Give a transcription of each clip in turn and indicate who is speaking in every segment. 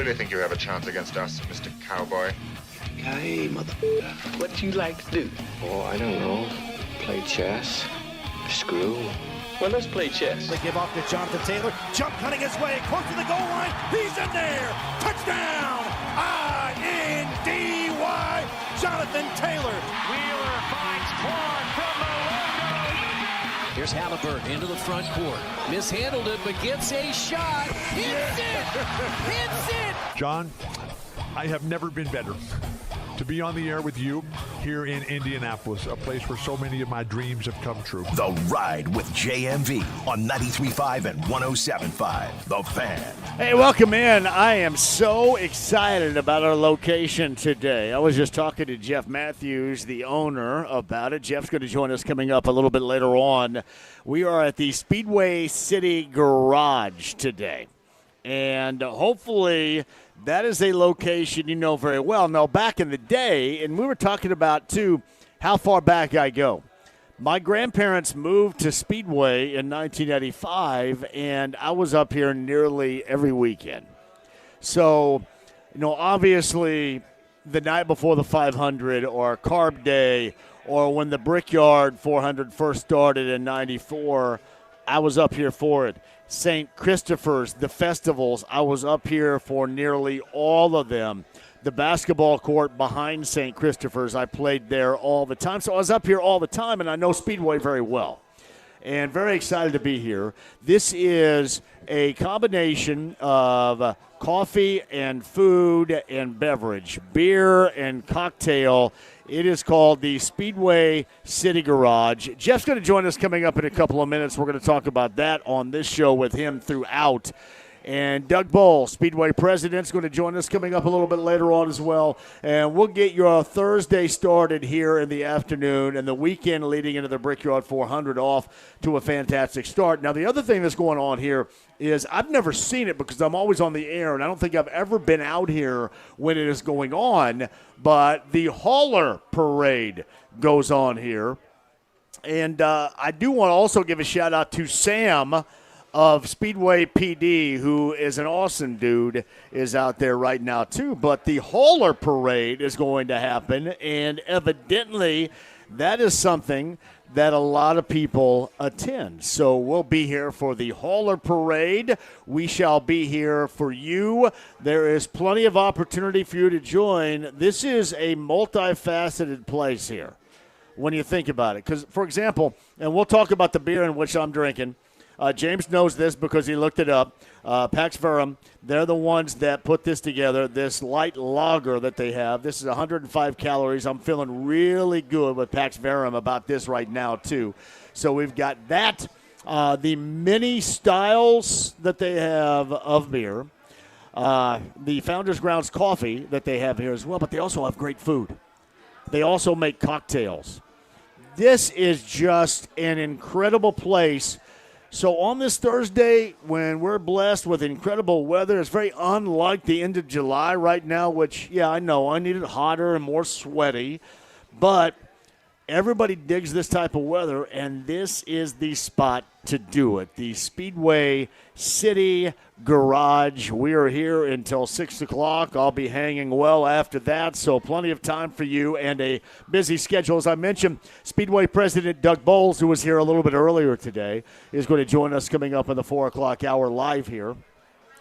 Speaker 1: really think you have a chance against us, Mr. Cowboy?
Speaker 2: Hey, mother... What do you like to do?
Speaker 3: Oh, I don't know. Play chess. Screw.
Speaker 2: Well, let's play chess.
Speaker 4: They give off to Jonathan Taylor. Jump cutting his way. Close to the goal line. He's in there. Touchdown. I-N-D-Y. Jonathan Taylor.
Speaker 5: Wheeler finds Claude from the logo.
Speaker 6: Here's Halliburton into the front court. Mishandled it, but gets a shot. Hits it. Hits it.
Speaker 7: John, I have never been better to be on the air with you here in Indianapolis, a place where so many of my dreams have come true.
Speaker 8: The Ride with JMV on 93.5 and 107.5. The Fan.
Speaker 9: Hey, welcome in. I am so excited about our location today. I was just talking to Jeff Matthews, the owner, about it. Jeff's going to join us coming up a little bit later on. We are at the Speedway City Garage today, and hopefully that is a location you know very well. Now, back in the day, and we were talking about, too, how far back I go. My grandparents moved to Speedway in 1985, and I was up here nearly every weekend. So, obviously, the night before the 500 or Carb Day or when the Brickyard 400 first started in 94, I was up here for it. St. Christopher's, the festivals, I was up here for nearly all of them. The basketball court behind St. Christopher's, I played there all the time. So I was up here all the time, and I know Speedway very well. And very excited to be here. This is a combination of coffee and food and beverage, beer and cocktail. It is called the Speedway City Garage. Jeff's going to join us coming up in a couple of minutes. We're going to talk about that on this show with him throughout. And Doug Bowl, Speedway president, is going to join us coming up a little bit later on as well. And we'll get your Thursday started here in the afternoon and the weekend leading into the Brickyard 400 off to a fantastic start. Now, the other thing that's going on here is I've never seen it because I'm always on the air, and I don't think I've ever been out here when it is going on, but the Hauler Parade goes on here. And I do want to also give a shout-out to Sam of Speedway PD, who is an awesome dude, is out there right now too. But the Hauler Parade is going to happen, and evidently that is something that a lot of people attend. So we'll be here for the Hauler Parade. We shall be here for you. There is plenty of opportunity for you to join. This is a multifaceted place here when you think about it. Because, for example, and we'll talk about the beer in which I'm drinking. James knows this because he looked it up. Pax Verum, they're the ones that put this together, this light lager that they have. This is 105 calories. I'm feeling really good with Pax Verum about this right now, too. So we've got that, the many styles that they have of beer, the Founders Grounds coffee that they have here as well, but they also have great food. They also make cocktails. This is just an incredible place. So on this Thursday, when we're blessed with incredible weather, it's very unlike the end of July right now, which, yeah, I know, I need it hotter and more sweaty. But everybody digs this type of weather, and this is the spot to do it. The Speedway City Garage. We are here until 6 o'clock. I'll be hanging well after that, so plenty of time for you and a busy schedule. As I mentioned, Speedway President Doug Bowles, who was here a little bit earlier today, is going to join us coming up in the 4 o'clock hour live here.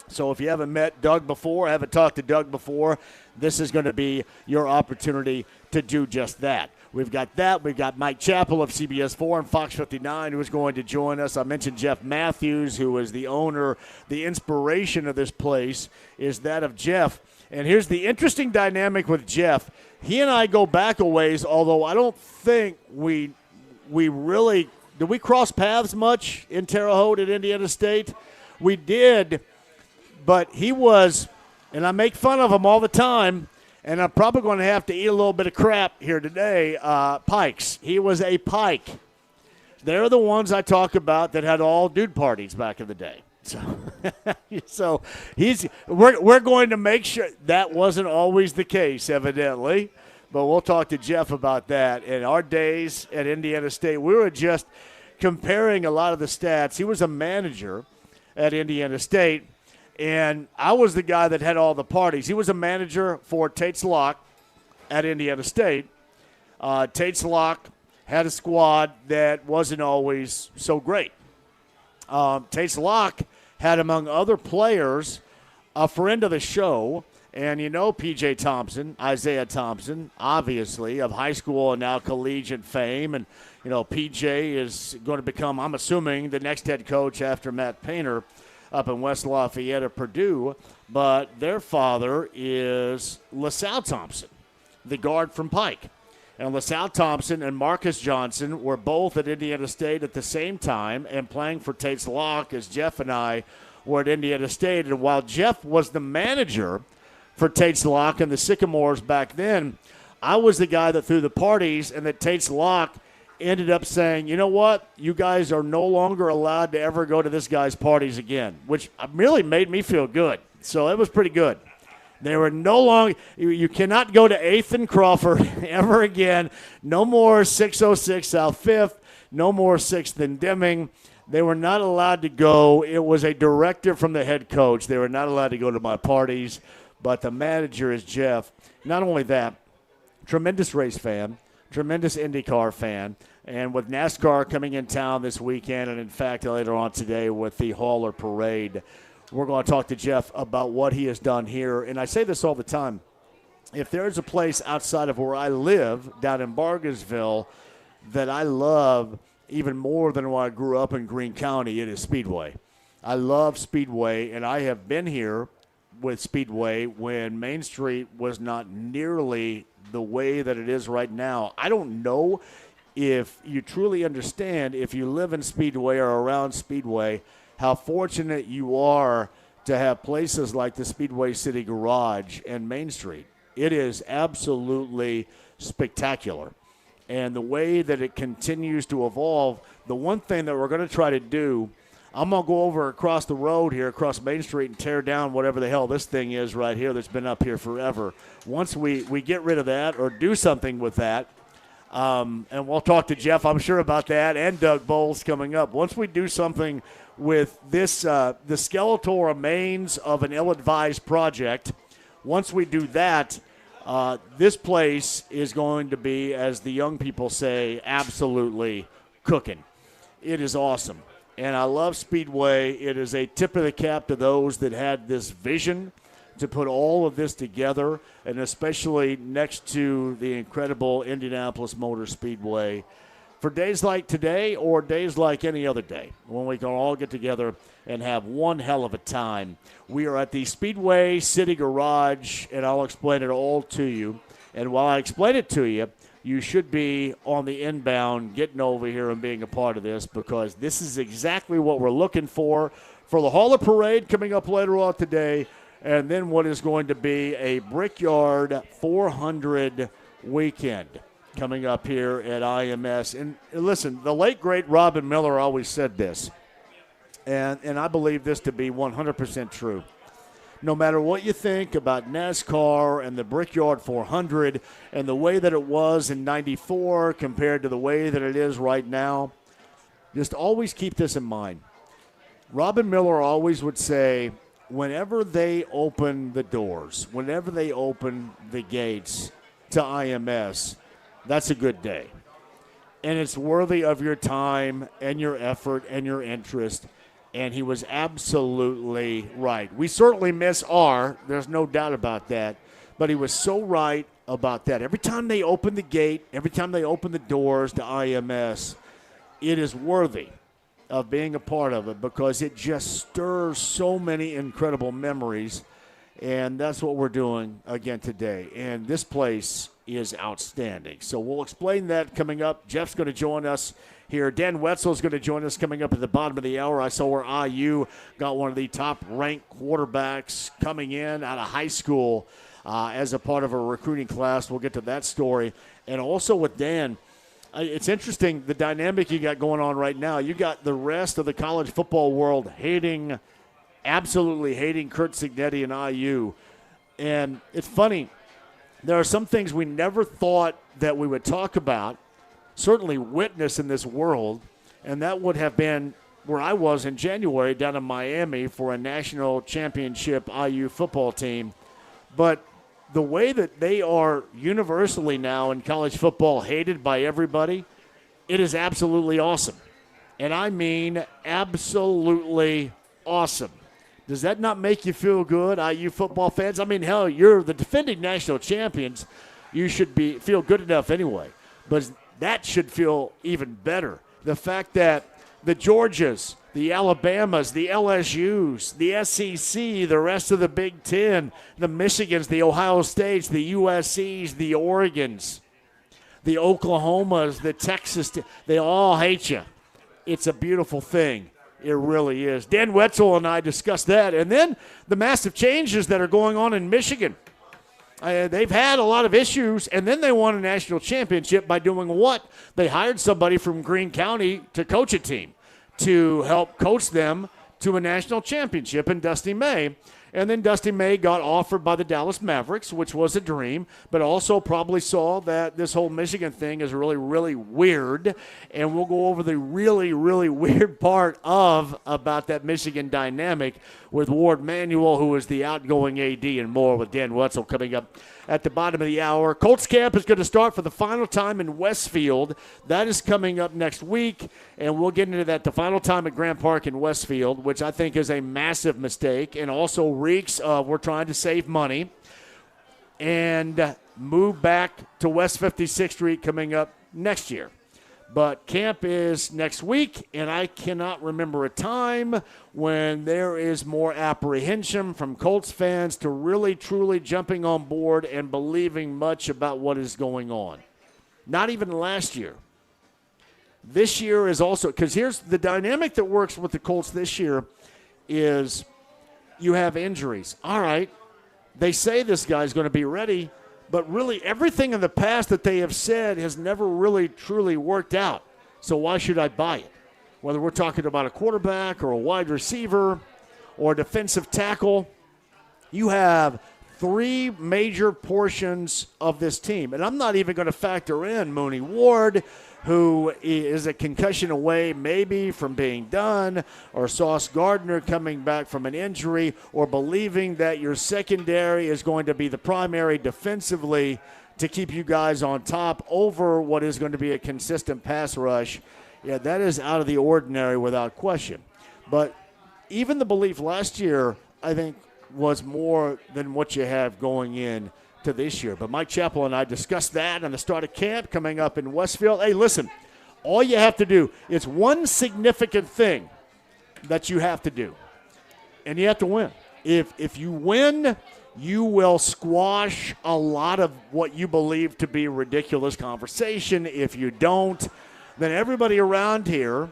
Speaker 9: So if you haven't met Doug before, haven't talked to Doug before, this is going to be your opportunity to do just that. We've got that. We've got Mike Chappell of CBS 4 and Fox 59 who is going to join us. I mentioned Jeff Matthews, who is the owner. The inspiration of this place is that of Jeff. And here's the interesting dynamic with Jeff. He and I go back a ways, although I don't think we really – did we cross paths much in Terre Haute at Indiana State? We did, but he was – and I make fun of him all the time – and I'm probably going to have to eat a little bit of crap here today, Pikes. He was a Pike. They're the ones I talk about that had all dude parties back in the day. So we're going to make sure that wasn't always the case, evidently. But we'll talk to Jeff about that. In our days at Indiana State, we were just comparing a lot of the stats. He was a manager at Indiana State. And I was the guy that had all the parties. He was a manager for Tate's Lock at Indiana State. Tate's Lock had a squad that wasn't always so great. Tate's Lock had, among other players, a friend of the show, and you know P.J. Thompson, Isaiah Thompson, obviously, of high school and now collegiate fame. And, you know, P.J. is going to become, I'm assuming, the next head coach after Matt Painter up in West Lafayette of Purdue. But their father is LaSalle Thompson, the guard from Pike. And LaSalle Thompson and Marcus Johnson were both at Indiana State at the same time and playing for Tate's Lock as Jeff and I were at Indiana State. And while Jeff was the manager for Tate's Lock and the Sycamores back then, I was the guy that threw the parties, and that Tate's Lock ended up saying, you know what, you guys are no longer allowed to ever go to this guy's parties again, which really made me feel good. So it was pretty good. They were no longer, you cannot go to 8th and Crawford ever again. No more 606 South 5th. No more 6th and Deming. They were not allowed to go. It was a directive from the head coach. They were not allowed to go to my parties. But the manager is Jeff. Not only that, tremendous race fan, tremendous IndyCar fan. And with NASCAR coming in town this weekend, and in fact later on today with the Hauler Parade, we're going to talk to Jeff about what he has done here. And I say this all the time. If there's a place outside of where I live, down in Bargersville, that I love even more than when I grew up in Greene County, it is Speedway. I love Speedway, and I have been here with Speedway when Main Street was not nearly the way that it is right now. I don't know if you truly understand, if you live in Speedway or around Speedway, how fortunate you are to have places like the Speedway City Garage and Main Street. It is absolutely spectacular. And the way that it continues to evolve, the one thing that we're going to try to do, I'm going to go over across the road here, across Main Street, and tear down whatever the hell this thing is right here that's been up here forever. Once we get rid of that or do something with that, and we'll talk to Jeff, I'm sure, about that, and Doug Bowles coming up. Once we do something with this, the skeletal remains of an ill-advised project, once we do that, this place is going to be, as the young people say, absolutely cooking. It is awesome. And I love Speedway. It is a tip of the cap to those that had this vision to put all of this together, and especially next to the incredible Indianapolis Motor Speedway for days like today or days like any other day when we can all get together and have one hell of a time. We are at the Speedway City Garage, and I'll explain it all to you. And while I explain it to you, you should be on the inbound getting over here and being a part of this, because this is exactly what we're looking for the Hauler Parade coming up later on today, and then what is going to be a Brickyard 400 weekend coming up here at IMS. And listen, the late, great Robin Miller always said this, and I believe this to be 100% true. No matter what you think about NASCAR and the Brickyard 400 and the way that it was in '94 compared to the way that it is right now, just always keep this in mind. Robin Miller always would say, whenever they open the doors, whenever they open the gates to IMS, that's a good day. And it's worthy of your time and your effort and your interest. And he was absolutely right. We certainly miss R. There's no doubt about that. But he was so right about that. Every time they open the gate, every time they open the doors to IMS, it is worthy of being a part of it, because it just stirs so many incredible memories. And that's what we're doing again today. And this place is outstanding. So we'll explain that coming up. Jeff's going to join us here. Dan Wetzel is going to join us coming up at the bottom of the hour. I saw where IU got one of the top-ranked quarterbacks coming in out of high school as a part of a recruiting class. We'll get to that story. And also with Dan, it's interesting, the dynamic you got going on right now. You got the rest of the college football world absolutely hating Curt Cignetti and IU. And it's funny, there are some things we never thought that we would talk about, certainly witness in this world, and that would have been where I was in January down in Miami for a national championship IU football team. But the way that they are universally now in college football hated by everybody, it is absolutely awesome. And I mean absolutely awesome. Does that not make you feel good, IU football fans? I mean, hell, you're the defending national champions. You should feel good enough anyway. But that should feel even better. The fact that the Georgias, the Alabamas, the LSUs, the SEC, the rest of the Big Ten, the Michigans, the Ohio States, the USCs, the Oregons, the Oklahomas, the Texas, they all hate you. It's a beautiful thing. It really is. Dan Wetzel and I discussed that. And then the massive changes that are going on in Michigan. They've had a lot of issues, and then they won a national championship by doing what? They hired somebody from Greene County to coach a team, to help coach them to a national championship in Dusty May. And then Dusty May got offered by the Dallas Mavericks, which was a dream, but also probably saw that this whole Michigan thing is really, really weird. And we'll go over the really, really weird part about that Michigan dynamic with Ward Manuel, who is the outgoing AD, and more with Dan Wetzel coming up at the bottom of the hour. Colts camp is going to start for the final time in Westfield. That is coming up next week, and we'll get into that the final time at Grant Park in Westfield, which I think is a massive mistake and also reeks of we're trying to save money and move back to West 56th Street coming up next year. But camp is next week, and I cannot remember a time when there is more apprehension from Colts fans to really, truly jumping on board and believing much about what is going on. Not even last year. This year is also, because here's the dynamic that works with the Colts this year is you have injuries. All right, they say this guy's going to be ready, but really everything in the past that they have said has never really truly worked out. So why should I buy it? Whether we're talking about a quarterback or a wide receiver or a defensive tackle, you have three major portions of this team. And I'm not even going to factor in Mooney Ward, who is a concussion away maybe from being done, or Sauce Gardner coming back from an injury, or believing that your secondary is going to be the primary defensively to keep you guys on top over what is going to be a consistent pass rush. Yeah, that is out of the ordinary without question. But even the belief last year, I think, was more than what you have going in to this year. But Mike Chappell and I discussed that on the start of camp coming up in Westfield. Hey, listen, all you have to do, it's one significant thing that you have to do, and you have to win. If you win, you will squash a lot of what you believe to be ridiculous conversation. If you don't, then everybody around here,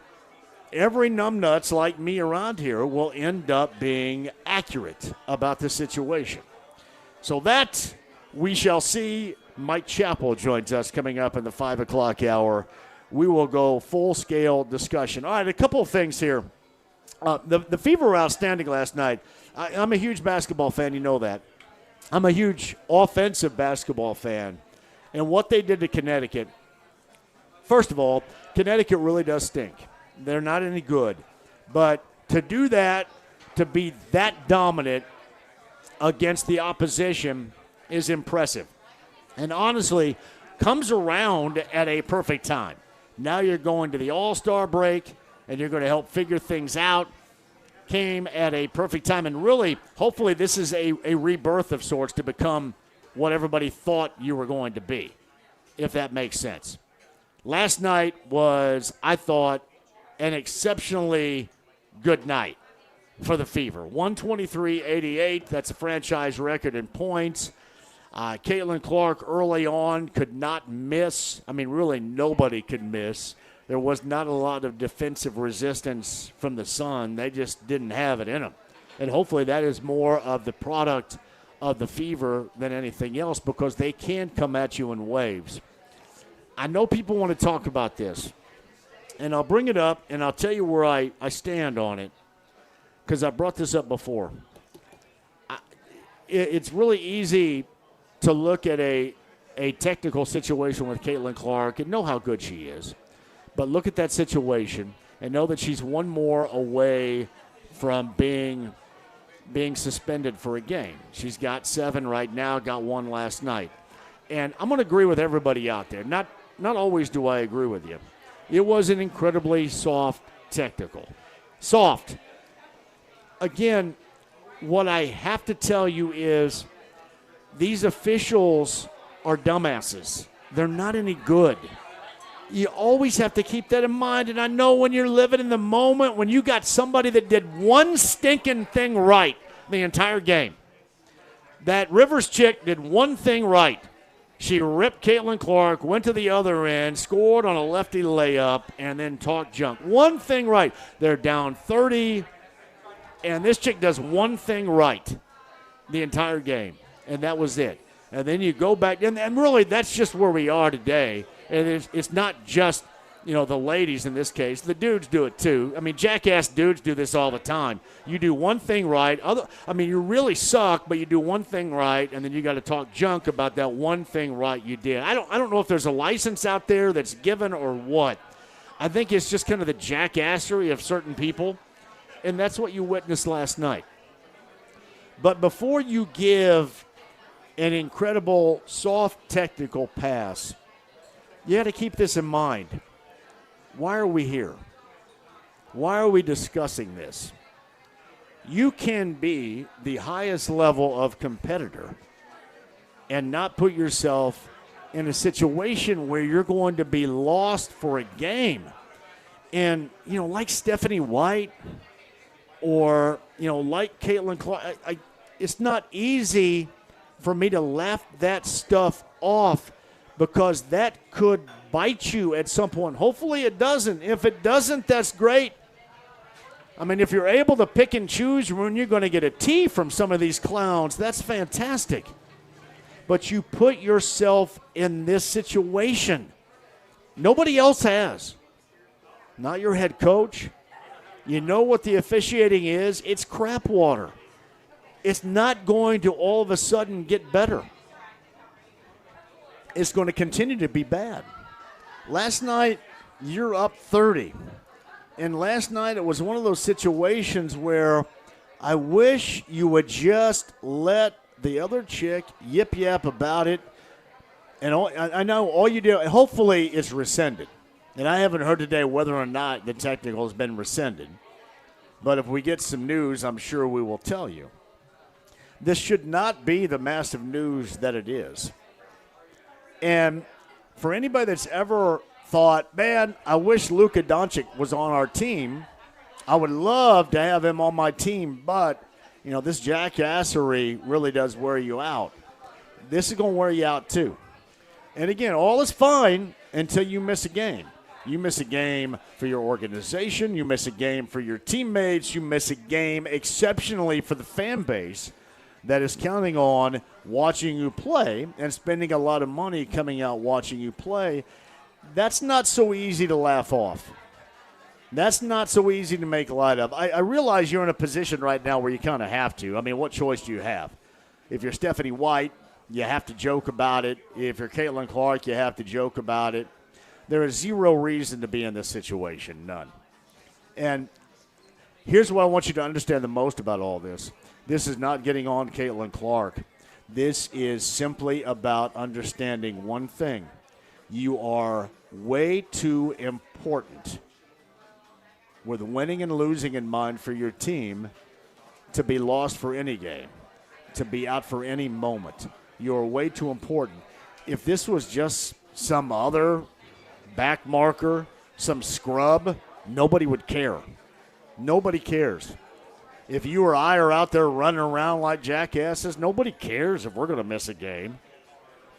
Speaker 9: every numbnuts like me around here, will end up being accurate about the situation. So that we shall see. Mike Chappell joins us coming up in the 5 o'clock hour. We will go full-scale discussion. All right, a couple of things here. The Fever were outstanding last night. I'm a huge basketball fan. You know that. I'm a huge offensive basketball fan. And what they did to Connecticut, first of all, Connecticut really does stink. They're not any good. But to do that, to be that dominant against the opposition is impressive. And honestly, comes around at a perfect time. Now you're going to the All-Star break, and you're going to help figure things out. Came at a perfect time. And really, hopefully this is a rebirth of sorts to become what everybody thought you were going to be, if that makes sense. Last night was, I thought, an exceptionally good night for the Fever. 123-88, that's a franchise record in points. Caitlin Clark early on could not miss. I mean, really nobody could miss. There was not a lot of defensive resistance from the Sun. They just didn't have it in them. And hopefully that is more of the product of the Fever than anything else, because they can come at you in waves. I know people want to talk about this, and I'll bring it up, and I'll tell you where I stand on it, because I brought this up before. It's really easy to look at a technical situation with Caitlin Clark and know how good she is. But look at that situation and know that she's one more away from being suspended for a game. She's got 7 right now, got 1 last night. And I'm going to agree with everybody out there. Not always do I agree with you. It was an incredibly soft technical. Soft. Again, what I have to tell you is these officials are dumbasses. They're not any good. You always have to keep that in mind. And I know when you're living in the moment, when you got somebody that did one stinking thing right the entire game. That Rivers chick did one thing right. She ripped Caitlin Clark, went to the other end, scored on a lefty layup, and then talked junk. One thing right. They're down 30, and this chick does one thing right the entire game, and that was it. And then you go back, and really that's just where we are today. And it's not just, the ladies in this case. The dudes do it too. I mean, jackass dudes do this all the time. You do one thing right. You really suck, but you do one thing right, and then you got to talk junk about that one thing right you did. I don't know if there's a license out there that's given or what. I think it's just kind of the jackassery of certain people, and that's what you witnessed last night. But before you give an incredible soft technical pass, you got to keep this in mind. Why are we here? Why are we discussing this? You can be the highest level of competitor and not put yourself in a situation where you're going to be lost for a game. And, like Stephanie White or, like Caitlin Clark, it's not easy for me to laugh that stuff off because that could bite you at some point. Hopefully it doesn't. If it doesn't, that's great. I mean, if you're able to pick and choose when you're going to get a T from some of these clowns, that's fantastic. But you put yourself in this situation. Nobody else has. Not your head coach. You know what the officiating is. It's crap water. It's not going to all of a sudden get better. It's going to continue to be bad. Last night, you're up 30. And last night, it was one of those situations where I wish you would just let the other chick yip-yap about it. And I know all you do, hopefully it's rescinded. And I haven't heard today whether or not the technical has been rescinded. But if we get some news, I'm sure we will tell you. This should not be the massive news that it is. And for anybody that's ever thought, man, I wish Luka Doncic was on our team, I would love to have him on my team, but, this jackassery really does wear you out. This is going to wear you out too. And again, all is fine until you miss a game. You miss a game for your organization. You miss a game for your teammates. You miss a game exceptionally for the fan base that is counting on watching you play and spending a lot of money coming out watching you play. That's not so easy to laugh off. That's not so easy to make light of. I realize you're in a position right now where you kind of have to. I mean, what choice do you have? If you're Stephanie White, you have to joke about it. If you're Caitlin Clark, you have to joke about it. There is zero reason to be in this situation, none. And here's what I want you to understand the most about all this. This is not getting on Caitlin Clark. This is simply about understanding one thing. You are way too important with winning and losing in mind for your team to be lost for any game, to be out for any moment. You're way too important. If this was just some other back marker, some scrub, nobody would care. Nobody cares. If you or I are out there running around like jackasses, nobody cares if we're going to miss a game.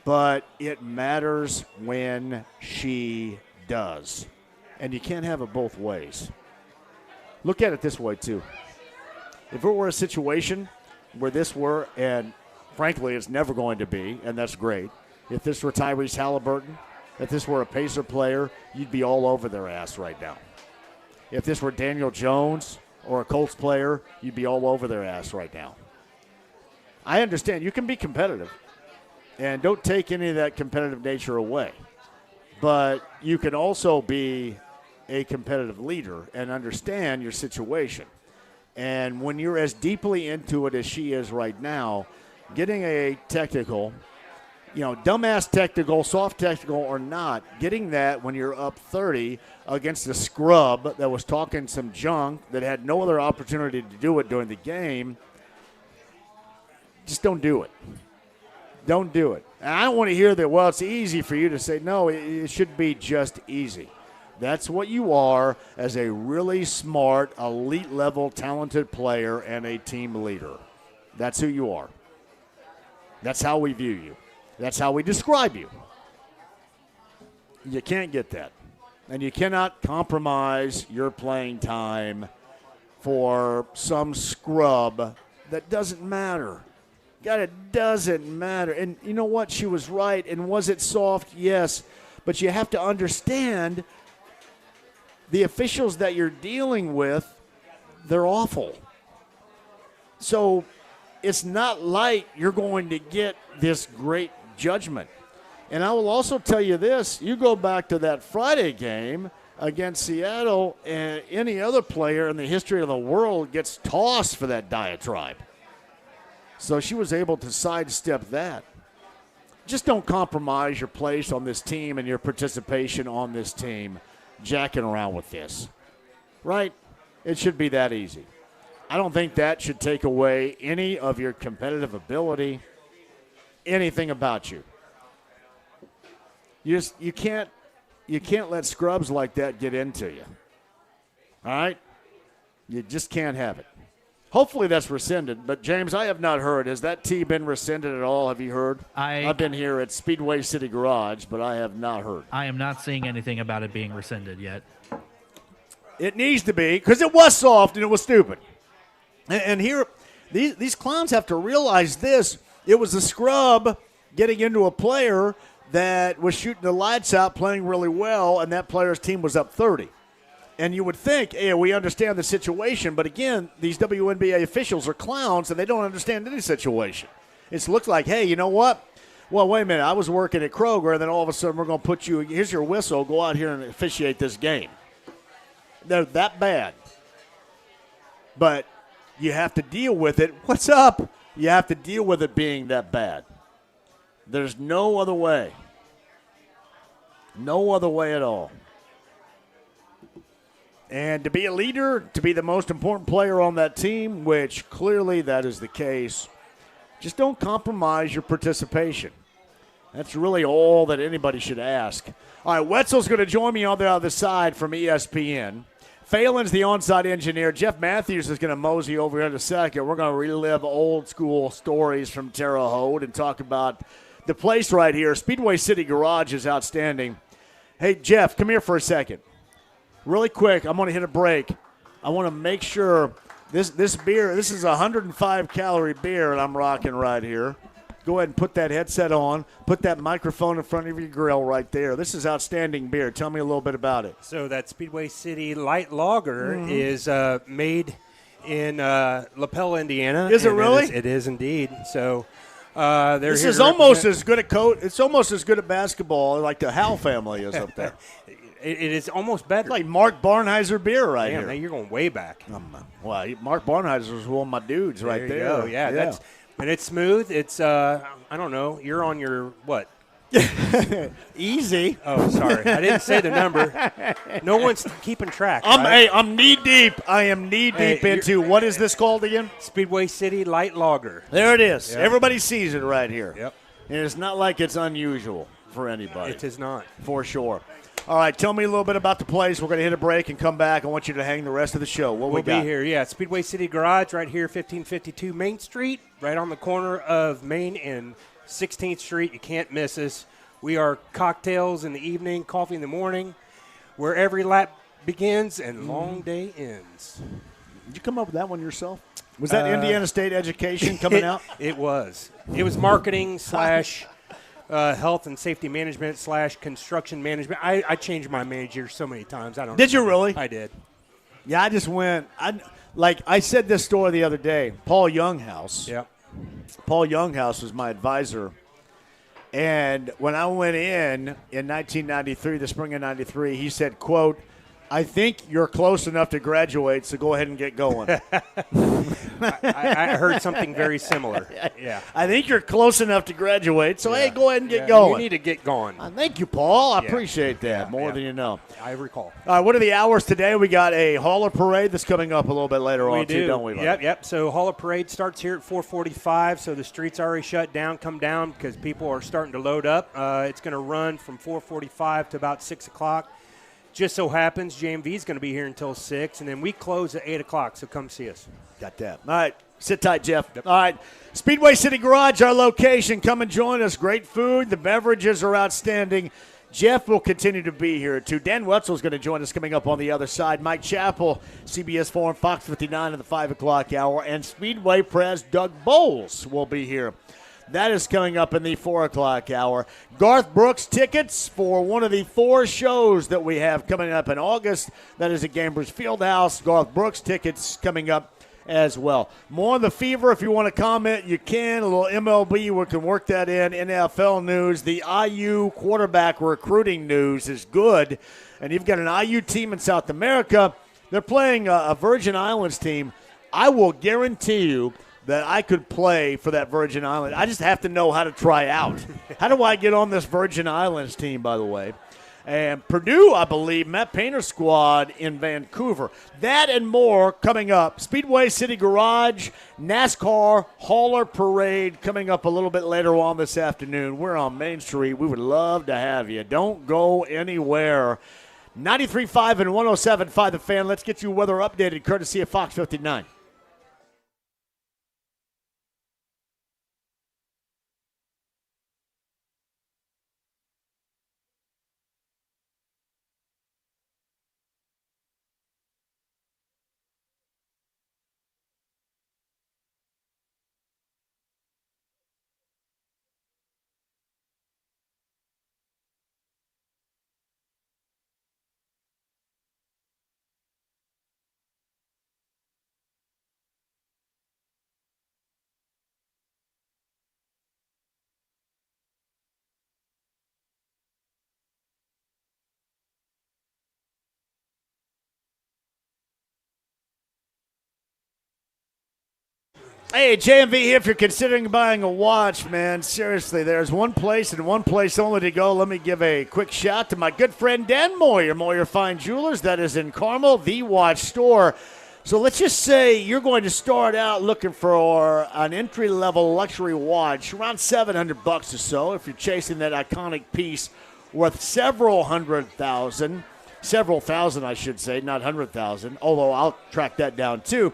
Speaker 9: But it matters when she does. And you can't have it both ways. Look at it this way, too. If it were a situation where this were, and frankly it's never going to be, and that's great, if this were Tyrese Halliburton, if this were a Pacer player, you'd be all over their ass right now. If this were Daniel Jones or a Colts player, you'd be all over their ass right now. I understand you can be competitive, and don't take any of that competitive nature away. But you can also be a competitive leader and understand your situation. And when you're as deeply into it as she is right now, getting a technical, dumbass technical, soft technical or not, getting that when you're up 30 against a scrub that was talking some junk that had no other opportunity to do it during the game, just don't do it. Don't do it. And I don't want to hear that, well, it's easy for you to say, no, it should be just easy. That's what you are as a really smart, elite-level, talented player and a team leader. That's who you are. That's how we view you. That's how we describe you. You can't get that. And you cannot compromise your playing time for some scrub that doesn't matter. God, it doesn't matter. And you know what? She was right. And was it soft? Yes. But you have to understand the officials that you're dealing with, they're awful. So it's not like you're going to get this great judgment. And I will also tell you this. You go back to that Friday game against Seattle, and any other player in the history of the world gets tossed for that diatribe. So she was able to sidestep that. Just don't compromise your place on this team and your participation on this team jacking around with this. Right? It should be that easy. I don't think that should take away any of your competitive ability, anything about you. You can't let scrubs like that get into you. All right? You just can't have it. Hopefully that's rescinded. But, James, I have not heard. Has that T been rescinded at all? Have you heard? I've been here at Speedway City Garage, but I have not heard.
Speaker 10: I am not seeing anything about it being rescinded yet.
Speaker 9: It needs to be, because it was soft and it was stupid. And here, these clowns have to realize this. It was a scrub getting into a player that was shooting the lights out, playing really well, and that player's team was up 30. And you would think, hey, we understand the situation, but again, these WNBA officials are clowns, and they don't understand any situation. It looks like, hey, you know what? Well, wait a minute. I was working at Kroger, and then all of a sudden we're going to put you, here's your whistle, go out here and officiate this game. They're that bad. But you have to deal with it. What's up? You have to deal with it being that bad. There's no other way. No other way at all. And to be a leader, to be the most important player on that team, which clearly that is the case, just don't compromise your participation. That's really all that anybody should ask. All right, Wetzel's going to join me on the other side from ESPN. Phelan's the on-site engineer. Jeff Matthews is going to mosey over here in a second. We're going to relive old-school stories from Terre Haute and talk about the place right here. Speedway City Garage is outstanding. Hey, Jeff, come here for a second. Really quick, I'm going to hit a break. I want to make sure this beer, this is a 105-calorie beer that I'm rocking right here. Go ahead and put that headset on. Put that microphone in front of your grill right there. This is outstanding beer. Tell me a little bit about it.
Speaker 11: So that Speedway City Light Lager is made in LaPella, Indiana.
Speaker 9: Is it really?
Speaker 11: It is indeed. So
Speaker 9: this is almost as good at It's almost as good at basketball like the Howell family is up there.
Speaker 11: It is almost better.
Speaker 9: It's like Mark Barnheiser beer right here.
Speaker 11: Man, you're going way back.
Speaker 9: Well, Mark Barnheiser was one of my dudes right there.
Speaker 11: Go. Yeah. And it's smooth. It's, I don't know, you're on your what?
Speaker 9: Easy.
Speaker 11: Oh, sorry. I didn't say the number. No one's keeping track.
Speaker 9: I'm knee-deep. I am knee-deep into, what is this called again?
Speaker 11: Speedway City Light Lager.
Speaker 9: There it is.
Speaker 11: Yep.
Speaker 9: Everybody sees it right here.
Speaker 11: Yep.
Speaker 9: And it's not like it's unusual for anybody.
Speaker 11: It is not.
Speaker 9: For sure. All right, tell me a little bit about the place. We're going to hit a break and come back. I want you to hang the rest of the show.
Speaker 11: We'll be here, yeah. Speedway City Garage right here, 1552 Main Street, right on the corner of Main and 16th Street. You can't miss us. We are cocktails in the evening, coffee in the morning, where every lap begins and long day ends.
Speaker 9: Did you come up with that one yourself? Was that Indiana State education coming out?
Speaker 11: It was. It was marketing / health and safety management / construction management. I changed my major so many times. I don't.
Speaker 9: Did you really?
Speaker 11: I did.
Speaker 9: Yeah, I just went. I said this story the other day. Paul Younghouse.
Speaker 11: Yep.
Speaker 9: Paul Younghouse was my advisor, and when I went in 1993, the spring of '93, he said, "quote I think you're close enough to graduate, so go ahead and get going.
Speaker 11: I heard something very similar. Yeah.
Speaker 9: I think you're close enough to graduate, so hey, go ahead and get going.
Speaker 11: You need to get going.
Speaker 9: Thank you, Paul. I appreciate that more than you know.
Speaker 11: I recall.
Speaker 9: All right, what are the hours today? We got a hauler parade that's coming up a little bit later on, too, don't we? Buddy?
Speaker 11: Yep. So hauler parade starts here at 4:45, so the street's already shut down. Come down because people are starting to load up. It's going to run from 4:45 to about 6 o'clock. Just so happens JMV is going to be here until 6, and then we close at 8 o'clock, so come see us.
Speaker 9: Got that. All right. Sit tight, Jeff. Yep. All right. Speedway City Garage, our location. Come and join us. Great food. The beverages are outstanding. Jeff will continue to be here, too. Dan Wetzel is going to join us coming up on the other side. Mike Chappell, CBS 4 and Fox 59 at the 5 o'clock hour. And Speedway Press Doug Bowles will be here. That is coming up in the 4 o'clock hour. Garth Brooks tickets for one of the 4 shows that we have coming up in August. That is at Gamebridge Fieldhouse. Garth Brooks tickets coming up as well. More on the Fever. If you want to comment, you can. A little MLB, we can work that in. NFL news. The IU quarterback recruiting news is good. And you've got an IU team in South America. They're playing a Virgin Islands team. I will guarantee you that I could play for that Virgin Islands. I just have to know how to try out. How do I get on this Virgin Islands team, by the way? And Purdue, I believe, Matt Painter's squad in Vancouver. That and more coming up. Speedway City Garage, NASCAR Hauler Parade coming up a little bit later on this afternoon. We're on Main Street. We would love to have you. Don't go anywhere. 93.5 and 107.5 The Fan. Let's get you weather updated courtesy of Fox 59. Hey, JMV here. If you're considering buying a watch, man, seriously, there's one place and one place only to go. Let me give a quick shout to my good friend Dan Moyer, Moyer Fine Jewelers. That is in Carmel, the watch store. So let's just say you're going to start out looking for an entry-level luxury watch, around $700 or so, if you're chasing that iconic piece worth several thousand, I should say, not 100,000, although I'll track that down too.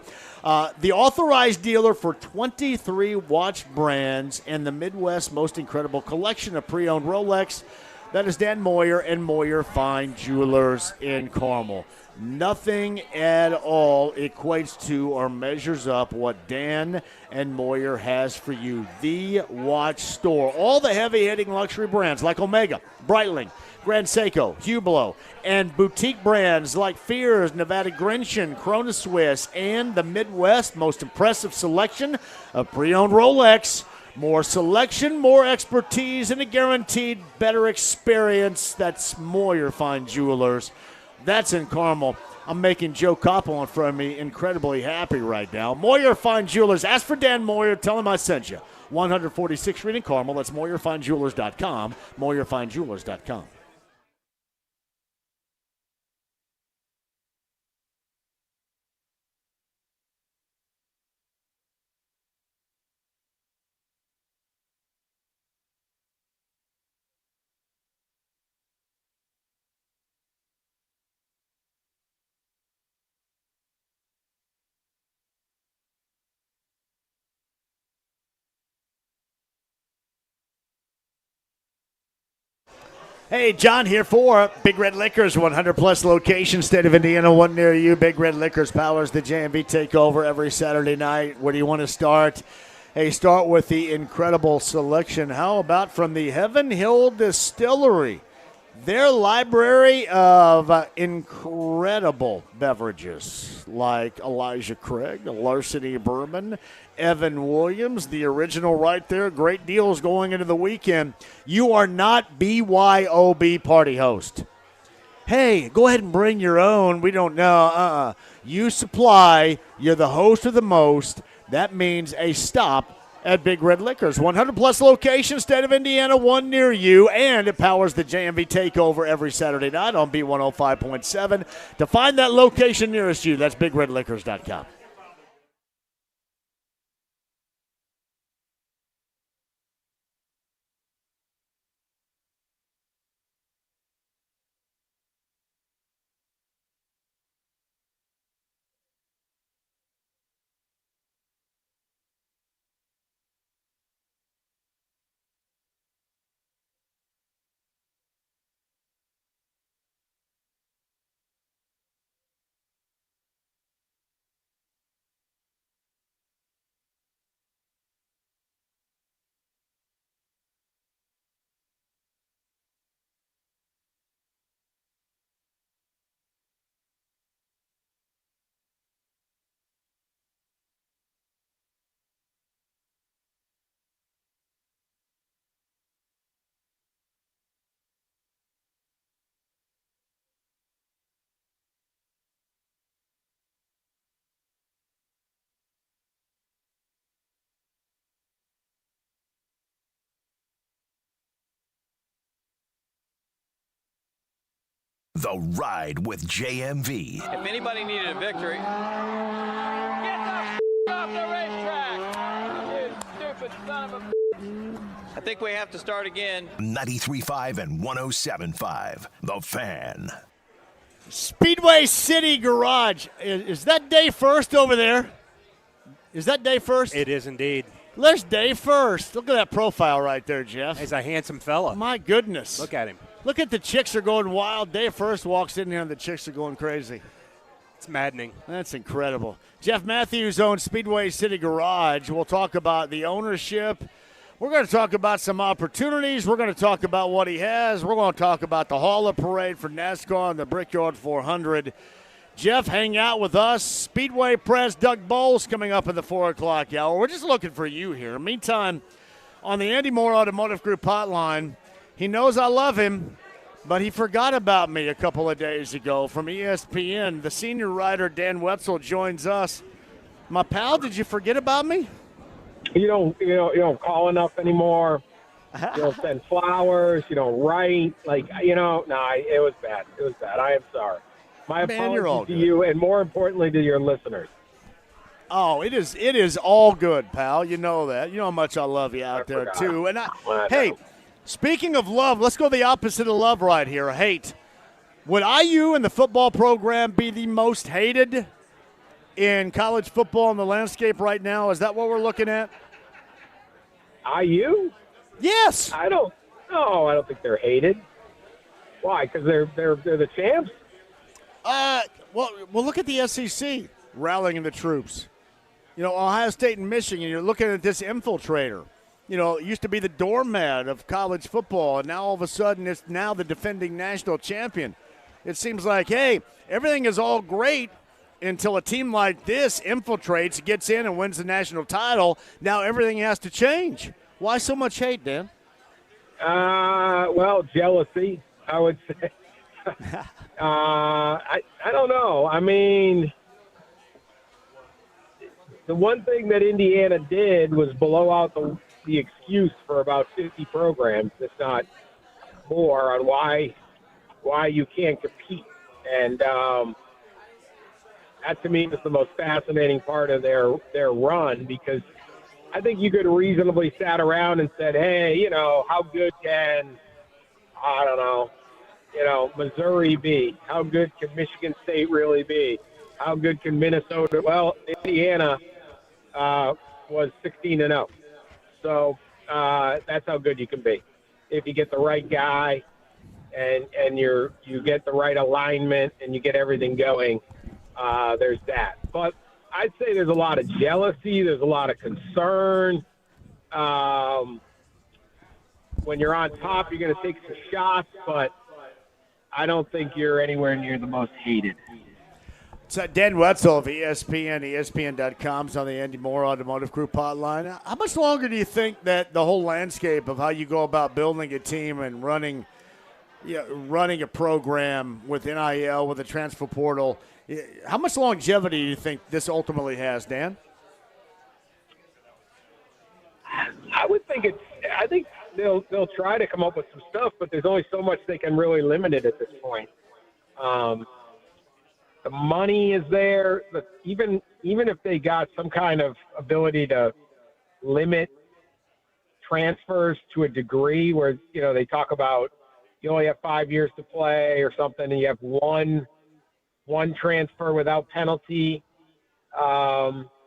Speaker 9: The authorized dealer for 23 watch brands and the Midwest's most incredible collection of pre-owned Rolex. That is Dan Moyer and Moyer Fine Jewelers in Carmel. Nothing at all equates to or measures up what Dan and Moyer has for you. The watch store. All the heavy-hitting luxury brands like Omega, Breitling, Grand Seiko, Hublot, and boutique brands like Fears, Nevada Grenchen, Corona Swiss, and the Midwest most impressive selection of pre-owned Rolex. More selection, more expertise, and a guaranteed better experience. That's Moyer Fine Jewelers. That's in Carmel. I'm making Joe Koppel in front of me incredibly happy right now. Moyer Fine Jewelers. Ask for Dan Moyer. Tell him I sent you. 146th Street in Carmel. That's MoyerFineJewelers.com. MoyerFineJewelers.com. Hey, John here for Big Red Liquors, 100-plus locations, state of Indiana, one near you. Big Red Liquors powers the JMV takeover every Saturday night. Where do you want to start? Hey, start with the incredible selection. How about from the Heaven Hill Distillery? Their library of incredible beverages like Elijah Craig, Larceny Bourbon, Evan Williams, the original right there. Great deals going into the weekend. You are not BYOB party host. hey, go ahead and bring your own. We don't know. You supply. You're the host of the most. That means a stop at Big Red Liquors. 100-plus locations, state of Indiana, one near you, and it powers the JMV Takeover every Saturday night on B105.7. To find that location nearest you, that's BigRedLiquors.com.
Speaker 8: The Ride with JMV.
Speaker 5: If anybody needed a victory, get the off the racetrack! You stupid son of a. I think we have to start again.
Speaker 8: 93.5 and 107.5. The Fan.
Speaker 9: Speedway City Garage. Is that Day First over there? Is that Day First?
Speaker 11: It is indeed.
Speaker 9: There's Day First. Look at that profile right there, Jeff.
Speaker 11: He's a handsome fella.
Speaker 9: My goodness.
Speaker 11: Look at him.
Speaker 9: Look at the chicks are going wild. Day First walks in here and the chicks are going crazy.
Speaker 11: It's maddening.
Speaker 9: That's incredible. Jeff Matthews owns Speedway City Garage. We'll talk about the ownership. We're going to talk about some opportunities. We're going to talk about what he has. We're going to talk about the Hall of Parade for NASCAR and the Brickyard 400. Jeff, hang out with us. Speedway Press, Doug Bowles coming up in the 4 o'clock hour. We're just looking for you here. Meantime, on the Andy Moore Automotive Group hotline, he knows I love him, but he forgot about me a couple of days ago from ESPN. The senior writer, Dan Wetzel, joins us. My pal, did you forget about me?
Speaker 12: You don't call enough anymore. You don't send flowers. You don't write. It was bad. It was bad. I am sorry. My apologies to you, and more importantly, to your listeners.
Speaker 9: Oh, it is all good, pal. You know that. You know how much I love you out there, too. And hey, speaking of love, let's go the opposite of love right here, hate. Would IU and the football program be the most hated in college football in the landscape right now? Is that what we're looking at?
Speaker 12: IU?
Speaker 9: Yes.
Speaker 12: I don't think they're hated. Why? Because they're the champs?
Speaker 9: Well, look at the SEC rallying the troops. Ohio State and Michigan, you're looking at this infiltrator. It used to be the doormat of college football, and now all of a sudden it's now the defending national champion. It seems like, hey, everything is all great until a team like this infiltrates, gets in, and wins the national title. Now everything has to change. Why so much hate, Dan?
Speaker 12: Jealousy, I would say. I don't know. I mean, the one thing that Indiana did was blow out the excuse for about 50 programs, if not more, on why you can't compete. And that, to me, is the most fascinating part of their run, because I think you could reasonably sat around and said, hey, how good can, I don't know, Missouri be? How good can Michigan State really be? How good can Minnesota? Well, Indiana was 16-0. So that's how good you can be. If you get the right guy and you get the right alignment and you get everything going, there's that. But I'd say there's a lot of jealousy. There's a lot of concern. When you're on top, you're going to take some shots, but I don't think you're anywhere near the most hated.
Speaker 9: It's Dan Wetzel of ESPN, ESPN.com, on the Andy Moore Automotive Group hotline. How much longer do you think that the whole landscape of how you go about building a team and running running a program with NIL, with the transfer portal. How much longevity do you think this ultimately has, Dan?
Speaker 12: I think they'll try to come up with some stuff, but there's only so much they can really limit it at this point. The money is there, but even if they got some kind of ability to limit transfers to a degree where, they talk about you only have 5 years to play or something, and you have one transfer without penalty,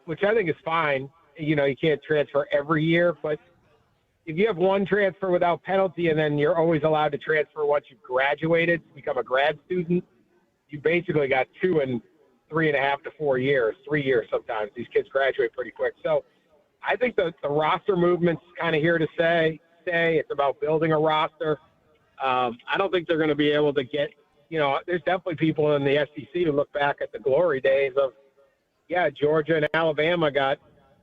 Speaker 12: which I think is fine. You can't transfer every year, but if you have one transfer without penalty and then you're always allowed to transfer once you've graduated to become a grad student, you basically got 2 and 3.5 to 4 years, 3 years sometimes. These kids graduate pretty quick. So I think the roster movement's kind of here to stay. It's about building a roster. I don't think they're going to be able to get, there's definitely people in the SEC who look back at the glory days of, Georgia and Alabama got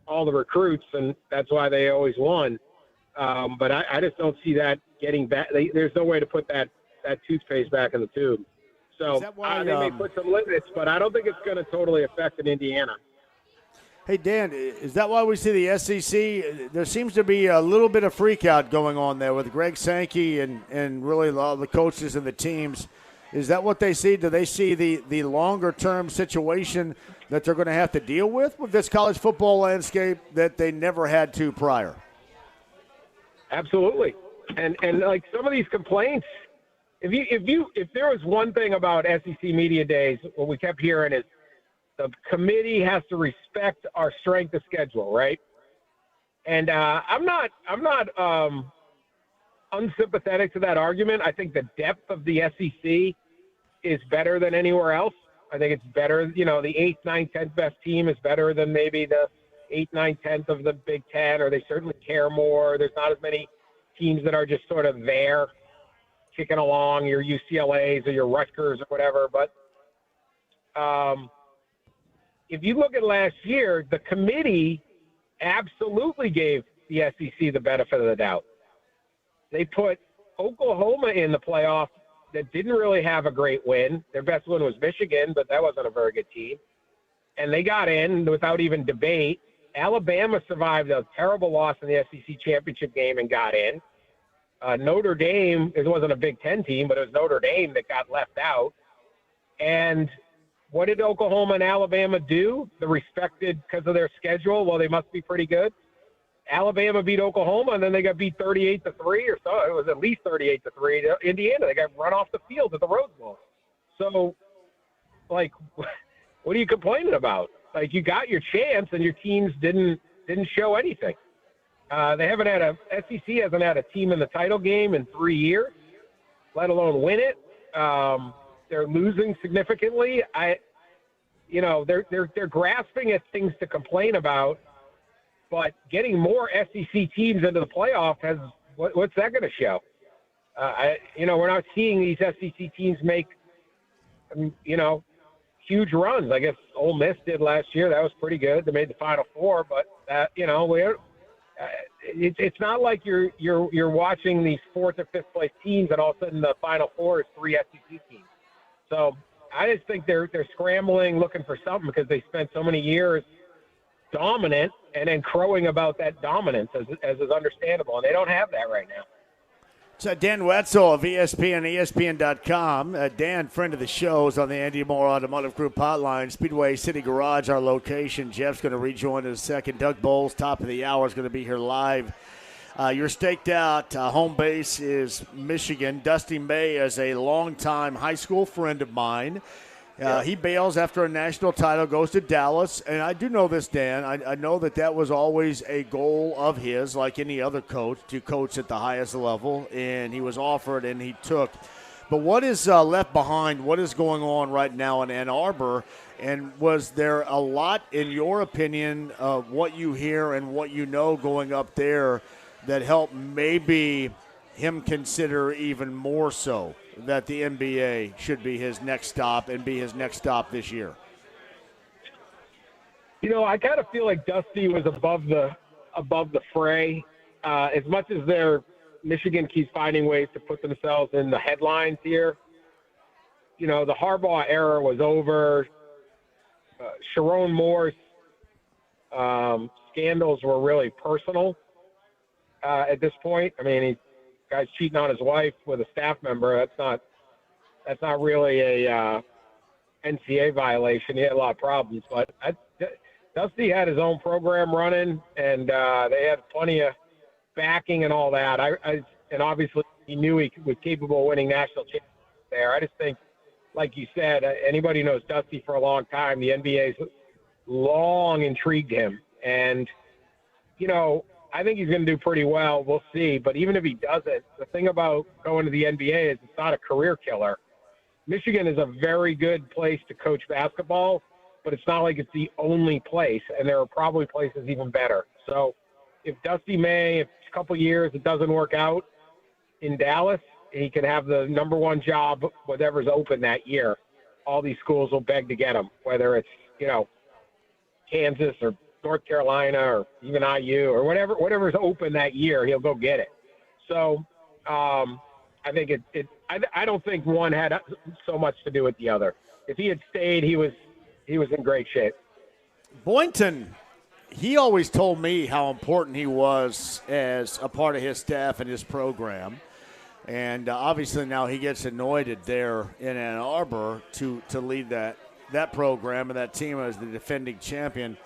Speaker 12: all the recruits, and that's why they always won. But I just don't see that getting back. There's no way to put that toothpaste back in the tube. So they may put some limits, but I don't think it's going to totally affect in Indiana.
Speaker 9: Hey, Dan, is that why we see the SEC? There seems to be a little bit of freak out going on there with Greg Sankey and really all the coaches and the teams. Is that what they see? Do they see the longer-term situation that they're going to have to deal with this college football landscape that they never had to prior?
Speaker 12: Absolutely. And like some of these complaints, if there was one thing about SEC media days, what we kept hearing is the committee has to respect our strength of schedule, right? And I'm not unsympathetic to that argument. I think the depth of the SEC is better than anywhere else. I think it's better, the 8th, 9th, 10th best team is better than maybe the 8th, 9th, 10th of the Big Ten, or they certainly care more. There's not as many teams that are just sort of there kicking along, your UCLAs or your Rutgers or whatever. But if you look at last year, the committee absolutely gave the SEC the benefit of the doubt. They put Oklahoma in the playoff that didn't really have a great win. Their best win was Michigan, but that wasn't a very good team. And they got in without even debate. Alabama survived a terrible loss in the SEC championship game and got in. Notre Dame, it wasn't a Big Ten team, but it was Notre Dame that got left out. And what did Oklahoma and Alabama do? The respected because of their schedule. Well, they must be pretty good. Alabama beat Oklahoma, and then they got beat 38-3 or so. It was at least 38-3 to Indiana. They got run off the field at the Rose Bowl. So, what are you complaining about? You got your chance, and your teams didn't show anything. SEC hasn't had a team in the title game in 3 years, let alone win it. They're losing significantly. They're grasping at things to complain about, but getting more SEC teams into the playoff what's that going to show? We're not seeing these SEC teams make, huge runs. I guess Ole Miss did last year. That was pretty good. They made the Final Four, but it's not like you're watching these 4th or 5th place teams and all of a sudden the Final Four is 3 SEC teams. So I just think they're scrambling, looking for something because they spent so many years dominant and then crowing about that dominance as is understandable, and they don't have that right now.
Speaker 9: So Dan Wetzel of ESPN, ESPN.com. Dan, friend of the show, is on the Andy Moore Automotive Group hotline. Speedway City Garage, our location. Jeff's going to rejoin in a second. Doug Bowles, top of the hour, is going to be here live. You're staked out. Home base is Michigan. Dusty May is a longtime high school friend of mine. He bails after a national title, goes to Dallas. And I do know this, Dan. I know that was always a goal of his, like any other coach, to coach at the highest level. And he was offered and he took. But what is left behind? What is going on right now in Ann Arbor? And was there a lot, in your opinion, of what you hear and what you know going up there that helped maybe him consider even more so that the NBA should be his next stop and be his next stop this year?
Speaker 12: I kind of feel like Dusty was above the fray. As much as they're, Michigan keeps finding ways to put themselves in the headlines here. You know, the Harbaugh era was over. Sharon Moore's scandals were really personal at this point. I mean, guy's cheating on his wife with a staff member. That's not really a NCAA violation. He had a lot of problems, but Dusty had his own program running, and they had plenty of backing and all that. And obviously he knew he was capable of winning national championships there. I just think, like you said, anybody who knows Dusty for a long time, the NBA's long intrigued him. And, you know, I think he's going to do pretty well. We'll see. But even if he doesn't, the thing about going to the NBA is it's not a career killer. Michigan is a very good place to coach basketball, but it's not like it's the only place, and there are probably places even better. So if Dusty May, if a couple years it doesn't work out in Dallas, he can have the number one job, whatever's open that year. All these schools will beg to get him, whether it's, you know, Kansas or North Carolina or even IU or whatever's open that year, he'll go get it. So I think I don't think one had so much to do with the other. If he had stayed, he was in great shape.
Speaker 9: Boynton, he always told me how important he was as a part of his staff and his program. And obviously now he gets anointed there in Ann Arbor to lead that program and that team as the defending champion.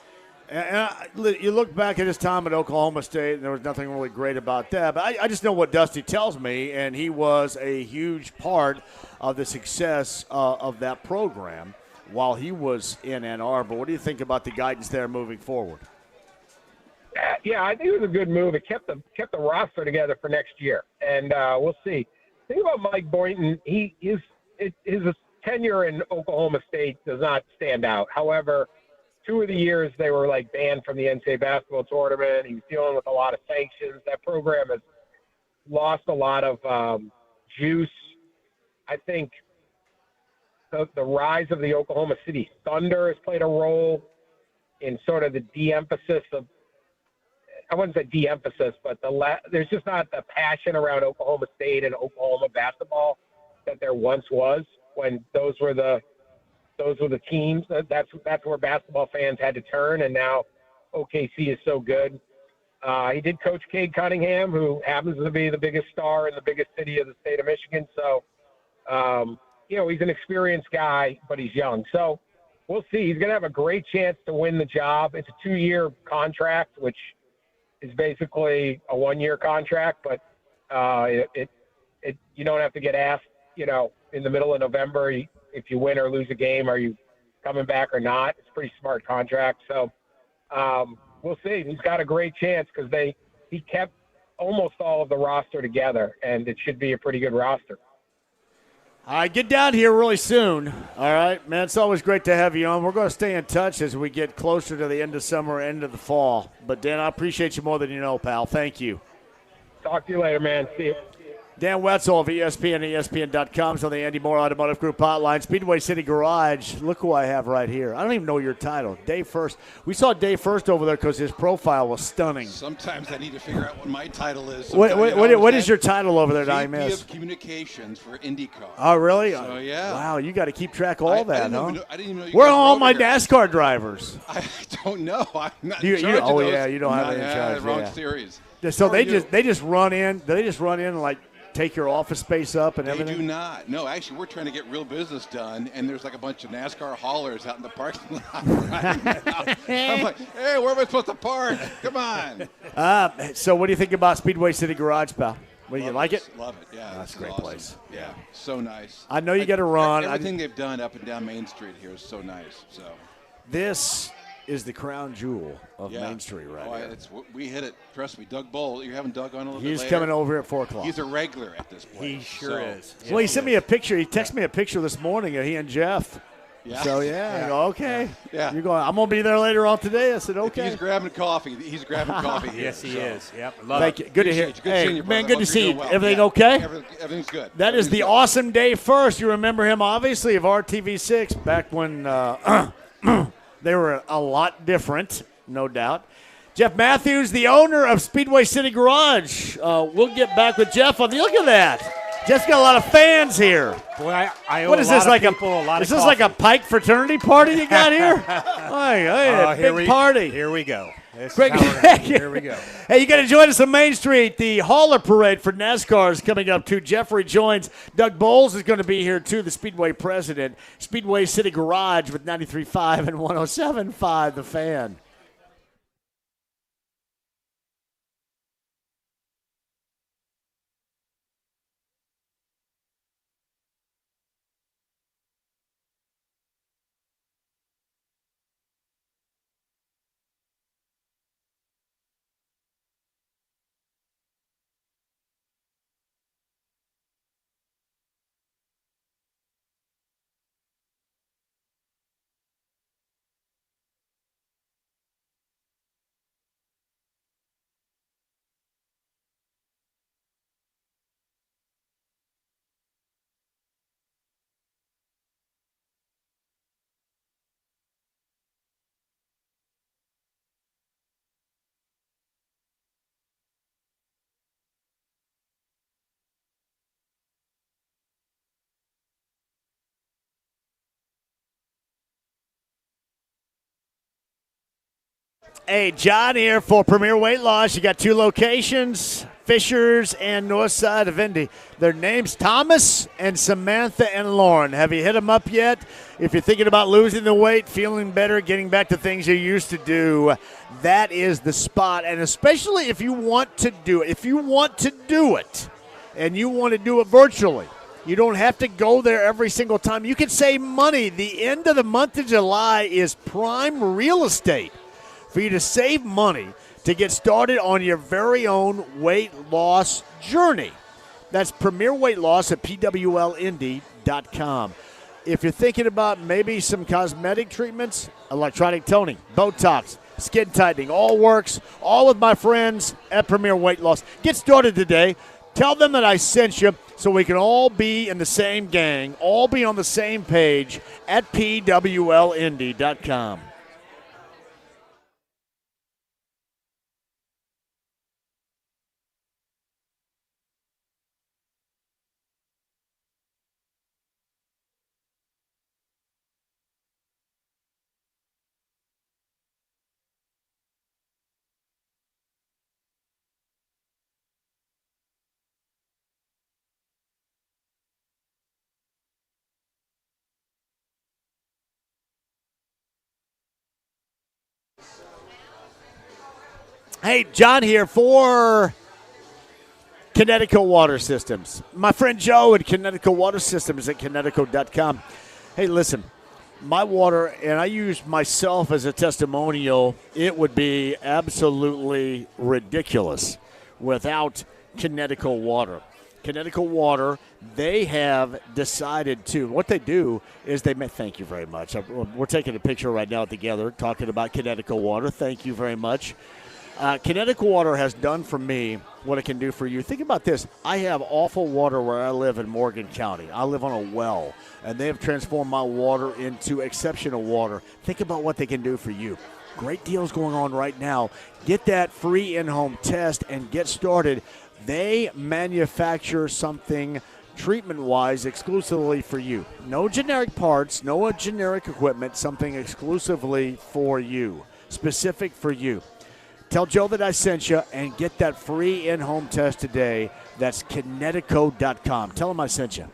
Speaker 9: And you look back at his time at Oklahoma State, and there was nothing really great about that. But I just know what Dusty tells me, and he was a huge part of the success of that program while he was in Ann Arbor. What do you think about the guidance there moving forward?
Speaker 12: Yeah, I think it was a good move. It kept the roster together for next year, and we'll see. The thing about Mike Boynton, his tenure in Oklahoma State does not stand out. However, 2 of the years they were like banned from the NCAA basketball tournament. He was dealing with a lot of sanctions. That program has lost a lot of juice. I think the rise of the Oklahoma City Thunder has played a role in sort of the de-emphasis of, I wouldn't say de-emphasis, but there's just not the passion around Oklahoma State and Oklahoma basketball that there once was when those were the teams. That's where basketball fans had to turn, and now OKC is so good. He did coach Cade Cunningham, who happens to be the biggest star in the biggest city of the state of Michigan. So, you know, he's an experienced guy, but he's young. So we'll see. He's going to have a great chance to win the job. It's a 2-year contract, which is basically a 1-year contract, but you don't have to get asked, you know, in the middle of November if you win or lose a game, are you coming back or not? It's a pretty smart contract. So we'll see. He's got a great chance because he kept almost all of the roster together, and it should be a pretty good roster.
Speaker 9: All right, get down here really soon. All right, man, it's always great to have you on. We're going to stay in touch as we get closer to the end of summer, end of the fall. But, Dan, I appreciate you more than you know, pal. Thank you.
Speaker 12: Talk to you later, man. See you.
Speaker 9: Dan Wetzel of ESPN, ESPN.com, so the Andy Moore Automotive Group hotline. Speedway City Garage. Look who I have right here. I don't even know your title. Dave First. We saw Dave First over there because his profile was stunning.
Speaker 13: Sometimes I need to figure out what my title is.
Speaker 9: What is your title over there, Dime?
Speaker 13: VP of Communications for IndyCar.
Speaker 9: Oh, really?
Speaker 13: So, yeah.
Speaker 9: Wow, you got to keep track of all that, huh?
Speaker 13: I didn't even know you
Speaker 9: Where are all my
Speaker 13: here.
Speaker 9: NASCAR drivers?
Speaker 13: I don't know. I'm not
Speaker 9: you
Speaker 13: in charge of those.
Speaker 9: Yeah, you don't have any in charge.
Speaker 13: Wrong
Speaker 9: yeah.
Speaker 13: series.
Speaker 9: So they just run in. They just run in and like take your office space up and everything?
Speaker 13: They do not. No, actually, we're trying to get real business done, and there's like a bunch of NASCAR haulers out in the parking lot right now. I'm like, hey, where am I supposed to park? Come on.
Speaker 9: So what do you think about Speedway City Garage, pal? Do you like it?
Speaker 13: Love it, yeah.
Speaker 9: That's a great
Speaker 13: awesome.
Speaker 9: place.
Speaker 13: Yeah, so nice.
Speaker 9: I know you got to run.
Speaker 13: Everything they've done up and down Main Street here is so nice. So
Speaker 9: this is the crown jewel of Main Street right here.
Speaker 13: We hit it. Trust me, Doug Bowl. You haven't Doug on a little bit
Speaker 9: He's
Speaker 13: later?
Speaker 9: coming over at 4 o'clock.
Speaker 13: He's a regular at this point.
Speaker 11: He sure is.
Speaker 9: Well, he sent me a picture. He texted me a picture this morning of he and Jeff.
Speaker 13: Yeah.
Speaker 9: So, I go, okay.
Speaker 13: Yeah.
Speaker 9: You're going, I'm going to be there later on today. I said, okay.
Speaker 13: If he's grabbing coffee. He's grabbing coffee here.
Speaker 11: Yes, he is. Yep.
Speaker 9: Thank you. Good to hear.
Speaker 13: Good seeing you,
Speaker 9: man,
Speaker 13: brother.
Speaker 9: good to see you.
Speaker 13: Well.
Speaker 9: Everything okay?
Speaker 13: Everything's good.
Speaker 9: That is the awesome Day First. You remember him, obviously, of RTV6 back when they were a lot different, no doubt. Jeff Matthews, the owner of Speedway City Garage. We'll get back with Jeff on the look at that. Jeff's got a lot of fans here.
Speaker 11: Boy, I owe
Speaker 9: what is
Speaker 11: a lot
Speaker 9: this
Speaker 11: of
Speaker 9: like
Speaker 11: people a lot
Speaker 9: is
Speaker 11: of
Speaker 9: this
Speaker 11: coffee.
Speaker 9: like a Pike fraternity party you got here? Big party.
Speaker 11: Here we go.
Speaker 9: Greg,
Speaker 11: here we go.
Speaker 9: Hey, you got to join us on Main Street. The Hauler Parade for NASCAR is coming up, too. Jeffrey joins. Doug Bowles is going to be here, too, the Speedway president. Speedway City Garage with 93.5 and 107.5, The Fan. Hey, John here for Premier Weight Loss. You got two locations, Fishers and Northside of Indy. Their names, Thomas and Samantha and Lauren. Have you hit them up yet? If you're thinking about losing the weight, feeling better, getting back to things you used to do, that is the spot. And especially if you want to do it. If you want to do it and you want to do it virtually, you don't have to go there every single time. You can save money. The end of the month of July is prime real estate for you to save money to get started on your very own weight loss journey. That's Premier Weight Loss at pwlindy.com. If you're thinking about maybe some cosmetic treatments, electronic toning, Botox, skin tightening, all works, all with my friends at Premier Weight Loss. Get started today. Tell them that I sent you so we can all be in the same gang, all be on the same page at pwlindy.com. Hey, John here for Connecticut Water Systems. My friend Joe at Connecticut Water Systems at Connecticut.com. Hey, listen, my water, and I use myself as a testimonial, it would be absolutely ridiculous without Connecticut Water. Connecticut Water, they have decided to, what they do is thank you very much. We're taking a picture right now together talking about Connecticut Water. Thank you very much. Connecticut Water has done for me what it can do for you. Think about this. I have awful water where I live in Morgan County. I live on a well, and they have transformed my water into exceptional water. Think about what they can do for you. Great deals going on right now. Get that free in-home test and get started. They manufacture something treatment-wise exclusively for you. No generic parts, no generic equipment, something exclusively for you, specific for you. Tell Joe that I sent you and get that free in-home test today. That's Kinetico.com. Tell him I sent you.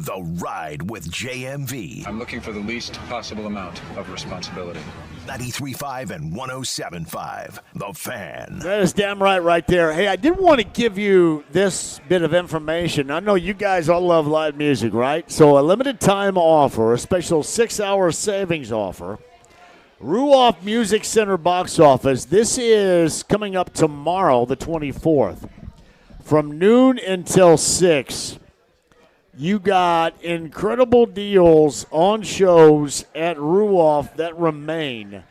Speaker 8: The Ride with JMV.
Speaker 3: I'm looking for the least possible amount of responsibility.
Speaker 8: 93.5 and 107.5. The Fan.
Speaker 9: That is damn right there. Hey, I did want to give you this bit of information. I know you guys all love live music, right? So a limited time offer, a special 6-hour savings offer. Ruoff Music Center box office. This is coming up tomorrow, the 24th. From noon until 6. You got incredible deals on shows at Ruoff that remain.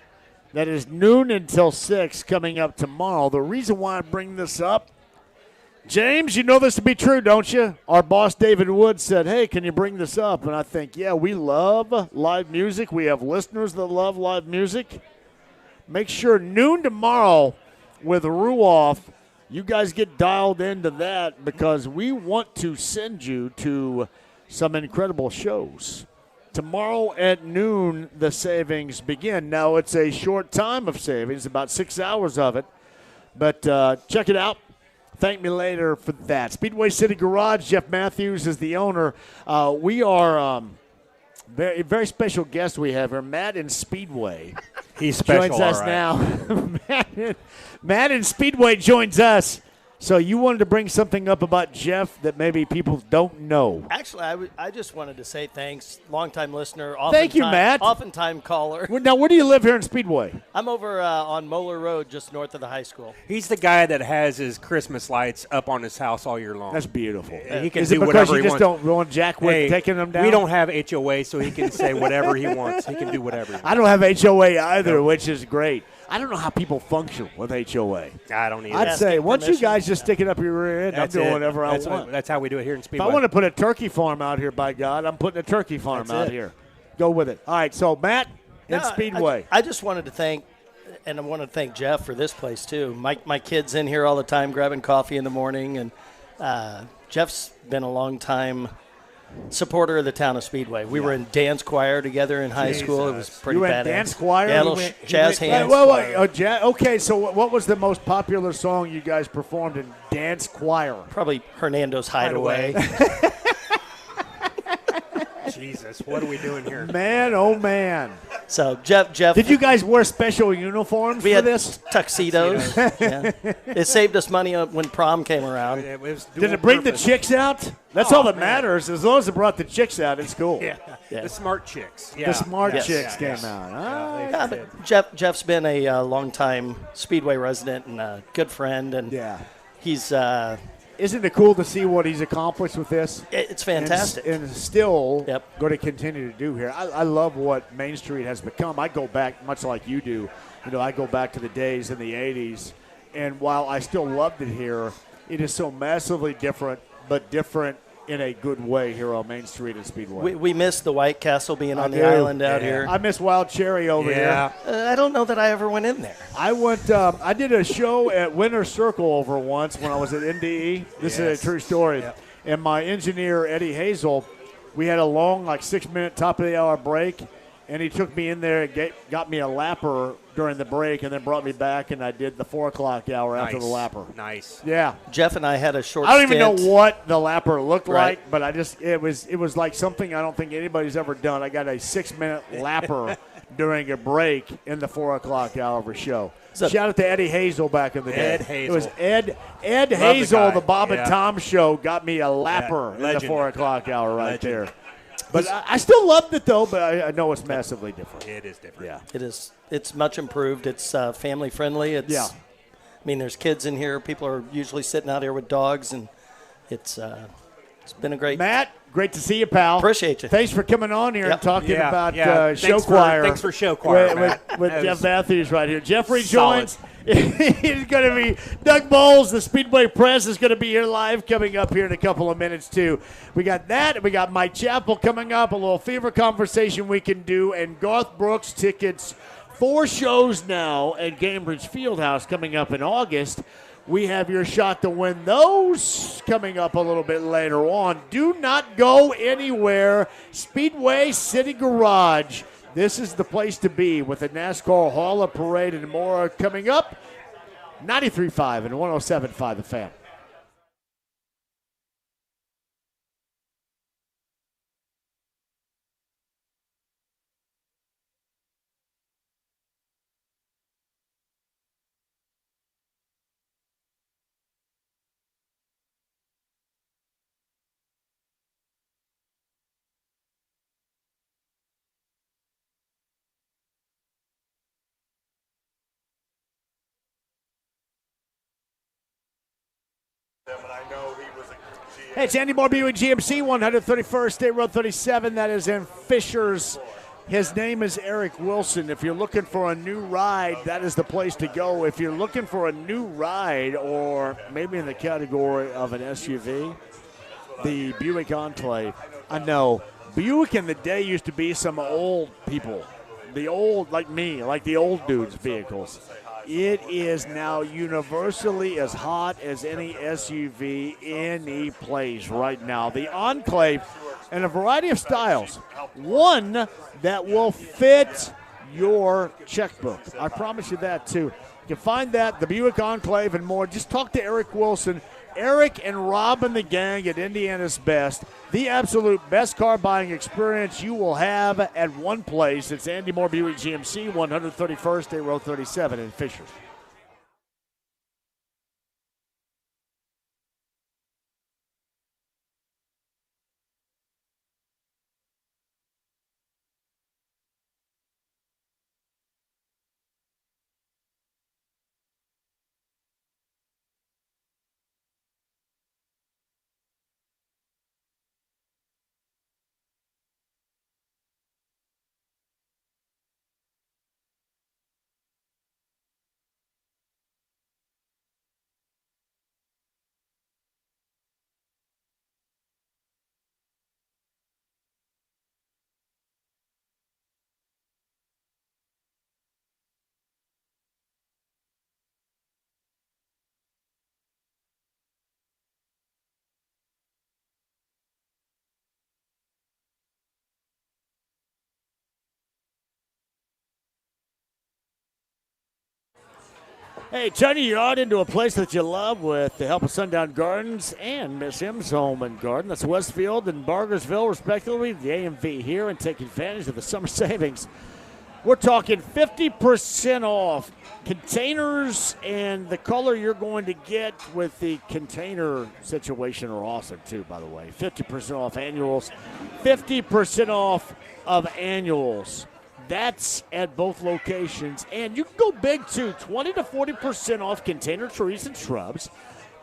Speaker 9: That is noon until 6 coming up tomorrow. The reason why I bring this up, James, you know this to be true, don't you? Our boss, David Wood, said, hey, can you bring this up? And I think, yeah, we love live music. We have listeners that love live music. Make sure noon tomorrow with Ruoff, you guys get dialed into that because we want to send you to some incredible shows. Tomorrow at noon, the savings begin. Now, it's a short time of savings, about 6 hours of it. But check it out. Thank me later for that. Speedway City Garage, Jeff Matthews is the owner. We are very, very special guest we have here, Matt in Speedway.
Speaker 11: He's special,
Speaker 9: joins us now. Matt in Speedway joins us. So you wanted to bring something up about Jeff that maybe people don't know.
Speaker 14: Actually, I just wanted to say thanks. Longtime listener.
Speaker 9: Thank you, Matt.
Speaker 14: Oftentimes caller.
Speaker 9: Now, where do you live here in Speedway?
Speaker 14: I'm over on Moeller Road, just north of the high school.
Speaker 11: He's the guy that has his Christmas lights up on his house all year long.
Speaker 9: That's beautiful.
Speaker 11: He can
Speaker 9: Is
Speaker 11: do
Speaker 9: it because
Speaker 11: whatever
Speaker 9: you
Speaker 11: he
Speaker 9: just
Speaker 11: wants.
Speaker 9: don't want Jack Wood taking them down?
Speaker 11: We don't have HOA, so he can say whatever he wants. He can do whatever he wants.
Speaker 9: I don't have HOA either, which is great. I don't know how people function with HOA.
Speaker 11: I don't either.
Speaker 9: I'd say once you guys just stick it up your rear end, I'm doing whatever I
Speaker 11: want.
Speaker 9: want.
Speaker 11: That's how we do it here in Speedway.
Speaker 9: If I want to put a turkey farm out here, by God, I'm putting a turkey farm out here. Go with it. All right, so Matt in Speedway.
Speaker 14: I just wanted to thank, and I want to thank Jeff for this place too. My kid's in here all the time grabbing coffee in the morning, and Jeff's been a long time supporter of the town of Speedway. We were in dance choir together in high school. It was pretty
Speaker 9: you
Speaker 14: badass.
Speaker 9: went dance choir?
Speaker 14: Yeah, a little jazz hands.
Speaker 9: Okay, so what was the most popular song you guys performed in dance choir?
Speaker 14: Probably Hernando's Hideaway.
Speaker 11: Jesus, what are we doing here?
Speaker 9: Man, oh man.
Speaker 14: So Jeff.
Speaker 9: Did you guys wear special uniforms
Speaker 14: we
Speaker 9: for
Speaker 14: had
Speaker 9: this?
Speaker 14: Tuxedos. Yeah. It saved us money when prom came around.
Speaker 9: Did it bring the chicks out? That's all that matters. As long as it brought the chicks out, it's cool.
Speaker 11: Yeah. The smart chicks.
Speaker 9: The smart
Speaker 14: Yes.
Speaker 9: chicks came out.
Speaker 14: Yeah, but Jeff's been a long-time Speedway resident and a good friend, and he's.
Speaker 9: Isn't it cool to see what he's accomplished with this?
Speaker 14: It's fantastic.
Speaker 9: And still going to continue to do here. I love what Main Street has become. I go back, much like you do. You know, I go back to the days in the 80s. And while I still loved it here, it is so massively different, but different in a good way here on Main Street at Speedway.
Speaker 14: We miss the White Castle being on the island out here.
Speaker 9: I miss Wild Cherry over here.
Speaker 14: I don't know that I ever went in there.
Speaker 9: I went. I did a show at Winter Circle over once when I was at NDE. This is a true story. Yep. And my engineer, Eddie Hazel, we had a long, 6-minute top-of-the-hour break, and he took me in there and got me a lapper during the break and then brought me back, and I did the 4 o'clock hour after the lapper.
Speaker 11: Nice.
Speaker 9: Yeah.
Speaker 14: Jeff and I had a short
Speaker 9: I don't even
Speaker 14: stint.
Speaker 9: know what the lapper looked
Speaker 14: Right.
Speaker 9: like, but it was like something I don't think anybody's ever done. I got a 6-minute lapper during a break in the 4 o'clock hour of a show. Shout out to Eddie Hazel back in the day.
Speaker 11: Ed Hazel.
Speaker 9: It was Ed Hazel, the Bob and
Speaker 11: Yeah.
Speaker 9: Tom show, got me a lapper in the
Speaker 11: Legend.
Speaker 9: 4 o'clock hour right there. But I still loved it, though, but I know it's massively different.
Speaker 11: It is different.
Speaker 9: Yeah.
Speaker 14: It is. It's much improved. It's family friendly. It's.
Speaker 9: Yeah.
Speaker 14: I mean, there's kids in here. People are usually sitting out here with dogs, and it's been a great.
Speaker 9: Matt, great to see you, pal.
Speaker 14: Appreciate you.
Speaker 9: Thanks for coming on here and talking about show
Speaker 11: Thanks
Speaker 9: choir.
Speaker 11: Thanks for show choir,
Speaker 9: with
Speaker 11: Matt.
Speaker 9: Jeff Matthews right here. Jeffrey
Speaker 11: solid.
Speaker 9: joins. He's going to be Doug Bowles, the Speedway Press, is going to be here live coming up here in a couple of minutes, too. We got that. We got Mike Chappell coming up, a little fever conversation we can do, and Garth Brooks tickets. 4 shows now at Cambridge Fieldhouse coming up in August. We have your shot to win those coming up a little bit later on. Do not go anywhere. Speedway City Garage. This is the place to be with the NASCAR Hall of Parade and more coming up. 93.5 and 107.5 The Fan. Hey, it's Andy Moore, Buick GMC, 131st State Road 37. That is in Fishers. His name is Eric Wilson. If you're looking for a new ride, that is the place to go. If you're looking for a new ride, or maybe in the category of an SUV, the Buick Enclave. I know, Buick in the day used to be some old people. The old, like me, like the old dudes' vehicles. It is now universally as hot as any SUV any place right now. The Enclave in a variety of styles. One that will fit your checkbook. I promise you that, too. You can find that, the Buick Enclave and more. Just talk to Eric Wilson. Eric and Rob and the gang at Indiana's Best. The absolute best car buying experience you will have at one place. It's Andy Moore Buick GMC, 131st State Road 37 in Fishers. Hey, turn your yard into a place that you love with the help of Sundown Gardens and Miss M's Home and Garden. That's Westfield and Bargersville, respectively. The JMV here, and take advantage of the summer savings. We're talking 50% off containers, and the color you're going to get with the container situation are awesome, too, by the way. 50% off annuals, 50% off of annuals. That's at both locations. And you can go big, too. 20 to 40% off container trees and shrubs.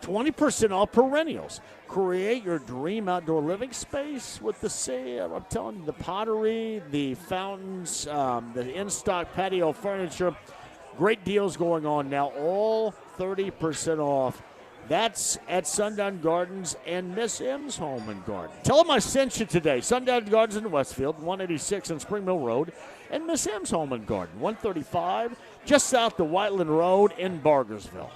Speaker 9: 20% off perennials. Create your dream outdoor living space with the sale. I'm telling you, the pottery, the fountains, the in-stock patio furniture. Great deals going on now. All 30% off. That's at Sundown Gardens and Miss M's Home and Garden. Tell them I sent you today. Sundown Gardens in Westfield, 186 on Spring Mill Road, and Miss M's Home and Garden, 135, just south of Whiteland Road in Bargersville.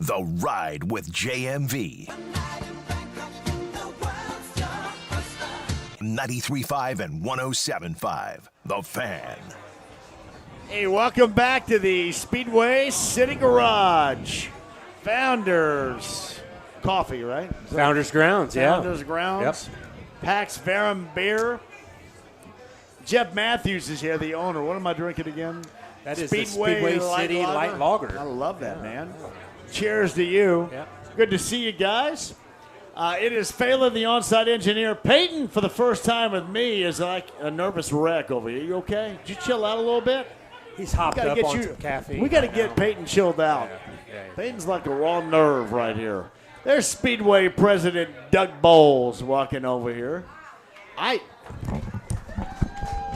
Speaker 8: The Ride with JMV. 93.5 and 107.5. The Fan.
Speaker 9: Hey, welcome back to the Speedway City Garage. Founders Coffee, right?
Speaker 11: Founders Grounds, yeah.
Speaker 9: Founders Grounds. Yep. Pax Verum Beer. Jeff Matthews is here, the owner. What am I drinking again?
Speaker 11: That is the Speedway City Light Lager.
Speaker 9: I love that, man. Cheers to you.
Speaker 11: Yeah.
Speaker 9: Good to see you guys. It is Phelan, the on-site engineer. Peyton, for the first time with me, is like a nervous wreck over here. You okay? Did you chill out a little bit?
Speaker 11: He's hopped up on some caffeine.
Speaker 9: We got to get Peyton chilled out.
Speaker 11: Yeah.
Speaker 9: Peyton's like a raw nerve right here. There's Speedway President Doug Bowles walking over here.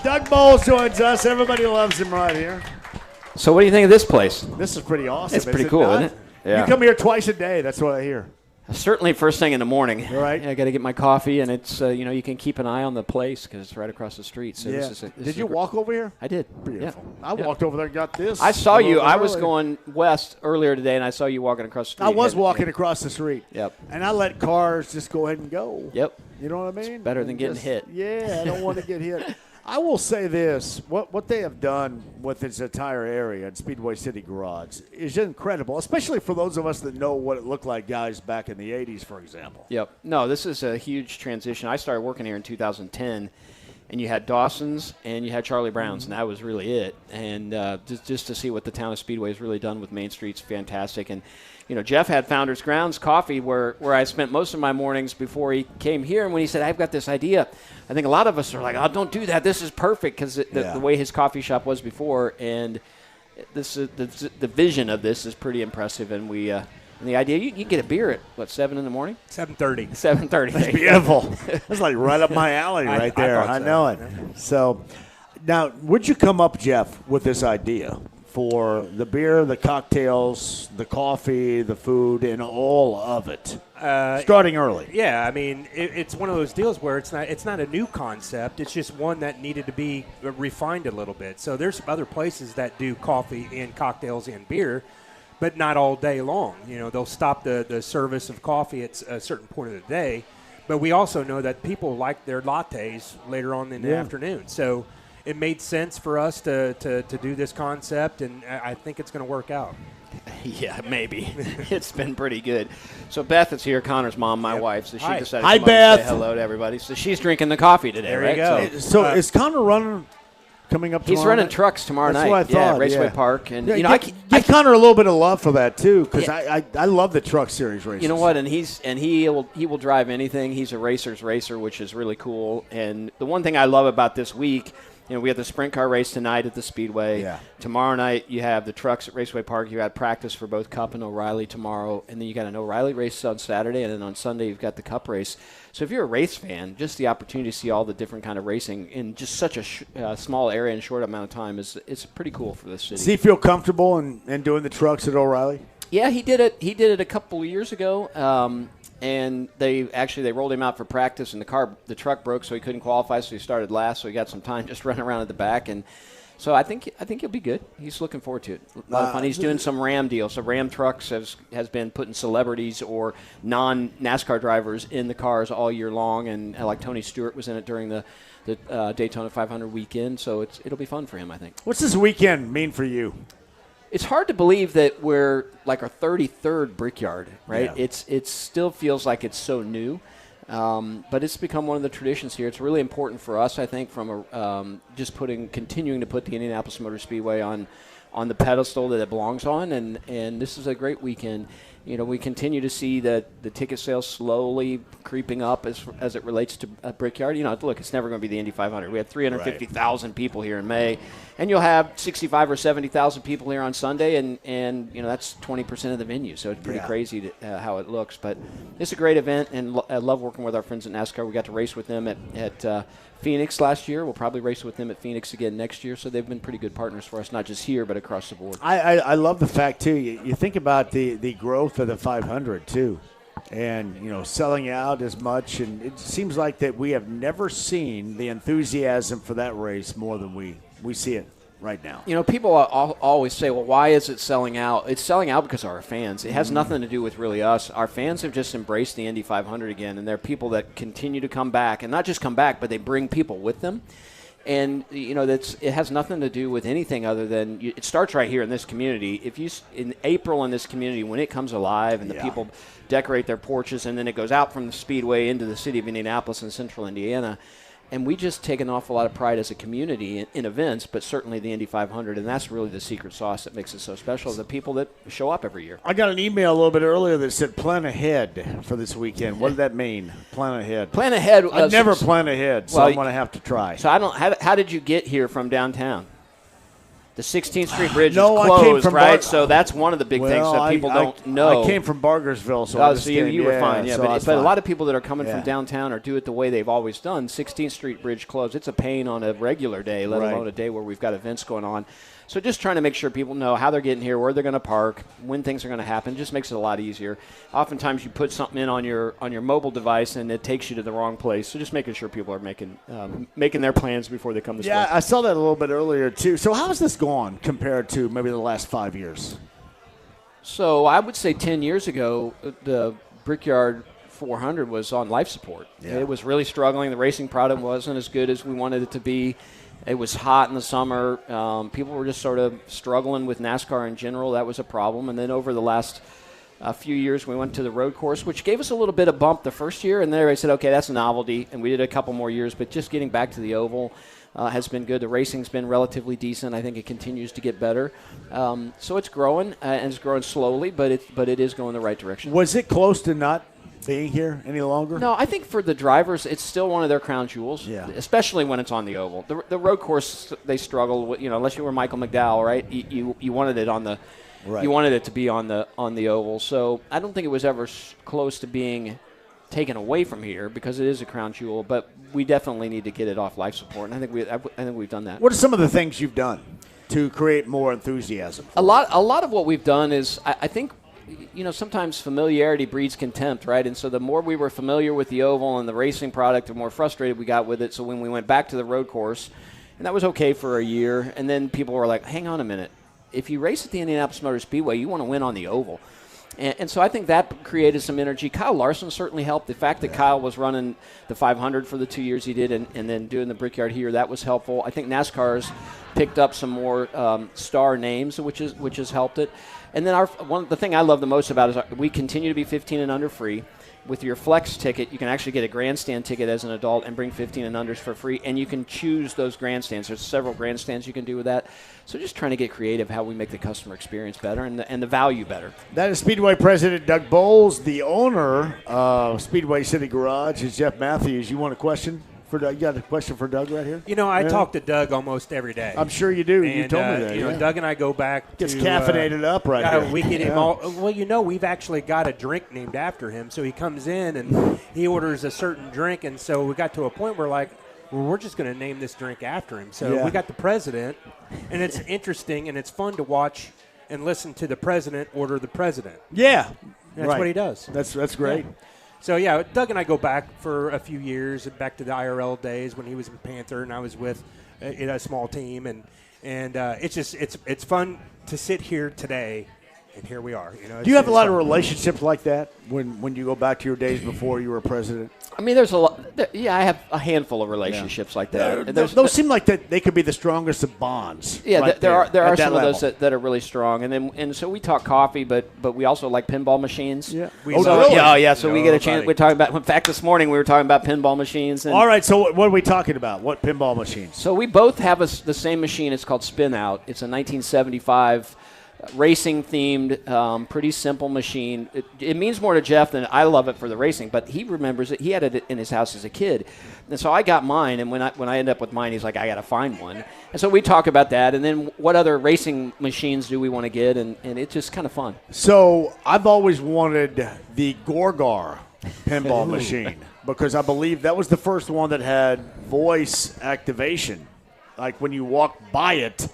Speaker 9: Doug Bowles joins us. Everybody loves him right here.
Speaker 15: So what do you think of this place?
Speaker 9: This is pretty awesome.
Speaker 15: It's pretty cool, isn't it? Yeah.
Speaker 9: You come here twice a day. That's what I hear.
Speaker 15: Certainly first thing in the morning.
Speaker 9: Right.
Speaker 15: I got to get my coffee, and it's, you can keep an eye on the place because it's right across the street. So
Speaker 9: yeah. Did you walk over here?
Speaker 15: I did.
Speaker 9: Beautiful.
Speaker 15: Yeah.
Speaker 9: I walked over there and got this.
Speaker 15: I saw you. I was going west earlier today, and I saw you walking across the street.
Speaker 9: I was walking across the street.
Speaker 15: Yep.
Speaker 9: And I let cars just go ahead and go.
Speaker 15: Yep.
Speaker 9: You know what I mean?
Speaker 15: It's better than getting hit.
Speaker 9: Yeah, I don't want to get hit. I will say this, what they have done with this entire area at Speedway City Garage is incredible, especially for those of us that know what it looked like, guys, back in the 80s, for example.
Speaker 15: Yep. No, this is a huge transition. I started working here in 2010, and you had Dawson's and you had Charlie Brown's, and that was really it. And just to see what the town of Speedway has really done with Main Street's fantastic. And, Jeff had Founders Grounds Coffee where I spent most of my mornings before he came here. And when he said, I've got this idea, I think a lot of us are like, oh, don't do that. This is perfect because the way his coffee shop was before. And this is, the vision of this is pretty impressive. And and the idea, you can get a beer at, 7 in the morning?
Speaker 11: 7:30.
Speaker 15: 7:30.
Speaker 9: That's beautiful. That's like right up my alley right there. I know it. So now, would you come up, Jeff, with this idea for the beer, the cocktails, the coffee, the food, and all of it? Starting early.
Speaker 11: Yeah, I mean, it's one of those deals where it's not a new concept. It's just one that needed to be refined a little bit. So there's other places that do coffee and cocktails and beer, but not all day long. They'll stop the service of coffee at a certain point of the day. But we also know that people like their lattes later on in the afternoon. So it made sense for us to do this concept, and I think it's going to work out.
Speaker 15: Yeah, maybe. It's been pretty good. So Beth is here, Connor's mom, my wife. So she decided
Speaker 9: Hi,
Speaker 15: to come
Speaker 9: Beth.
Speaker 15: up and say hello to everybody. So she's drinking the coffee today,
Speaker 11: there
Speaker 15: right?
Speaker 11: You go.
Speaker 9: So is Connor running coming up tomorrow?
Speaker 15: He's running
Speaker 9: night?
Speaker 15: trucks tomorrow
Speaker 9: That's
Speaker 15: night.
Speaker 9: What I thought.
Speaker 15: Yeah, Raceway Park. And
Speaker 9: give Connor a little bit of love for that too, because I love the truck series races.
Speaker 15: You know what? And he will drive anything. He's a racer's racer, which is really cool. And the one thing I love about this week, we have the sprint car race tonight at the Speedway.
Speaker 9: Yeah.
Speaker 15: Tomorrow night you have the trucks at Raceway Park. You had practice for both Cup and O'Reilly tomorrow, and then you got an O'Reilly race on Saturday, and then on Sunday you've got the Cup race. So if you're a race fan, just the opportunity to see all the different kind of racing in just such a small area in a short amount of time it's pretty cool for the city.
Speaker 9: Does he feel comfortable in doing the trucks at O'Reilly?
Speaker 15: Yeah, he did it. He did it a couple of years ago. And they rolled him out for practice, and the truck broke, so he couldn't qualify. So he started last, so he got some time just running around at the back, and so I think he'll be good. He's looking forward to it. A lot of fun. He's doing some Ram deals. So Ram Trucks has been putting celebrities or non-NASCAR drivers in the cars all year long, and like Tony Stewart was in it during the Daytona 500 weekend. So it'll be fun for him, I think.
Speaker 9: What's this weekend mean for you?
Speaker 15: It's hard to believe that we're like our 33rd Brickyard, right?
Speaker 9: Yeah.
Speaker 15: It still feels like it's so new, but it's become one of the traditions here. It's really important for us, I think, from continuing to put the Indianapolis Motor Speedway on the pedestal that it belongs on, and this is a great weekend. We continue to see the ticket sales slowly creeping up as it relates to Brickyard. Look, it's never going to be the Indy 500. We had 350,000 people here in May, and you'll have 65 or 70,000 people here on Sunday, and that's 20% of the venue. So it's pretty crazy how it looks. But it's a great event, and I love working with our friends at NASCAR. We got to race with them at Phoenix last year. We'll probably race with them at Phoenix again next year. So they've been pretty good partners for us, not just here, but across the board.
Speaker 9: I love the fact, too, you think about the growth of the 500, too, and, selling out as much. And it seems like that we have never seen the enthusiasm for that race more than we see it right now?
Speaker 15: You know, people always say, well, why is it selling out? It's selling out because of our fans. It has nothing to do with really us. Our fans have just embraced the Indy 500 again, and they're people that continue to come back, and not just come back, but they bring people with them. And, you know, it has nothing to do with anything other than it starts right here in this community. If you in April in this community, when it comes alive and the people decorate their porches, and then it goes out from the Speedway into the city of Indianapolis and central Indiana. And we just take an awful lot of pride as a community in events, but certainly the Indy 500, and that's really the secret sauce that makes it so special, the people that show up every year.
Speaker 9: I got an email a little bit earlier that said plan ahead for this weekend. What did that mean, plan ahead?
Speaker 15: Plan ahead.
Speaker 9: I never plan ahead, so I'm going to have to try.
Speaker 15: So how did you get here from downtown? The 16th Street Bridge is
Speaker 9: I came
Speaker 15: closed,
Speaker 9: from
Speaker 15: right? So that's one of the big things that people don't know.
Speaker 9: I came from Bargersville, so
Speaker 15: you were fine. Yeah, but a lot of people that are coming from
Speaker 9: Yeah.
Speaker 15: downtown or do it the way they've always done. 16th Street Bridge closed. It's a pain on a regular day, let alone a day where we've got events going on. So just trying to make sure people know how they're getting here, where they're going to park, when things are going to happen, just makes it a lot easier. Oftentimes you put something in on your mobile device and it takes you to the wrong place. So just making sure people are making their plans before they come this way.
Speaker 9: Yeah, I saw that a little bit earlier too. So how has this gone compared to maybe the last 5 years?
Speaker 15: So I would say 10 years ago, the Brickyard 400 was on life support.
Speaker 9: Yeah.
Speaker 15: It was really struggling. The racing product wasn't as good as we wanted it to be. It was hot in the summer. People were just sort of struggling with NASCAR in general. That was a problem. And then over the last few years, we went to the road course, which gave us a little bit of bump the first year. And then everybody said, okay, that's a novelty. And we did a couple more years. But just getting back to the oval has been good. The racing's been relatively decent. I think it continues to get better. So it's growing, and it's growing slowly, but it is going the right direction.
Speaker 9: Was it close to not being here any longer?
Speaker 15: No, I think for the drivers, it's still one of their crown jewels, especially when it's on the oval. The road course, they struggle with, unless you were Michael McDowell, right? You wanted it on the, you wanted it to be on the oval. So I don't think it was ever close to being taken away from here because it is a crown jewel. But we definitely need to get it off life support, and I think we've done that.
Speaker 9: What are some of the things you've done to create more enthusiasm?
Speaker 15: A lot of what we've done is I think. Sometimes familiarity breeds contempt, right? And so the more we were familiar with the oval and the racing product, the more frustrated we got with it. So when we went back to the road course, and that was okay for a year, and then people were like, hang on a minute. If you race at the Indianapolis Motor Speedway, you want to win on the oval. And so I think that created some energy. Kyle Larson certainly helped. The fact that Kyle was running the 500 for the 2 years he did and then doing the Brickyard here, that was helpful. I think NASCAR's picked up some more star names, which has helped it. And then the thing I love the most about it is we continue to be 15 and under free. With your Flex ticket, you can actually get a grandstand ticket as an adult and bring 15 and unders for free, and you can choose those grandstands. There's several grandstands you can do with that. So just trying to get creative how we make the customer experience better and the value better.
Speaker 9: That is Speedway President Doug Bowles. The owner of Speedway City Garage is Jeff Matthews. You want a question for Doug? You got a question for Doug right here?
Speaker 11: I talk to Doug almost every day.
Speaker 9: I'm sure you do.
Speaker 11: And,
Speaker 9: you told me that.
Speaker 11: Doug and I go back
Speaker 9: Gets
Speaker 11: to
Speaker 9: caffeinated up right here.
Speaker 11: We get him all. Well, we've actually got a drink named after him. So he comes in and he orders a certain drink, and so we got to a point where we're just going to name this drink after him. So we got the president, and it's interesting and it's fun to watch and listen to the president order the president.
Speaker 9: Yeah,
Speaker 11: that's what he does.
Speaker 9: That's great.
Speaker 11: Yeah. So, Doug and I go back for a few years, back to the IRL days when he was in Panther and I was with a small team. And it's fun to sit here today, and here we are.
Speaker 9: Do you have a lot of relationships like that when you go back to your days before you were president?
Speaker 15: I mean, there's a lot. I have a handful of relationships like that.
Speaker 9: Those seem like that they could be the strongest of bonds.
Speaker 15: Yeah,
Speaker 9: right
Speaker 15: there are some
Speaker 9: level.
Speaker 15: of those that are really strong, and so we talk coffee, but we also like pinball machines.
Speaker 9: Yeah.
Speaker 15: Really? So we get a chance. We're talking about. In fact, this morning we were talking about pinball machines.
Speaker 9: All right. So what are we talking about? What pinball machines?
Speaker 15: So we both have the same machine. It's called Spin Out. It's a 1975. Racing themed, pretty simple machine. It means more to Jeff than I love it for the racing, but he remembers it. He had it in his house as a kid, and so I got mine. And when I end up with mine, he's like, "I got to find one." And so we talk about that, and then what other racing machines do we want to get, and it's just kind of fun.
Speaker 9: So I've always wanted the Gorgar pinball machine because I believe that was the first one that had voice activation, like when you walk by it.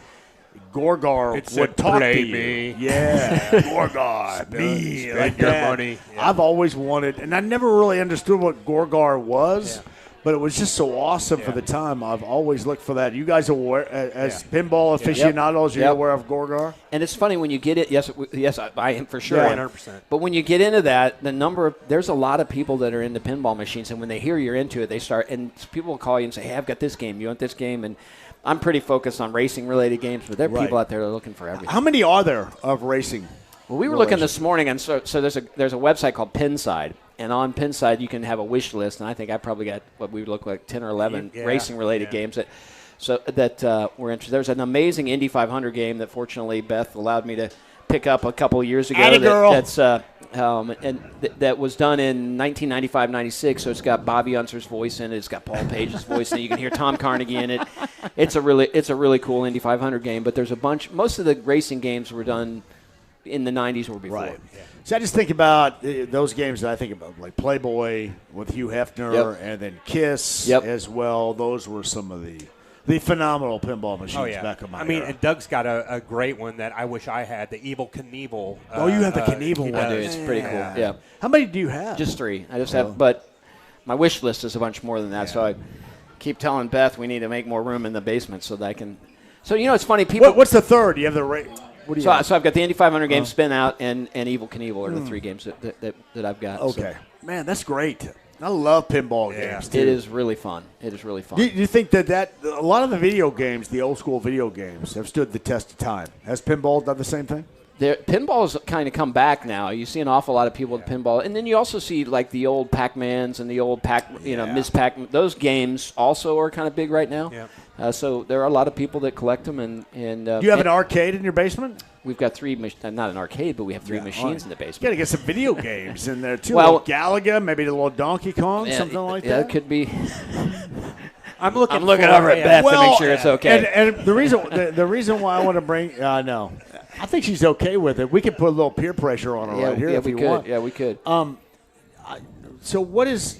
Speaker 9: Gorgar would talk to you.
Speaker 11: Me.
Speaker 9: Yeah, Gorgar, me.
Speaker 11: Like your money.
Speaker 9: Yeah. I've always wanted, and I never really understood what Gorgar was, But it was just so awesome for the time. I've always looked for that. You guys are aware, as pinball aficionados, you're aware of Gorgar?
Speaker 15: And it's funny when you get it. Yes, I am for sure.
Speaker 11: 100%.
Speaker 15: But when you get into that, there's a lot of people that are into pinball machines, and when they hear you're into it, they start. And people will call you and say, "Hey, I've got this game. You want this game?" And I'm pretty focused on racing-related games, but there are people out there that are looking for everything.
Speaker 9: How many are there of racing?
Speaker 15: Well, we were looking this morning, and so there's a website called Pinside. And on Pinside, you can have a wish list, and I think I probably got what we would look like 10 or 11 racing-related games that were interested. There's an amazing Indy 500 game that, fortunately, Beth allowed me to pick up a couple of years ago. That was done in 1995-96. So it's got Bobby Unser's voice in it. It's got Paul Page's voice in it. You can hear Tom Carnegie in it. It's a really cool Indy 500 game. But there's a bunch. Most of the racing games were done in the 90s or before.
Speaker 9: Right. Yeah. So I just think about those games that I think about, like Playboy with Hugh Hefner and then Kiss as well. Those were some of the phenomenal pinball machines back in my era.
Speaker 11: and Doug's got a great one that I wish I had, the Evil Knievel.
Speaker 9: You have the Knievel one.
Speaker 15: I do. It's pretty cool. Yeah.
Speaker 9: How many do you have?
Speaker 15: Just 3. I just have, but my wish list is a bunch more than that. So I keep telling Beth we need to make more room in the basement so that I can. So, it's funny. People.
Speaker 9: What's the third? You have the What do you have?
Speaker 15: So I've got the Indy 500 game, Spin Out, and Evil Knievel are the 3 games that I've got.
Speaker 9: Okay. So. Man, that's great. I love pinball games, too.
Speaker 15: It is really fun.
Speaker 9: Do you think that a lot of the video games, the old school video games, have stood the test of time? Has pinball done the same thing?
Speaker 15: Pinball has kind of come back now. You see an awful lot of people with pinball. And then you also see, like, the old Pac-Mans and the old Miss Pac. Those games also are kind of big right now.
Speaker 11: Yeah.
Speaker 15: So there are a lot of people that collect them. And
Speaker 9: do you have an arcade in your basement?
Speaker 15: We've got 3, not an arcade, but we have 3 machines in the basement.
Speaker 9: You got to get some video games in there, too.
Speaker 15: Well,
Speaker 9: Galaga, maybe the little Donkey Kong, something like that.
Speaker 15: Yeah, it could be.
Speaker 11: I'm looking
Speaker 15: over at Beth to make sure it's okay.
Speaker 9: And the reason why I want to bring no, I think she's okay with it. We could put a little peer pressure on her right here if you want.
Speaker 15: Yeah, we could.
Speaker 9: So what is?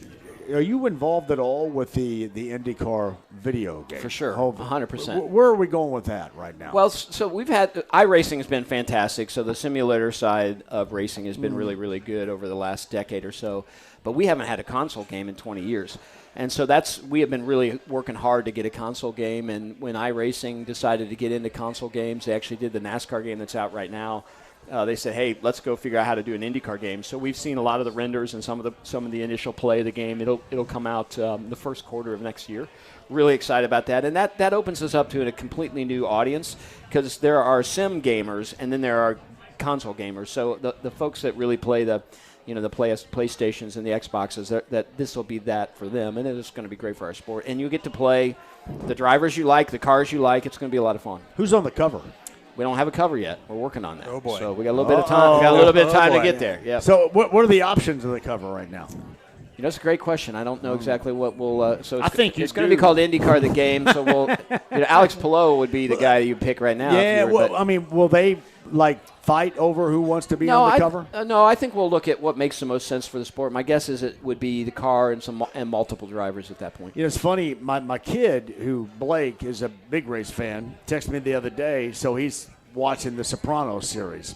Speaker 9: Are you involved at all with the IndyCar video game?
Speaker 15: For sure, 100%.
Speaker 9: Where are we going with that right now?
Speaker 15: Well, so we've had iRacing has been fantastic. So the simulator side of racing has been really, really good over the last decade or so. But we haven't had a console game in 20 years. And so we have been really working hard to get a console game. And when iRacing decided to get into console games, they actually did the NASCAR game that's out right now. They said, "Hey, let's go figure out how to do an IndyCar game." So we've seen a lot of the renders and some of the initial play of the game. It'll come out the first quarter of next year. Really excited about that, and that opens us up to a completely new audience because there are sim gamers and then there are console gamers. So the folks that really play the PlayStations and the Xboxes, that this will be that for them, and it's going to be great for our sport. And you get to play the drivers you like, the cars you like. It's going to be a lot of fun.
Speaker 9: Who's on the cover?
Speaker 15: We don't have a cover yet. We're working on that.
Speaker 11: Oh boy!
Speaker 15: So we got a little bit of time. We got a little bit of time to get there. Yeah.
Speaker 9: So what are the options of the cover right now?
Speaker 15: That's a great question. I don't know exactly what we'll.
Speaker 9: I think
Speaker 15: it's going to be called IndyCar the game. So we'll. Alex Palou would be the guy you pick right now.
Speaker 9: Yeah. Will they fight over who wants to be on the cover?
Speaker 15: No, I think we'll look at what makes the most sense for the sport. My guess is it would be the car and multiple drivers at that point.
Speaker 9: It's funny. My kid, who Blake is a big race fan, texted me the other day. So he's watching the Sopranos series,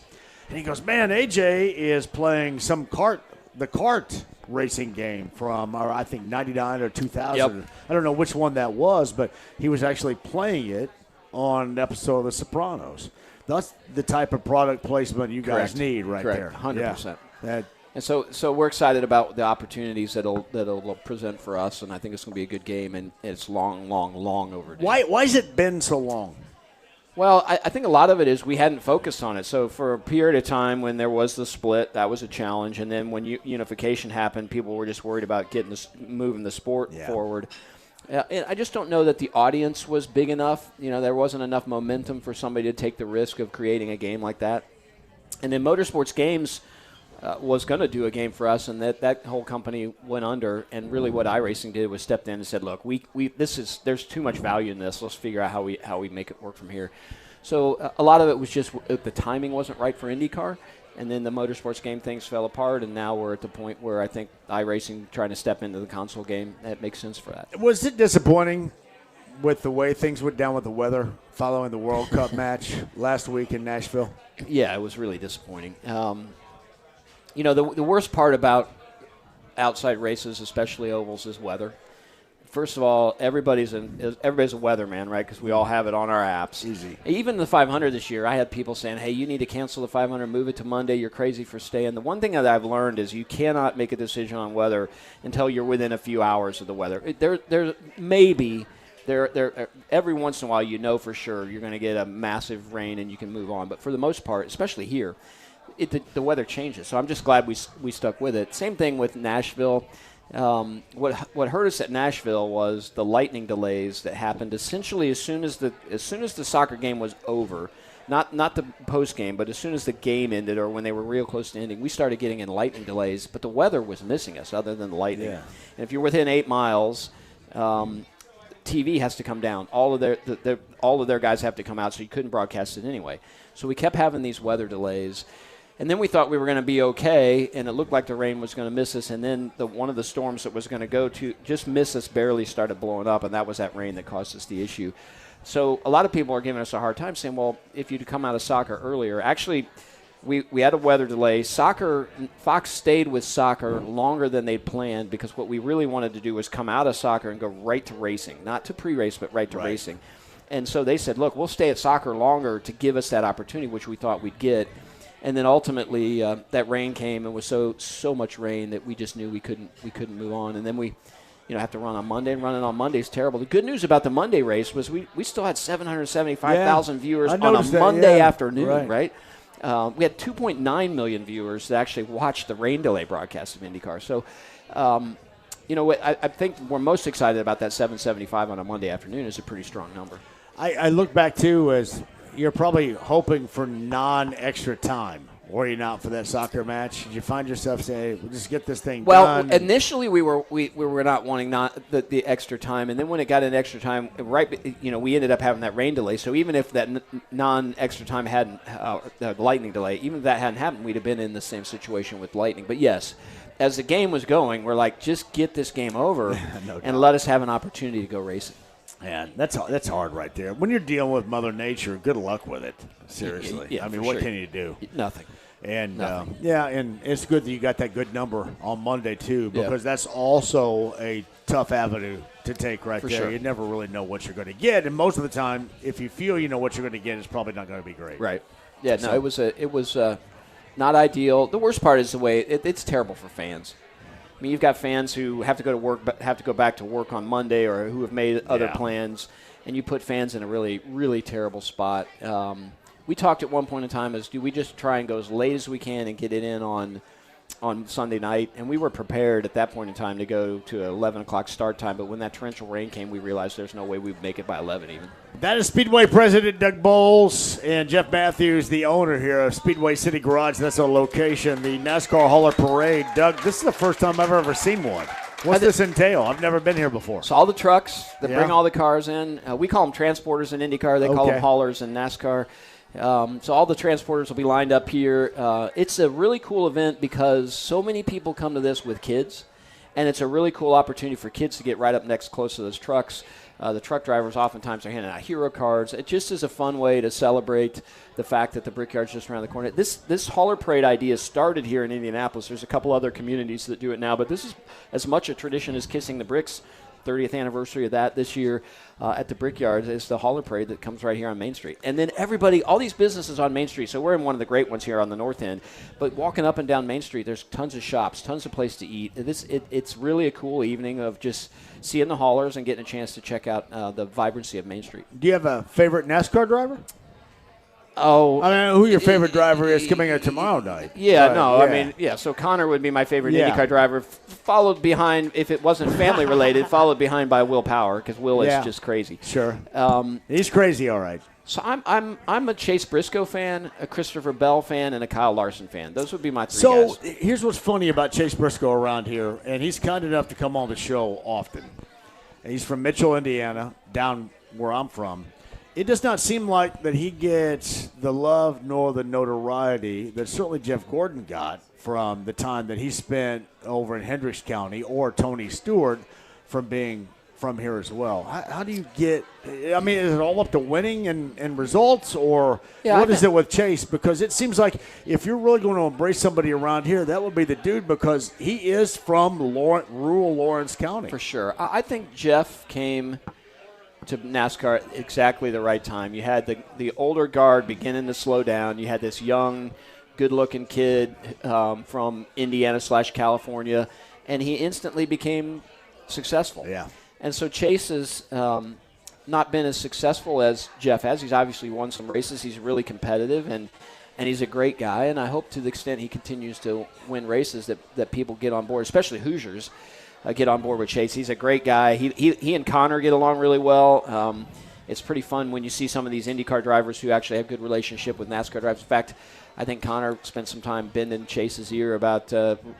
Speaker 9: and he goes, "Man, AJ is playing the kart racing game from I think 99 or 2000.
Speaker 15: Yep.
Speaker 9: I don't know which one that was, but he was actually playing it on an episode of The Sopranos. That's the type of product placement you guys need right there.
Speaker 15: 100%.
Speaker 9: Yeah.
Speaker 15: And so we're excited about the opportunities that'll present for us, and I think it's going to be a good game, and it's long overdue.
Speaker 9: Why has it been so long?
Speaker 15: Well, I think a lot of it is we hadn't focused on it. So for a period of time when there was the split, that was a challenge. And then when unification happened, people were just worried about moving the sport forward. And I just don't know that the audience was big enough. There wasn't enough momentum for somebody to take the risk of creating a game like that. And then Motorsports Games was going to do a game for us, and that whole company went under. And really, what iRacing did was stepped in and said, "Look, there's too much value in this. Let's figure out how we make it work from here." So a lot of it was just the timing wasn't right for IndyCar, and then the motorsports game things fell apart, and now we're at the point where I think iRacing trying to step into the console game, that makes sense for that.
Speaker 9: Was it disappointing with the way things went down with the weather following the World Cup match last week in Nashville?
Speaker 15: Yeah, it was really disappointing. The worst part about outside races, especially ovals, is weather. first of all, everybody's a weatherman, right? Because we all have it on our apps.
Speaker 9: Easy.
Speaker 15: Even the 500 this year, I had people saying, hey, you need to cancel the 500, move it to Monday. You're crazy for staying. The one thing that I've learned is you cannot make a decision on weather until you're within a few hours of the weather. Every once in a while, you know for sure you're going to get a massive rain and you can move on. But for the most part, especially here, the weather changes. So I'm just glad we stuck with it. Same thing with Nashville. What hurt us at Nashville was the lightning delays that happened essentially as soon as the soccer game was over. Not the post game, but as soon as the game ended or when they were real close to ending, we started getting in lightning delays. But the weather was missing us, other than the lightning.
Speaker 9: Yeah.
Speaker 15: And if you're within 8 miles, TV has to come down. All of their guys have to come out, so you couldn't broadcast it anyway. So we kept having these weather delays. And then we thought we were going to be okay, and it looked like the rain was going to miss us. And then one of the storms that was going to go to just miss us barely started blowing up, and that was that rain that caused us the issue. So a lot of people are giving us a hard time saying, well, if you'd come out of soccer earlier. Actually, we had a weather delay. Fox stayed with soccer longer than they'd planned because what we really wanted to do was come out of soccer and go right to racing. Not to pre-race, but right to racing. And so they said, look, we'll stay at soccer longer to give us that opportunity, which we thought we'd get. And then ultimately that rain came and was so much rain that we just knew we couldn't move on. And then we have to run on Monday, and running on Monday is terrible. The good news about the Monday race was we still had 775,000 viewers on a Monday afternoon, right? We had 2.9 million viewers that actually watched the rain delay broadcast of IndyCar. So, I think we're most excited about that 775 on a Monday afternoon is a pretty strong number.
Speaker 9: I look back, too, as you're probably hoping for non-extra time. Were you not for that soccer match? Did you find yourself saying, we'll just get this thing done?
Speaker 15: Well, initially we were not wanting the extra time, and then when it got an extra time, we ended up having that rain delay. So even if that non-extra time hadn't, lightning delay, even if that hadn't happened, we'd have been in the same situation with lightning. But yes, as the game was going, we're like, just get this game over and let us have an opportunity to go racing.
Speaker 9: Man, that's hard right there. When you're dealing with Mother Nature, good luck with it. Seriously.
Speaker 15: Yeah,
Speaker 9: I mean, what can you do?
Speaker 15: Nothing.
Speaker 9: And and it's good that you got that good number on Monday too, because that's also a tough avenue to take right there.
Speaker 15: Sure.
Speaker 9: You never really know what you're going to get, and most of the time, if you feel you know what you're going to get, it's probably not going to be great.
Speaker 15: Right. Yeah. No, it was not ideal. The worst part is the way it's terrible for fans. I mean, you've got fans who have to go to work, but have to go back to work on Monday, or who have made other plans, and you put fans in a really, really terrible spot. We talked at one point in time do we just try and go as late as we can and get it in on Sunday night? And we were prepared at that point in time to go to 11 o'clock start time, but when that torrential rain came, we realized there's no way we'd make it by 11 even.
Speaker 9: That is Speedway President Doug Bowles and Jeff Matthews, the owner here of Speedway City Garage. That's our location, the NASCAR Hauler Parade. Doug, this is the first time I've ever seen one. What's this entail? I've never been here before.
Speaker 15: So all the trucks that bring all the cars in, we call them transporters in IndyCar. They call them haulers in NASCAR. So all the transporters will be lined up here. It's a really cool event because so many people come to this with kids, and it's a really cool opportunity for kids to get right up next close to those trucks. The truck drivers oftentimes are handing out hero cards. It just is a fun way to celebrate the fact that the Brickyard's just around the corner. This hauler parade idea started here in Indianapolis. There's a couple other communities that do it now, but this is as much a tradition as Kissing the Bricks. 30th anniversary of that this year at the Brickyard is the hauler parade that comes right here on Main Street. And then all these businesses on Main Street, so we're in one of the great ones here on the north end, but walking up and down Main Street, there's tons of shops, tons of place to eat. It's really a cool evening of just seeing the haulers and getting a chance to check out the vibrancy of Main Street.
Speaker 9: Do you have a favorite NASCAR driver?
Speaker 15: Oh,
Speaker 9: I mean, who your favorite driver is coming out tomorrow night?
Speaker 15: So Connor would be my favorite IndyCar driver, followed behind, if it wasn't family related, followed behind by Will Power, because Will is just crazy.
Speaker 9: Sure, he's crazy, all right.
Speaker 15: So I'm a Chase Briscoe fan, a Christopher Bell fan, and a Kyle Larson fan. Those would be my three guys.
Speaker 9: So here's what's funny about Chase Briscoe around here, and he's kind enough to come on the show often. And he's from Mitchell, Indiana, down where I'm from. It does not seem like that he gets the love nor the notoriety that certainly Jeff Gordon got from the time that he spent over in Hendricks County, or Tony Stewart from being from here as well. How do you get – I mean, is it all up to winning and results, or what is it with Chase? Because it seems like if you're really going to embrace somebody around here, that would be the dude, because he is from rural Lawrence County.
Speaker 15: For sure. I think Jeff came to NASCAR at exactly the right time. You had the older guard beginning to slow down. You had this young, good-looking kid from Indiana/California, and he instantly became successful.
Speaker 9: Yeah.
Speaker 15: And so Chase has not been as successful as Jeff has. He's obviously won some races. He's really competitive, and he's a great guy. And I hope to the extent he continues to win races that people get on board, especially Hoosiers, get on board with Chase. He's a great guy. He and Connor get along really well. It's pretty fun when you see some of these IndyCar drivers who actually have good relationship with NASCAR drivers. In fact, I think Connor spent some time bending Chase's ear about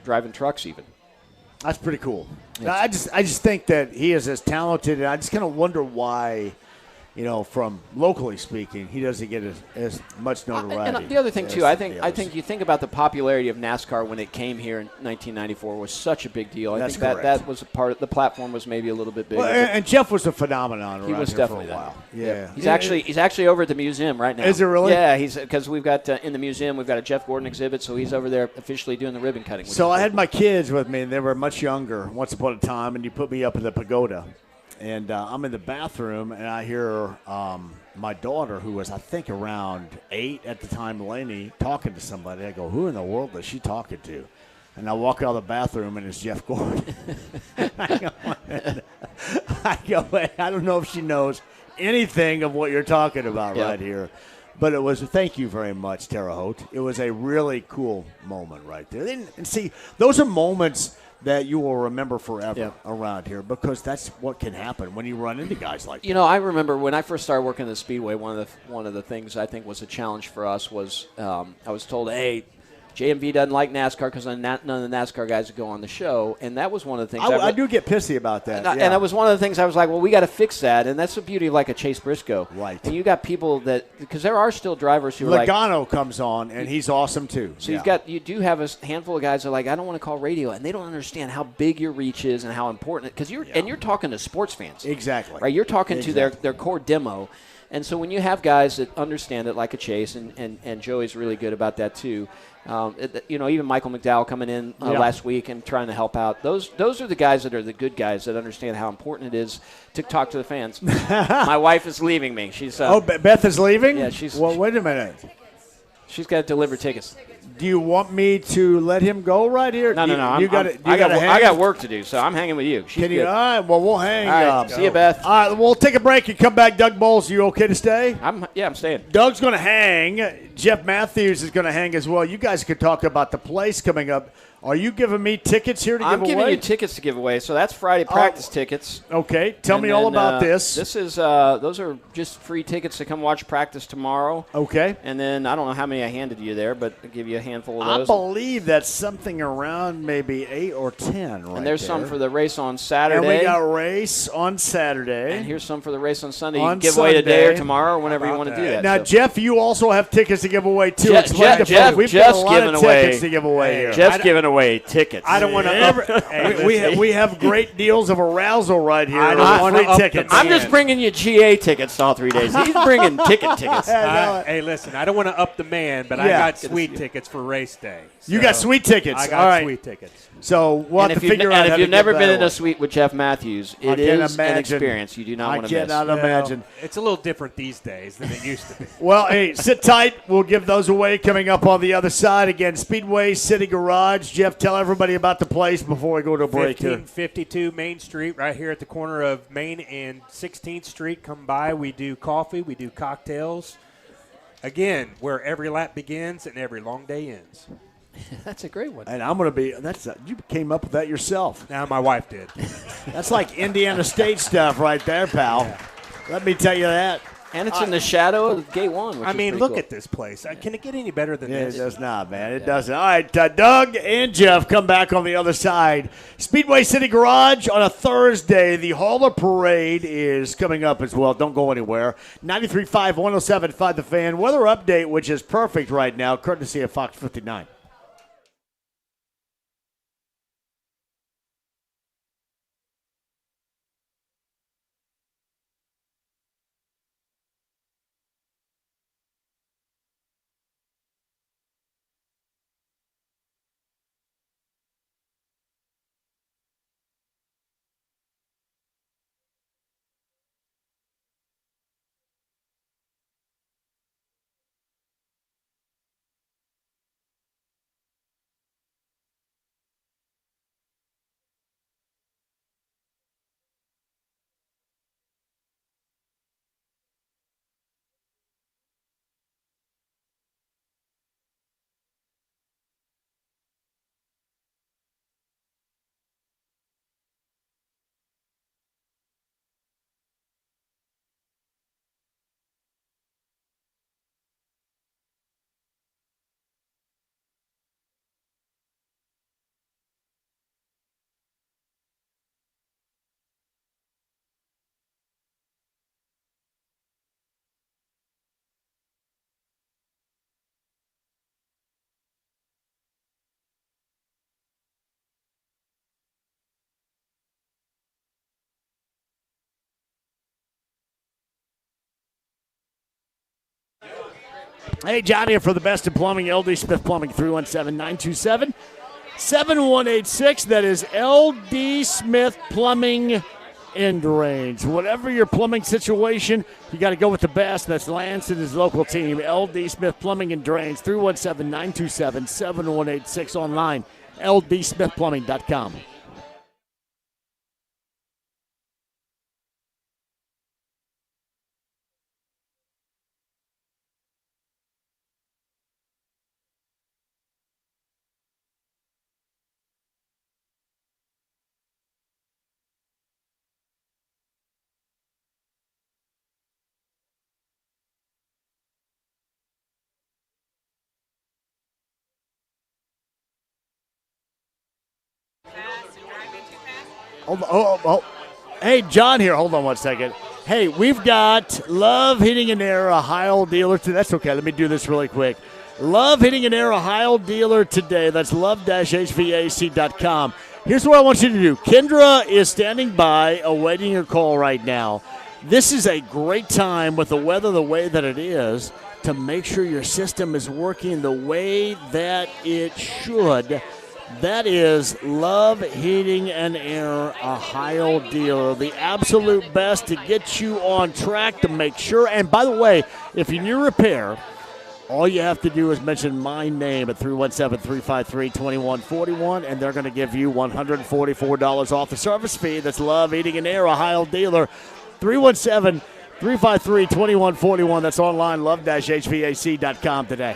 Speaker 15: driving trucks even.
Speaker 9: That's pretty cool. I just think that he is as talented, and I just kind of wonder why, from locally speaking, he doesn't get as much notoriety.
Speaker 15: And the other thing too, I think you think about the popularity of NASCAR when it came here in 1994 was such a big deal. I think that was a part of the platform was maybe a little bit bigger.
Speaker 9: Well, and Jeff was a phenomenon around
Speaker 15: he was
Speaker 9: here
Speaker 15: definitely
Speaker 9: for a while.
Speaker 15: Yeah. He's actually over at the museum right now.
Speaker 9: Is it really?
Speaker 15: Yeah, because we've got in the museum we've got a Jeff Gordon exhibit, so he's over there officially doing the ribbon cutting.
Speaker 9: So I had my kids with me, and they were much younger once upon a time, and you put me up in the pagoda. And I'm in the bathroom, and I hear my daughter, who was, I think, around 8 at the time, Lainey, talking to somebody. I go, who in the world is she talking to? And I walk out of the bathroom, and it's Jeff Gordon. I go, I don't know if she knows anything of what you're talking about right here. But it was, thank you very much, Terre Haute. It was a really cool moment right there. And see, those are moments that you will remember forever around here, because that's what can happen when you run into guys like that.
Speaker 15: I remember when I first started working at the Speedway, one of the things I think was a challenge for us was I was told, hey, JMV doesn't like NASCAR because none of the NASCAR guys would go on the show, and that was one of the things.
Speaker 9: I do get pissy about that.
Speaker 15: And that was one of the things I was like, well, we got to fix that, and that's the beauty of like a Chase Briscoe.
Speaker 9: Right.
Speaker 15: And you got people that, because there are still drivers who are
Speaker 9: Logano comes on, and he's awesome too.
Speaker 15: So you do have a handful of guys that are like, I don't want to call radio, and they don't understand how big your reach is and how important it, because you're talking to sports fans.
Speaker 9: Exactly.
Speaker 15: Right. You're talking to their core demo. And so when you have guys that understand it like a Chase, and Joey's really good about that too, even Michael McDowell coming in last week and trying to help out. Those are the guys that are the good guys that understand how important it is to talk to the fans. My wife is leaving me. She's
Speaker 9: Beth is leaving?
Speaker 15: Yeah, she's.
Speaker 9: Well, wait a minute.
Speaker 15: She's got to deliver tickets.
Speaker 9: Do you want me to let him go right here?
Speaker 15: No. I got work to do, so I'm hanging with you.
Speaker 9: Can you? All right. Well, we'll hang.
Speaker 15: All right, see you, Beth.
Speaker 9: All right. We'll take a break and come back. Doug Bowles, you okay to stay?
Speaker 15: I'm staying.
Speaker 9: Doug's going to hang. Jeff Matthews is going to hang as well. You guys could talk about the place coming up. Are you giving me tickets here to give away?
Speaker 15: I'm giving you tickets to give away. So that's Friday practice tickets.
Speaker 9: Okay. Tell me all about this.
Speaker 15: This is those are just free tickets to come watch practice tomorrow.
Speaker 9: Okay.
Speaker 15: And then I don't know how many I handed you there, but I'll give you a handful of those.
Speaker 9: I believe that's something around maybe 8 or 10 right
Speaker 15: And there's
Speaker 9: there.
Speaker 15: some for the race on Saturday.
Speaker 9: And we got a race on Saturday.
Speaker 15: And here's some for the race on Sunday. You
Speaker 9: On
Speaker 15: can give
Speaker 9: Sunday.
Speaker 15: away today or tomorrow or whenever you want to do that.
Speaker 9: Now, Jeff, you also have tickets to give away, too.
Speaker 15: Jeff's
Speaker 9: We've got a lot of
Speaker 15: away
Speaker 9: tickets to give away here.
Speaker 15: Jeff's giving away tickets.
Speaker 11: I don't want to.
Speaker 9: We have great deals of arousal right here.
Speaker 11: I don't want
Speaker 9: free tickets.
Speaker 15: I'm just bringing you GA tickets all 3 days. He's bringing tickets.
Speaker 11: Hey, listen, I don't want to up the man, but I got sweet tickets for race day. So
Speaker 9: you got sweet tickets.
Speaker 11: I got sweet tickets.
Speaker 9: So we'll have to figure out.
Speaker 15: And
Speaker 9: how
Speaker 15: if you've
Speaker 9: to
Speaker 15: never
Speaker 9: get
Speaker 15: been
Speaker 9: that
Speaker 15: in a
Speaker 9: away.
Speaker 15: suite with Jeff Matthews, it is an experience you do not want to miss.
Speaker 9: I cannot imagine.
Speaker 11: It's a little different these days than it used to be.
Speaker 9: Well, hey, sit tight. We'll give those away coming up on the other side. Again, Speedway City Garage. Jeff, tell everybody about the place before we go to a break here.
Speaker 11: 1552 Main Street, right here at the corner of Main and 16th Street. Come by. We do coffee. We do cocktails. Again, where every lap begins and every long day ends.
Speaker 15: That's a great one.
Speaker 9: And I'm going to be – you came up with that yourself.
Speaker 11: Now my wife did.
Speaker 9: That's like Indiana State stuff right there, pal. Yeah. Let me tell you that.
Speaker 15: And it's in the shadow of Gate 1, which
Speaker 11: I
Speaker 15: is
Speaker 11: mean,
Speaker 15: pretty
Speaker 11: look
Speaker 15: cool.
Speaker 11: at this place. Can it get any better than this?
Speaker 9: It does not, man. It doesn't. All right, Doug and Jeff come back on the other side. Speedway City Garage on a Thursday. The Hall of Parade is coming up as well. Don't go anywhere. 93.5, 107.5 The Fan. Weather update, which is perfect right now, courtesy of Fox 59. Hey, John here for the best in plumbing. LD Smith Plumbing, 317-927-7186. That is LD Smith Plumbing and Drains. Whatever your plumbing situation, you got to go with the best. That's Lance and his local team, LD Smith Plumbing and Drains, 317-927-7186. Online, ldsmithplumbing.com. Hey, John here. Hold on one second. Hey, we've got Love Heating and Air, a Heil dealer. That's okay. Let me do this really quick. Love Heating and Air, a Heil dealer today. That's love-hvac.com. Here's what I want you to do. Kendra is standing by, awaiting your call right now. This is a great time with the weather the way that it is to make sure your system is working the way that it should. That is Love Heating and Air, a Heil dealer. The absolute best to get you on track to make sure. And by the way, if you need repair, all you have to do is mention my name at 317-353-2141, and they're going to give you $144 off the service fee. That's Love Heating and Air, a Heil dealer. 317-353-2141. That's online, love-hvac.com today.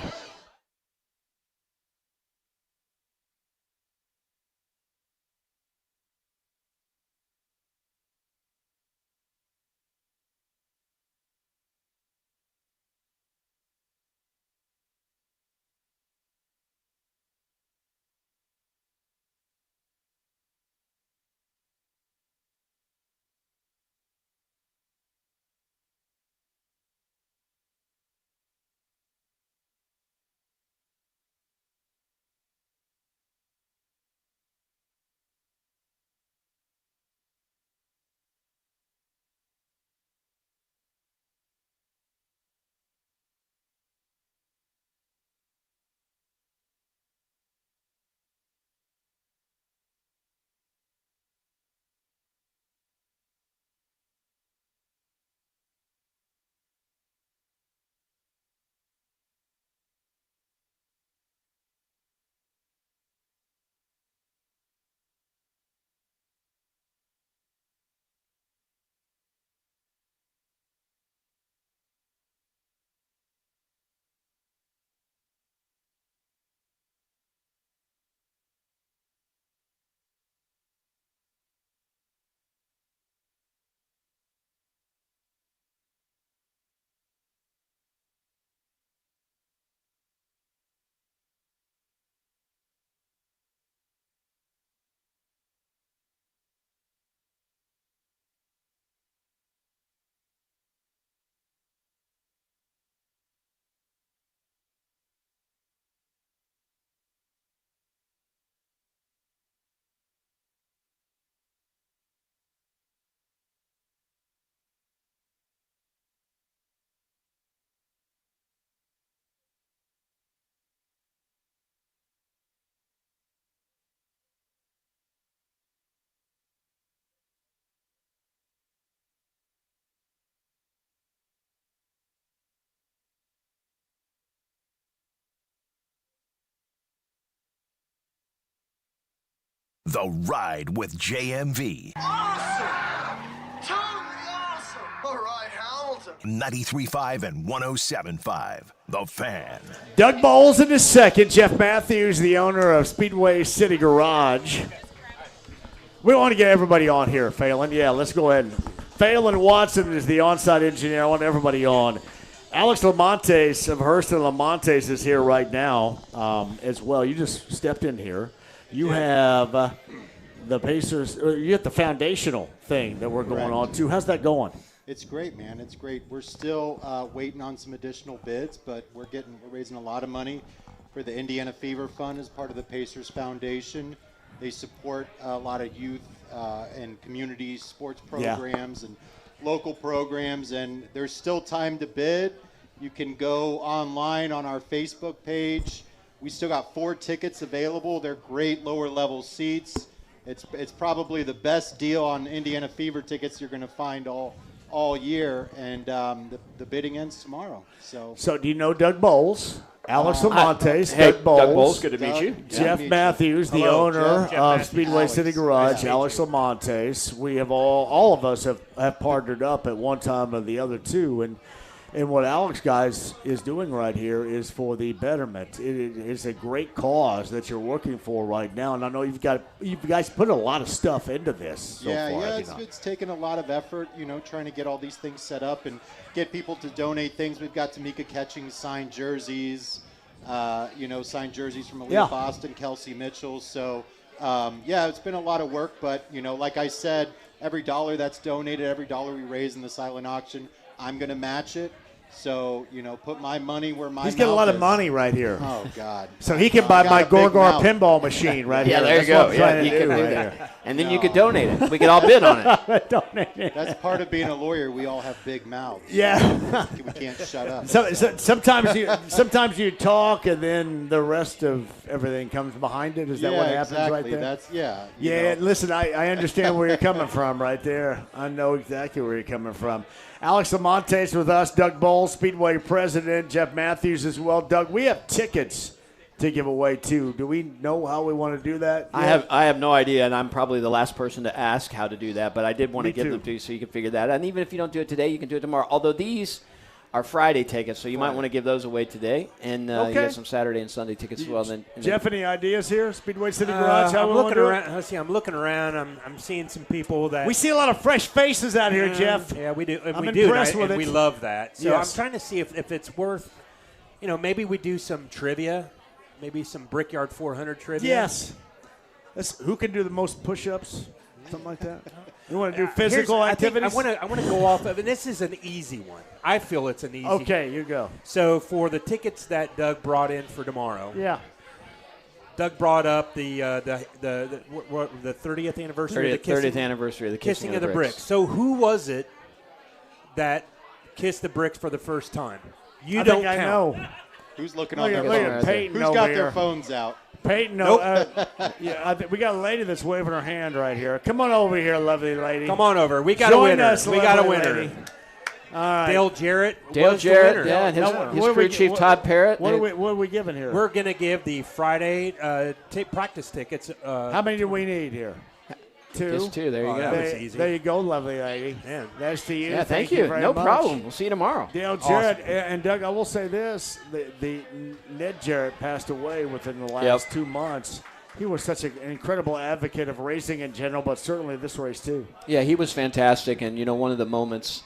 Speaker 8: The Ride with JMV.
Speaker 16: Awesome! Totally awesome! All right, Hamilton.
Speaker 8: 93.5 and 107.5. The Fan.
Speaker 9: Doug Bowles in his second. Jeff Matthews, the owner of Speedway City Garage. We want to get everybody on here, Phelan. Yeah, let's go ahead. Phelan Watson is the on-site engineer. I want everybody on. Alex Lamontes of Hurst and Lamontes is here right now as well. You just stepped in here. You have the Pacers, or you have the foundational thing that we're going on to. How's that going?
Speaker 17: It's great, man. It's great. We're still waiting on some additional bids, but we're raising a lot of money for the Indiana Fever Fund as part of the Pacers Foundation. They support a lot of youth and community sports programs and local programs, and there's still time to bid. You can go online on our Facebook page. We still got 4 tickets available. They're great lower level seats. It's probably the best deal on Indiana Fever tickets you're going to find all year, and the bidding ends tomorrow. So
Speaker 9: do you know Doug Bowles? Alex Lamontes,
Speaker 15: Hey,
Speaker 9: Doug Bowles.
Speaker 15: Doug Bowles, good to meet you.
Speaker 9: Jeff Matthews, the
Speaker 11: Hello,
Speaker 9: owner
Speaker 11: Jeff
Speaker 9: of
Speaker 11: Matthews.
Speaker 9: Speedway City Garage, Alex Lamontes. We have all of us have partnered up at one time or the other two, and what Alex guys is doing right here is for the betterment. It is a great cause that you're working for right now, and I know you guys put a lot of stuff into this so far.
Speaker 17: It's taken a lot of effort, trying to get all these things set up and get people to donate things. We've got Tamika Catching signed jerseys, signed jerseys from Aaliyah Boston, Kelsey Mitchell. So, it's been a lot of work, but, like I said, every dollar that's donated, every dollar we raise in the silent auction, I'm going to match it. So, put my money where my mouth is.
Speaker 9: He's getting a lot of money right here.
Speaker 17: Oh, God.
Speaker 9: So he can buy my Gorgor pinball machine right here.
Speaker 15: Yeah, there you go. Yeah, you can do that. And then you could donate it. We could all bid on it.
Speaker 9: Donate it.
Speaker 17: That's part of being a lawyer. We all have big mouths.
Speaker 9: Yeah.
Speaker 17: We can't shut up.
Speaker 9: So sometimes you talk, and then the rest of everything comes behind it. Is that what happens right there?
Speaker 17: That's
Speaker 9: Listen, I understand where you're coming from right there. I know exactly where you're coming from. Alex Lamontes with us, Doug Bowles, Speedway president, Jeff Matthews as well. Doug, we have tickets to give away too. Do we know how we want to do that?
Speaker 15: I have no idea, and I'm probably the last person to ask how to do that, but I did want to give them to you so you can figure that out. And even if you don't do it today, you can do it tomorrow. Although these are Friday tickets, so you might want to give those away today, and you have some Saturday and Sunday tickets as well.
Speaker 9: Jeff, any ideas here? Speedway City Garage?
Speaker 11: I'm looking around. I'm looking around. I'm seeing some people that
Speaker 9: we see a lot of fresh faces out here, Jeff.
Speaker 11: Yeah, we do.
Speaker 9: I'm
Speaker 11: we
Speaker 9: impressed
Speaker 11: do,
Speaker 9: with it.
Speaker 11: We love that. So
Speaker 9: Yes.
Speaker 11: I'm trying to see if it's worth. Maybe we do some trivia, maybe some Brickyard 400 trivia.
Speaker 9: Yes. Who can do the most push-ups? Something like that. You want to do physical activities?
Speaker 11: I want to go off of, and this is an easy one. I feel it's an easy one.
Speaker 9: Okay, you go.
Speaker 11: So for the tickets that Doug brought in for tomorrow.
Speaker 9: Yeah.
Speaker 11: Doug brought up the 30th anniversary.
Speaker 15: 30th anniversary of the
Speaker 11: Kissing of the Bricks. So who was it that kissed the bricks for the first time? You don't count.
Speaker 9: I know.
Speaker 17: Who's looking on their
Speaker 9: phone?
Speaker 17: phone? Who's got their phones out?
Speaker 9: Peyton,
Speaker 11: nope.
Speaker 9: We got a lady that's waving her hand right here. Come on over here, lovely lady.
Speaker 11: Come on over. We got a winner. We got a winner.
Speaker 9: Lady. All right.
Speaker 11: Dale Jarrett.
Speaker 15: Dale
Speaker 11: was
Speaker 15: Jarrett,
Speaker 11: the winner.
Speaker 15: yeah, and his crew chief Todd Parrott.
Speaker 9: What are we giving here?
Speaker 11: We're going to give the Friday practice tickets.
Speaker 9: How many do we need here? 2.
Speaker 15: Just 2. There you go.
Speaker 11: That was easy.
Speaker 9: There you go, lovely lady.
Speaker 11: Man.
Speaker 9: That's to you.
Speaker 15: Yeah, thank
Speaker 9: you.
Speaker 15: No problem. We'll see you tomorrow.
Speaker 9: Dale Jarrett and Doug, I will say this. The Ned Jarrett passed away within the last 2 months. He was such an incredible advocate of racing in general, but certainly this race too.
Speaker 15: Yeah, he was fantastic. And, one of the moments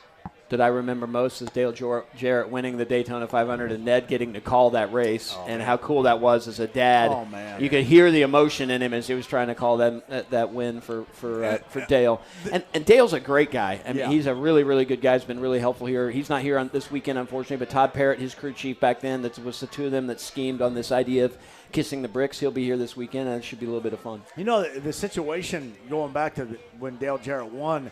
Speaker 15: that I remember most is Dale Jarrett winning the Daytona 500 and Ned getting to call that race how cool that was as a dad.
Speaker 9: Oh, man.
Speaker 15: You could hear the emotion in him as he was trying to call that win for Dale. And Dale's a great guy. I mean, he's a really, really good guy. He's been really helpful here. He's not here on this weekend, unfortunately, but Todd Parrott, his crew chief back then, that was the two of them that schemed on this idea of kissing the bricks. He'll be here this weekend, and it should be a little bit of fun.
Speaker 9: The situation going back to when Dale Jarrett won,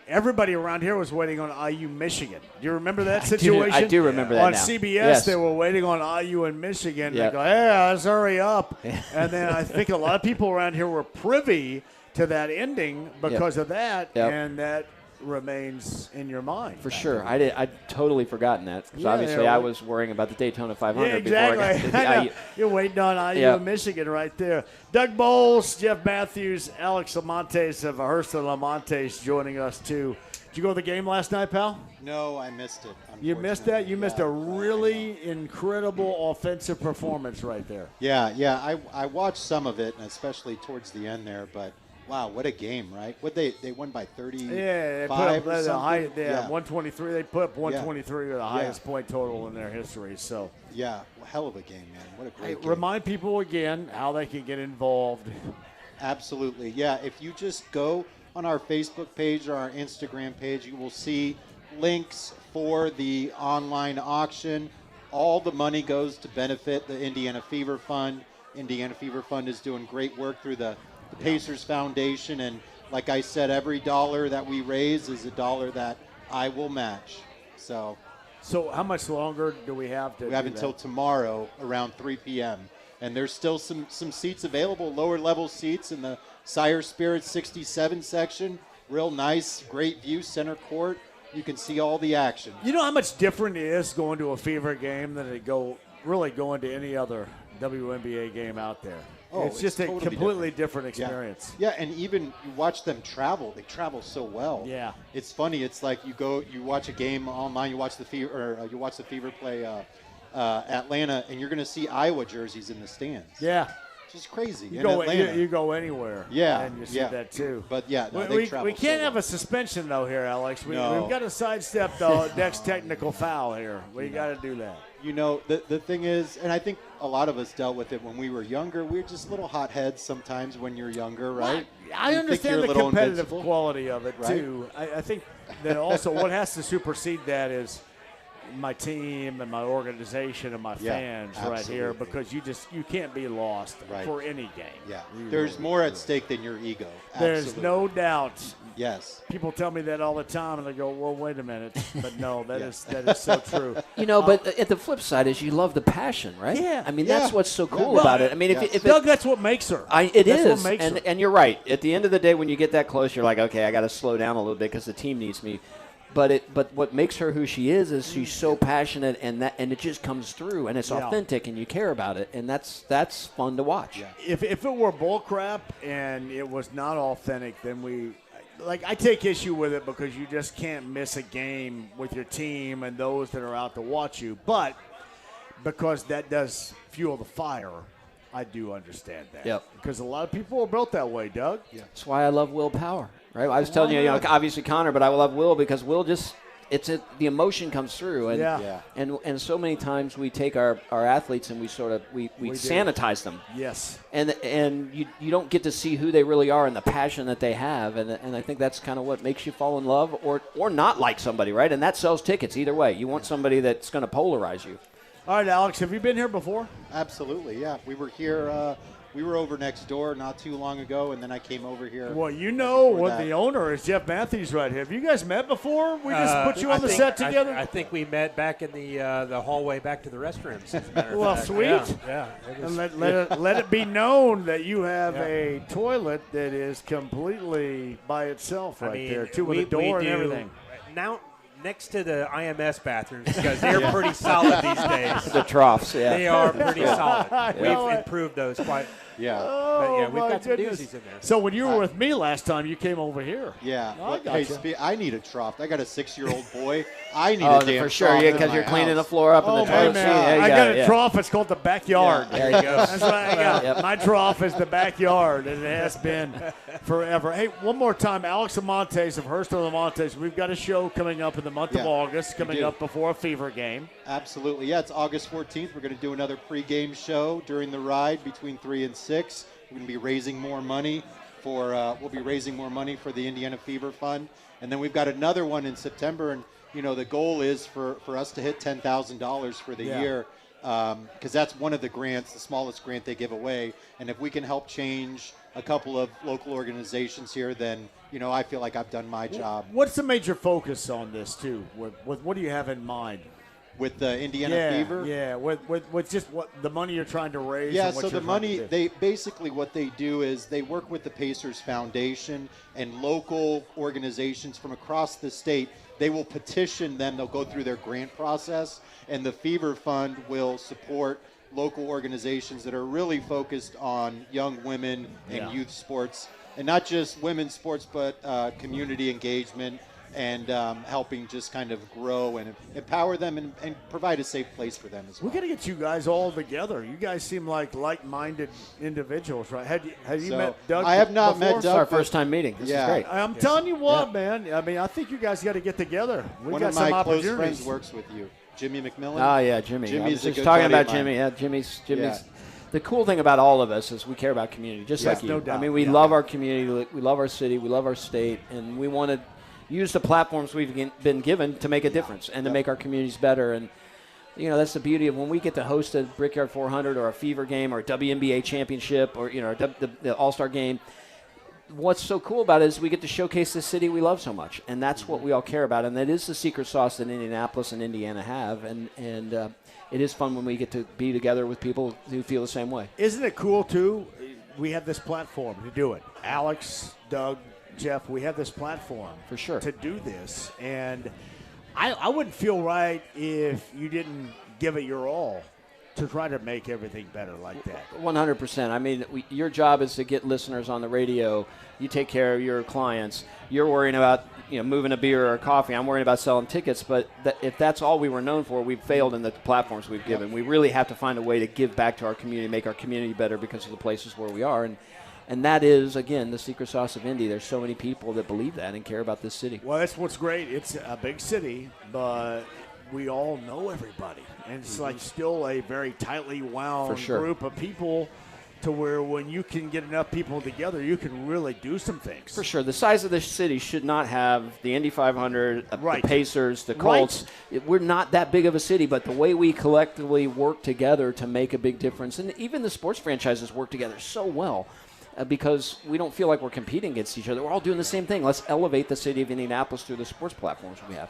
Speaker 9: everybody around here was waiting on IU Michigan. Do you remember that situation?
Speaker 15: I do remember that
Speaker 9: on
Speaker 15: now.
Speaker 9: CBS,
Speaker 15: yes.
Speaker 9: They were waiting on IU and Michigan. They go, hey, let's hurry up. And then I think a lot of people around here were privy to that ending because of that, and that remains in your mind.
Speaker 15: For sure. I'd totally forgotten that. Because obviously I was worrying about the Daytona 500 before I got to the IU.
Speaker 9: You're waiting on IU and Michigan right there. Doug Bowles, Jeff Matthews, Alex Lamontes of Hearst and Lamontes joining us too. Did you go to the game last night, pal?
Speaker 17: No, I missed it.
Speaker 9: You missed that? You missed a really incredible offensive performance right there.
Speaker 17: Yeah. I watched some of it, and especially towards the end there, but wow, what a game, right? They won by 35
Speaker 9: they put up
Speaker 17: or something?
Speaker 9: 123. They put up 123 with the highest point total in their history. So
Speaker 17: hell of a game, man. What a great game.
Speaker 9: Remind people again how they can get involved.
Speaker 17: Absolutely. Yeah, if you just go on our Facebook page or our Instagram page, you will see links for the online auction. All the money goes to benefit the Indiana Fever Fund. Indiana Fever Fund is doing great work through the Pacers Foundation, and like I said, every dollar that we raise is a dollar that I will match. So
Speaker 9: So how much longer do we have to
Speaker 17: We have
Speaker 9: do
Speaker 17: until
Speaker 9: that?
Speaker 17: tomorrow around 3 p.m. And there's still some seats available, lower level seats in the Sire Spirit 67 section. Real nice, great view, center court. You can see all the action.
Speaker 9: You know how much different it is going to a Fever game than really going to any other WNBA game out there.
Speaker 17: Oh,
Speaker 9: it's just a
Speaker 17: totally
Speaker 9: completely different experience.
Speaker 17: Yeah, and even you watch them travel. They travel so well.
Speaker 9: Yeah.
Speaker 17: It's funny. It's like you watch a game online, you watch the Fever play Atlanta, and you're going to see Iowa jerseys in the stands.
Speaker 9: Yeah.
Speaker 17: It's just crazy.
Speaker 9: You
Speaker 17: in Atlanta.
Speaker 9: you go anywhere.
Speaker 17: Yeah,
Speaker 9: And you see
Speaker 17: yeah.
Speaker 9: that too.
Speaker 17: But yeah, no,
Speaker 9: we
Speaker 17: travel
Speaker 9: we can't
Speaker 17: so
Speaker 9: have
Speaker 17: well.
Speaker 9: a suspension though here, Alex. We've got to sidestep the next technical foul here. We got to do that.
Speaker 17: You know, the thing is, and I think a lot of us dealt with it when we were younger. We were just little hotheads sometimes when you're younger, right?
Speaker 9: I
Speaker 17: You think
Speaker 9: understand
Speaker 17: you're a
Speaker 9: the
Speaker 17: little
Speaker 9: competitive
Speaker 17: invincible.
Speaker 9: quality of it
Speaker 17: Right?
Speaker 9: too. I think that also what has to supersede that is my team and my organization and my
Speaker 17: Yeah,
Speaker 9: fans right here,
Speaker 17: absolutely.
Speaker 9: because you can't be lost
Speaker 17: Right.
Speaker 9: for any game.
Speaker 17: Yeah,
Speaker 9: You
Speaker 17: there's
Speaker 9: really
Speaker 17: more at
Speaker 9: can't.
Speaker 17: stake than your ego.
Speaker 9: There's
Speaker 17: Absolutely.
Speaker 9: no doubt.
Speaker 17: Yes.
Speaker 9: People tell me that all the time, and I go, "Well, wait a minute." But no, that
Speaker 17: Yeah.
Speaker 9: is so true.
Speaker 15: You know, but at the flip side is you love the passion, right?
Speaker 9: Yeah.
Speaker 15: I mean,
Speaker 9: Yeah.
Speaker 15: that's what's so cool
Speaker 9: Well,
Speaker 15: about it. I mean, if
Speaker 9: Doug, that's what makes her.
Speaker 15: It
Speaker 9: That's
Speaker 15: is,
Speaker 9: what makes her.
Speaker 15: and you're right. At the end of the day, when you get that close, you're like, okay, I got to slow down a little bit because the team needs me. But what makes her who she is she's so passionate, and it just comes through, and it's
Speaker 9: Yeah.
Speaker 15: authentic, and you care about it, and that's fun to watch.
Speaker 9: If it were bull crap and it was not authentic, then I take issue with it because you just can't miss a game with your team and those that are out to watch you. But because that does fuel the fire, I do understand that.
Speaker 15: Yep.
Speaker 9: Because a lot of people are built that way, Doug. Yeah.
Speaker 15: That's why I love Will Power, right? I was telling you, obviously Connor, but I love Will because Will just the emotion comes through, and
Speaker 9: Yeah.
Speaker 15: and so many times we take our athletes and we
Speaker 9: We do.
Speaker 15: sanitize them.
Speaker 9: Yes.
Speaker 15: And you don't get to see who they really are and the passion that they have, and I think that's kind of what makes you fall in love or not like somebody, right? And that sells tickets either way. You want somebody that's going to polarize you.
Speaker 9: All right, Alex, have you been here before?
Speaker 17: Absolutely, yeah. We were here. We were over next door not too long ago, and then I came over here.
Speaker 9: Well, you know
Speaker 17: before
Speaker 9: what
Speaker 17: that.
Speaker 9: the owner is, Jeff Matthews, right here. Have you guys met before? We just put you on the set together?
Speaker 11: I think we met back in the hallway back to the restrooms. As a matter of
Speaker 9: Well,
Speaker 11: fact.
Speaker 9: sweet.
Speaker 11: Yeah. It was-
Speaker 9: And let it be known that you have a toilet that is completely by itself right there, too, with a door and everything.
Speaker 11: Now, next to the IMS bathrooms, because they're pretty solid these days.
Speaker 15: The troughs, yeah.
Speaker 11: They are pretty solid.
Speaker 9: I know
Speaker 11: We've
Speaker 9: it.
Speaker 11: improved those quite.
Speaker 17: Yeah.
Speaker 11: But yeah, we've
Speaker 9: my
Speaker 11: got some
Speaker 9: goodness.
Speaker 11: doozies in there.
Speaker 9: So when you were with me last time, you came over here.
Speaker 17: Yeah.
Speaker 9: Oh, I
Speaker 17: Well,
Speaker 9: gotcha.
Speaker 17: hey, I need a trough. I got a 6-year-old boy. I need
Speaker 15: Oh,
Speaker 17: a damn
Speaker 15: for sure,
Speaker 17: trough
Speaker 15: yeah,
Speaker 17: in
Speaker 15: because
Speaker 17: my
Speaker 15: you're cleaning the
Speaker 17: house.
Speaker 15: floor up in
Speaker 9: Oh,
Speaker 15: the
Speaker 9: hey,
Speaker 15: toilet.
Speaker 9: man,
Speaker 15: Yeah, you
Speaker 9: I
Speaker 15: got
Speaker 9: got
Speaker 15: it,
Speaker 9: a
Speaker 15: yeah.
Speaker 9: trough. It's called the backyard.
Speaker 15: Yeah, there you go.
Speaker 9: That's what I got.
Speaker 15: Yep.
Speaker 9: My trough is the backyard, and it has been forever. Hey, one more time, Alex Amontes of Hurst of Amontes. We've got a show coming up in the month of
Speaker 17: Yeah,
Speaker 9: August,
Speaker 17: we
Speaker 9: coming
Speaker 17: do.
Speaker 9: up before a Fever game.
Speaker 17: Absolutely. Yeah, it's August 14th. We're going to do another pregame show during the ride between 3 and 6. We're going to be raising more money for the Indiana Fever Fund. And then we've got another one in September. And, you know, the goal is for us to hit $10,000 for the year because that's one of the grants, the smallest grant they give away. And if we can help change a couple of local organizations here, then, you know, I feel like I've done my job.
Speaker 9: What's the major focus on this, too? With what do you have in mind?
Speaker 17: With the Indiana Fever?
Speaker 9: Yeah, with just what the money you're trying to raise.
Speaker 17: Yeah,
Speaker 9: and what
Speaker 17: so
Speaker 9: you're
Speaker 17: the
Speaker 9: trying to
Speaker 17: money,
Speaker 9: do.
Speaker 17: they basically what they do is they work with the Pacers Foundation and local organizations from across the state. They will petition them. They'll go through their grant process, and the Fever Fund will support local organizations that are really focused on young women and youth sports, and not just women's sports, but community engagement and helping just kind of grow and empower them and provide a safe place for them as well.
Speaker 9: We got to get you guys all together. You guys seem like-minded individuals, right? Have you
Speaker 17: So,
Speaker 9: met Doug?
Speaker 17: I have not
Speaker 9: before?
Speaker 17: met
Speaker 15: This is our first time meeting. This is great.
Speaker 9: I'm telling you what, man. I mean, I think you guys got to get together. We
Speaker 17: One
Speaker 9: got
Speaker 17: of
Speaker 9: some
Speaker 17: my close
Speaker 9: opportunities.
Speaker 17: friends works with you, Jimmy McMillan.
Speaker 15: Oh, yeah, Jimmy. I was
Speaker 17: Jimmy's a
Speaker 15: just
Speaker 17: good
Speaker 15: talking
Speaker 17: buddy
Speaker 15: about
Speaker 17: of mine.
Speaker 15: Jimmy. Yeah, Jimmy's.
Speaker 17: Yeah.
Speaker 15: The cool thing about all of us is we care about community, just
Speaker 9: Yes,
Speaker 15: like you.
Speaker 9: no doubt.
Speaker 15: I mean, we love our community, we love our city, we love our state, and we want to use the platforms we've been given to make a difference and to make our communities better. And, you know, that's the beauty of when we get to host a Brickyard 400 or a Fever game or a WNBA championship or, you know, the All-Star game. what's so cool about it is we get to showcase the city we love so much, and that's what we all care about, and that is the secret sauce that Indianapolis and Indiana have, and it is fun when we get to be together with people who feel the same way.
Speaker 9: Isn't it cool, too? We have this platform to do it. Alex, Doug, Jeff, we have this platform
Speaker 15: for sure
Speaker 9: to do this, and I wouldn't feel right if you didn't give it your all to try to make everything better like that.
Speaker 15: 100%. I mean, your job is to get listeners on the radio. You take care of your clients. You're worrying about moving a beer or a coffee. I'm worrying about selling tickets. But if that's all we were known for, we've failed in the platforms we've given. We really have to find a way to give back to our community, make our community better because of the places where we are. And that is, again, the secret sauce of Indy. There's so many people that believe that and care about this city.
Speaker 9: Well, that's what's great. It's a big city, but we all know everybody. And it's like still a very tightly wound group of people to where when you can get enough people together, you can really do some things.
Speaker 15: For sure. The size of this city should not have the Indy 500, the Pacers, the Colts. We're not that big of a city, but the way we collectively work together to make a big difference, and even the sports franchises work together so well because we don't feel like we're competing against each other. We're all doing the same thing. Let's elevate the city of Indianapolis through the sports platforms we have.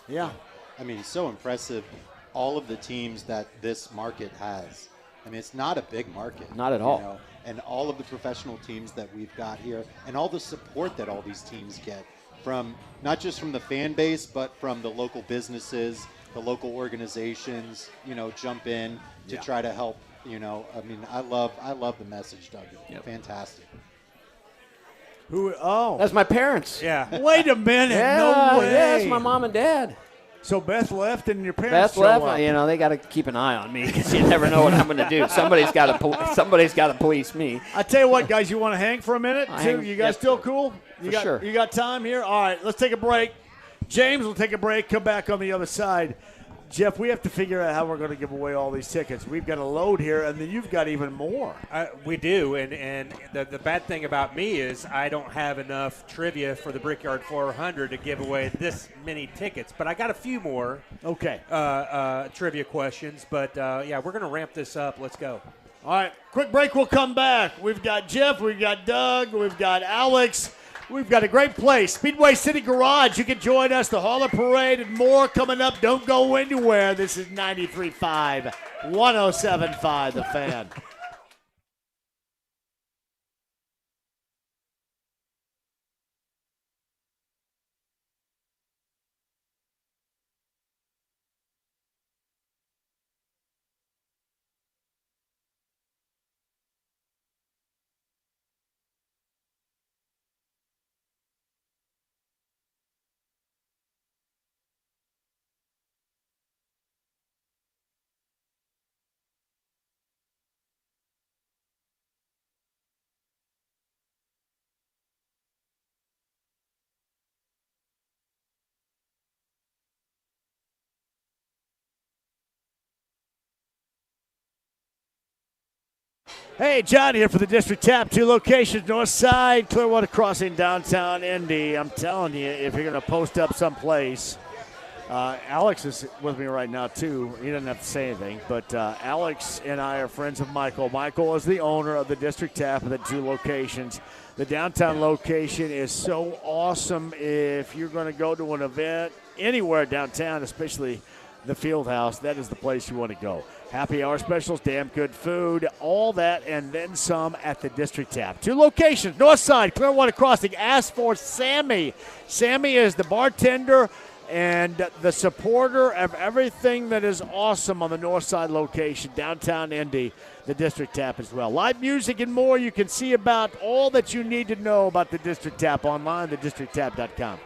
Speaker 9: Yeah.
Speaker 17: I mean, it's so impressive, all of the teams that this market has. I mean, it's not a big market.
Speaker 15: Not at all.
Speaker 17: And all of the professional teams that we've got here and all the support that all these teams get from not just from the fan base, but from the local businesses, the local organizations, jump in to try to help, I mean, I love the message, Doug. Fantastic.
Speaker 15: That's my parents.
Speaker 11: Yeah.
Speaker 9: Wait a minute. No way.
Speaker 15: Yeah, that's my mom and dad.
Speaker 9: So Beth left and your parents
Speaker 15: Beth left.
Speaker 9: up.
Speaker 15: They got to keep an eye on me because you never know what I'm going to do. Somebody's got to police me.
Speaker 9: I tell you what, guys, you want to hang for a minute? You guys still cool?
Speaker 15: Sure.
Speaker 9: You got time here? All right, let's take a break. James will take a break, come back on the other side. Jeff, we have to figure out how we're going to give away all these tickets. We've got a load here, and then you've got even more.
Speaker 11: We do, and the bad thing about me is I don't have enough trivia for the Brickyard 400 to give away this many tickets. But I got a few more trivia questions. But, we're going to ramp this up. Let's go.
Speaker 9: All right, quick break. We'll come back. We've got Jeff. We've got Doug. We've got Alex. We've got a great place, Speedway City Garage. You can join us, the Hall of Parade, and more coming up. Don't go anywhere. This is 93.5, 107.5, The Fan. Hey, John here for the District Tap. 2 locations, North Side, Clearwater Crossing, downtown Indy. I'm telling you, if you're going to post up someplace, Alex is with me right now, too. He doesn't have to say anything, but Alex and I are friends of Michael. Michael is the owner of the District Tap of the 2 locations. The downtown location is so awesome. If you're going to go to an event anywhere downtown, especially the Field House, that is the place you want to go. Happy hour specials, damn good food, all that, and then some at the District Tap. 2 locations, North Side, Clearwater Crossing. Ask for Sammy. Sammy is the bartender and the supporter of everything that is awesome on the North Side location, downtown Indy, the District Tap as well. Live music and more. You can see about all that you need to know about the District Tap online, thedistricttap.com.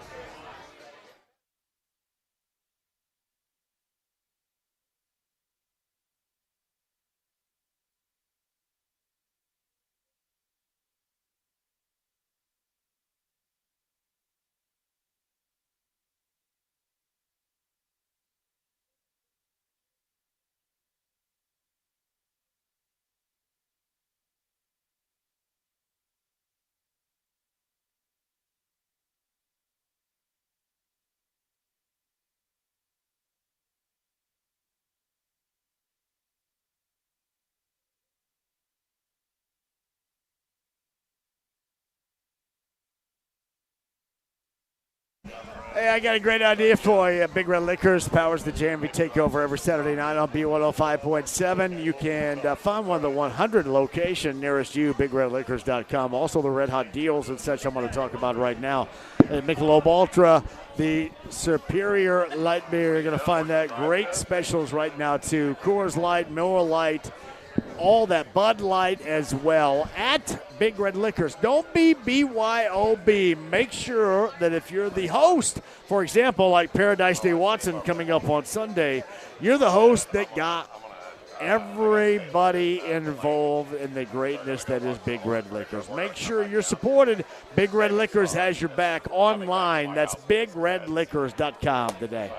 Speaker 9: Hey, I got a great idea for you. Big Red Liquors powers the JMV Takeover every Saturday night on B105.7. You can find one of the 100 location nearest you, BigRedLiquors.com. Also, the Red Hot deals and such I'm going to talk about right now. And Michelob Ultra, the superior light beer. You're going to find that great specials right now, too. Coors Light, Miller Lite, all that, Bud Light as well at Big Red Liquors. Don't be BYOB. Make sure that if you're the host, for example, like Paradise Day Watson coming up on Sunday, you're the host that got everybody involved in the greatness that is Big Red Liquors. Make sure you're supported. Big Red Liquors has your back online. That's BigRedLiquors.com today.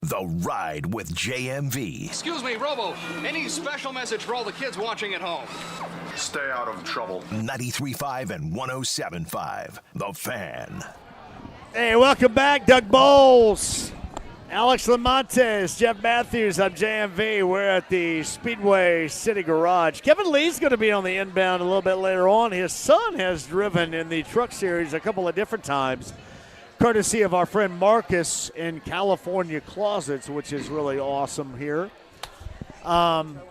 Speaker 8: The Ride with JMV.
Speaker 18: Excuse me, Robo. Any special message for all the kids watching at home?
Speaker 8: Stay out of trouble. 93.5 and 107.5. The Fan.
Speaker 9: Hey, welcome back, Doug Bowles, Alex Lamontes, Jeff Matthews. I'm JMV. We're at the Speedway City Garage. Kevin Lee's going to be on the inbound a little bit later on. His son has driven in the Truck Series a couple of different times, courtesy of our friend Marcus in California Closets, which is really awesome here.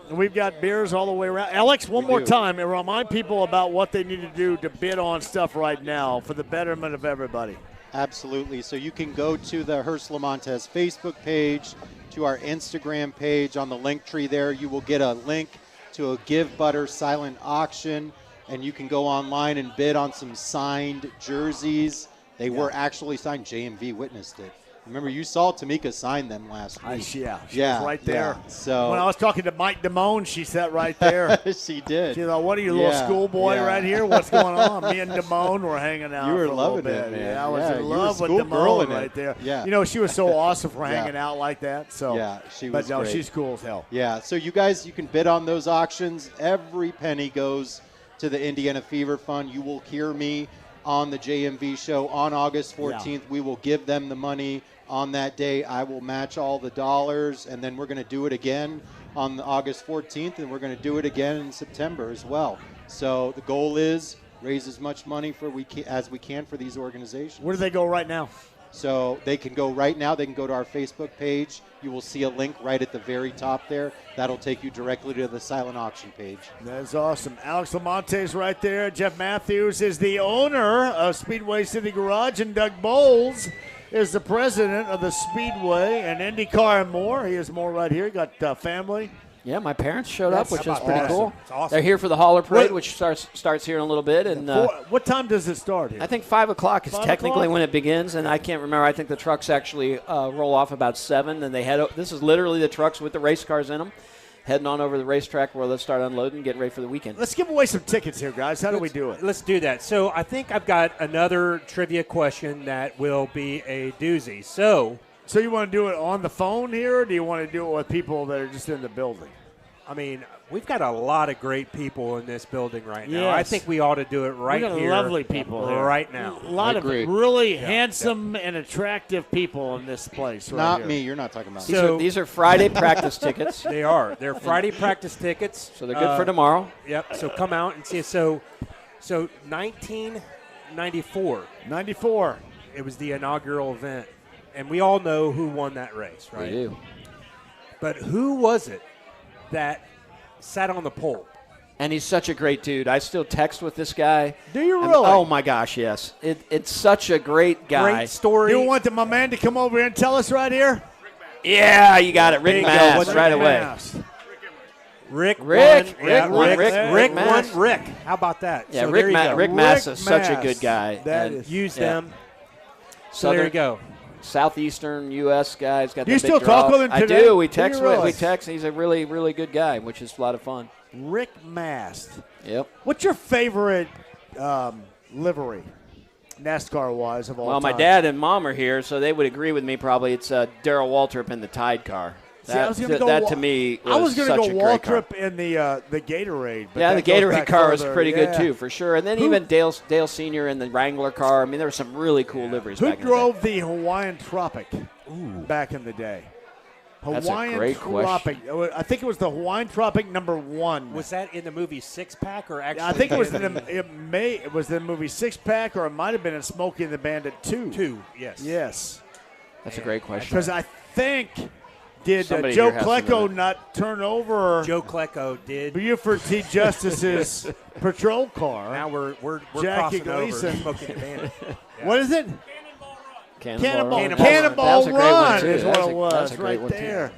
Speaker 9: We've got beers all the way around. Alex, one more time, and remind people about what they need to do to bid on stuff right now for the betterment of everybody.
Speaker 17: Absolutely. So you can go to the Hearst Lamontes Facebook page, to our Instagram page. On the link tree there, you will get a link to a Give Butter silent auction, and you can go online and bid on some signed jerseys. They were actually signed. JMV witnessed it. Remember, you saw Tamika sign them last week.
Speaker 9: She was right there.
Speaker 17: Yeah. So
Speaker 9: when I was talking to Mike Damone, she sat right there.
Speaker 17: She did.
Speaker 9: She's like, what are you, little schoolboy right here? What's going on? Me and Damone were hanging out.
Speaker 17: You were
Speaker 9: for a
Speaker 17: loving
Speaker 9: little
Speaker 17: it,
Speaker 9: bit.
Speaker 17: man.
Speaker 9: Yeah, I was
Speaker 17: Yeah,
Speaker 9: in
Speaker 17: you were
Speaker 9: love with
Speaker 17: schoolgirl
Speaker 9: Damone
Speaker 17: in it.
Speaker 9: right there.
Speaker 17: Yeah.
Speaker 9: You know, she was so awesome for hanging out like that. So,
Speaker 17: yeah, she was
Speaker 9: But no,
Speaker 17: great.
Speaker 9: she's cool as hell.
Speaker 17: Yeah, so you guys, you can bid on those auctions. Every penny goes to the Indiana Fever Fund. You will hear me on the JMV show on August 14th. We will give them the money on that day. I will match all the dollars, and then we're going to do it again on August 14th, and we're going to do it again in September as well. So the goal is raise as much money as we can for these organizations.
Speaker 9: Where do they go right now?
Speaker 17: So they can go right now. They can go to our Facebook page. You will see a link right at the very top there. That'll take you directly to the silent auction page.
Speaker 9: That's awesome. Alex Lamonte's right there. Jeff Matthews is the owner of Speedway City Garage, and Doug Bowles is the president of the Speedway and IndyCar and more. He has more right here. He got family.
Speaker 15: Yeah, my parents showed up, which is pretty cool.
Speaker 9: It's awesome.
Speaker 15: They're here for the hauler parade, which starts here in a little bit. And
Speaker 9: what time does it start here?
Speaker 15: I think 5 o'clock is
Speaker 9: 5
Speaker 15: technically
Speaker 9: o'clock?
Speaker 15: when it begins, and I can't remember. I think the trucks actually roll off about 7, and they head. This is literally the trucks with the race cars in them, heading on over the racetrack where they'll start unloading, getting ready for the weekend.
Speaker 9: Let's give away some tickets here, guys. How do we do it?
Speaker 11: Let's do that. So I think I've got another trivia question that will be a doozy. So
Speaker 9: you want to do it on the phone here, or do you want to do it with people that are just in the building?
Speaker 11: I mean, we've got a lot of great people in this building right now.
Speaker 9: Yes.
Speaker 11: I think we ought to do it right
Speaker 9: We got
Speaker 11: here.
Speaker 9: lovely people here.
Speaker 11: right now.
Speaker 9: A lot of really handsome and attractive people in this place. Right
Speaker 17: Not
Speaker 9: here.
Speaker 17: me. You're not talking about
Speaker 11: So-
Speaker 17: me.
Speaker 15: These are Friday practice tickets.
Speaker 11: They are. They're Friday practice tickets.
Speaker 15: So they're good for tomorrow.
Speaker 11: Yep. So come out and see us. So 1994.
Speaker 9: 94.
Speaker 11: It was the inaugural event. And we all know who won that race, right?
Speaker 15: We do.
Speaker 11: But who was it that sat on the pole?
Speaker 15: And he's such a great dude. I still text with this guy.
Speaker 9: Do you
Speaker 15: And-
Speaker 9: really?
Speaker 15: oh, my gosh, yes. It's such a great guy.
Speaker 11: Great story.
Speaker 9: Do you want my man to come over here and tell us right here?
Speaker 15: Yeah, you got it. Rick
Speaker 11: There you go.
Speaker 15: Mass
Speaker 11: What's
Speaker 15: right
Speaker 11: Rick
Speaker 15: away.
Speaker 11: Mass? Rick
Speaker 15: Rick
Speaker 11: won
Speaker 15: Mass.
Speaker 11: Rick. How about that?
Speaker 15: Yeah,
Speaker 11: so
Speaker 15: Rick,
Speaker 11: there you go.
Speaker 15: Rick Mass is such a good guy.
Speaker 9: That
Speaker 15: And-
Speaker 9: is-
Speaker 11: Use
Speaker 15: yeah.
Speaker 11: them. So there you go.
Speaker 15: Southeastern U.S. guys got.
Speaker 9: Do you
Speaker 15: the big
Speaker 9: still talk
Speaker 15: draw.
Speaker 9: with him
Speaker 15: I
Speaker 9: today?
Speaker 15: do. We
Speaker 9: Do
Speaker 15: text.
Speaker 9: you really?
Speaker 15: We text. He's a really, really good guy, which is a lot of fun.
Speaker 9: Rick Mast.
Speaker 15: Yep.
Speaker 9: What's your favorite livery, NASCAR-wise, of all
Speaker 15: Well,
Speaker 9: time?
Speaker 15: my dad and mom are here, so they would agree with me. Probably it's Darrell Waltrip in the Tide car.
Speaker 9: See, I was gonna go
Speaker 15: that to me was
Speaker 9: I was going to
Speaker 15: such
Speaker 9: go
Speaker 15: a great car.
Speaker 9: Waltrip in the Gatorade. But
Speaker 15: Yeah, the
Speaker 9: that goes
Speaker 15: Gatorade
Speaker 9: back
Speaker 15: car was
Speaker 9: further.
Speaker 15: pretty good
Speaker 9: Yeah.
Speaker 15: too, for sure. And then even Dale Senior in the Wrangler car. I mean, there were some really cool liveries.
Speaker 9: Who
Speaker 15: back in the day.
Speaker 9: drove the Hawaiian Tropic back in the day?
Speaker 15: That's a
Speaker 9: Hawaiian
Speaker 15: great
Speaker 9: Tropic. I think it was the Hawaiian Tropic #1.
Speaker 11: Was that in the movie Six Pack or actually?
Speaker 9: I think it was it was the movie Six Pack, or it might have been in Smokey and the Bandit 2.
Speaker 11: 2, yes.
Speaker 9: Yes.
Speaker 15: That's a great question.
Speaker 9: Because I think did
Speaker 15: Somebody
Speaker 9: Joe
Speaker 15: here has to know
Speaker 9: Klecko
Speaker 15: that.
Speaker 9: not turn over
Speaker 11: Joe Klecko did.
Speaker 9: Buford T. Justice's patrol car?
Speaker 11: Now we're
Speaker 9: Jackie
Speaker 11: crossing over
Speaker 9: Gleason.
Speaker 11: Smoking the Bandit.
Speaker 9: What is it?
Speaker 15: Cannonball Run.
Speaker 9: Cannonball
Speaker 15: That was a great one,
Speaker 9: Run
Speaker 15: too.
Speaker 9: is
Speaker 15: That's
Speaker 9: what it was
Speaker 15: that's a great
Speaker 9: right
Speaker 15: one, too.
Speaker 9: there.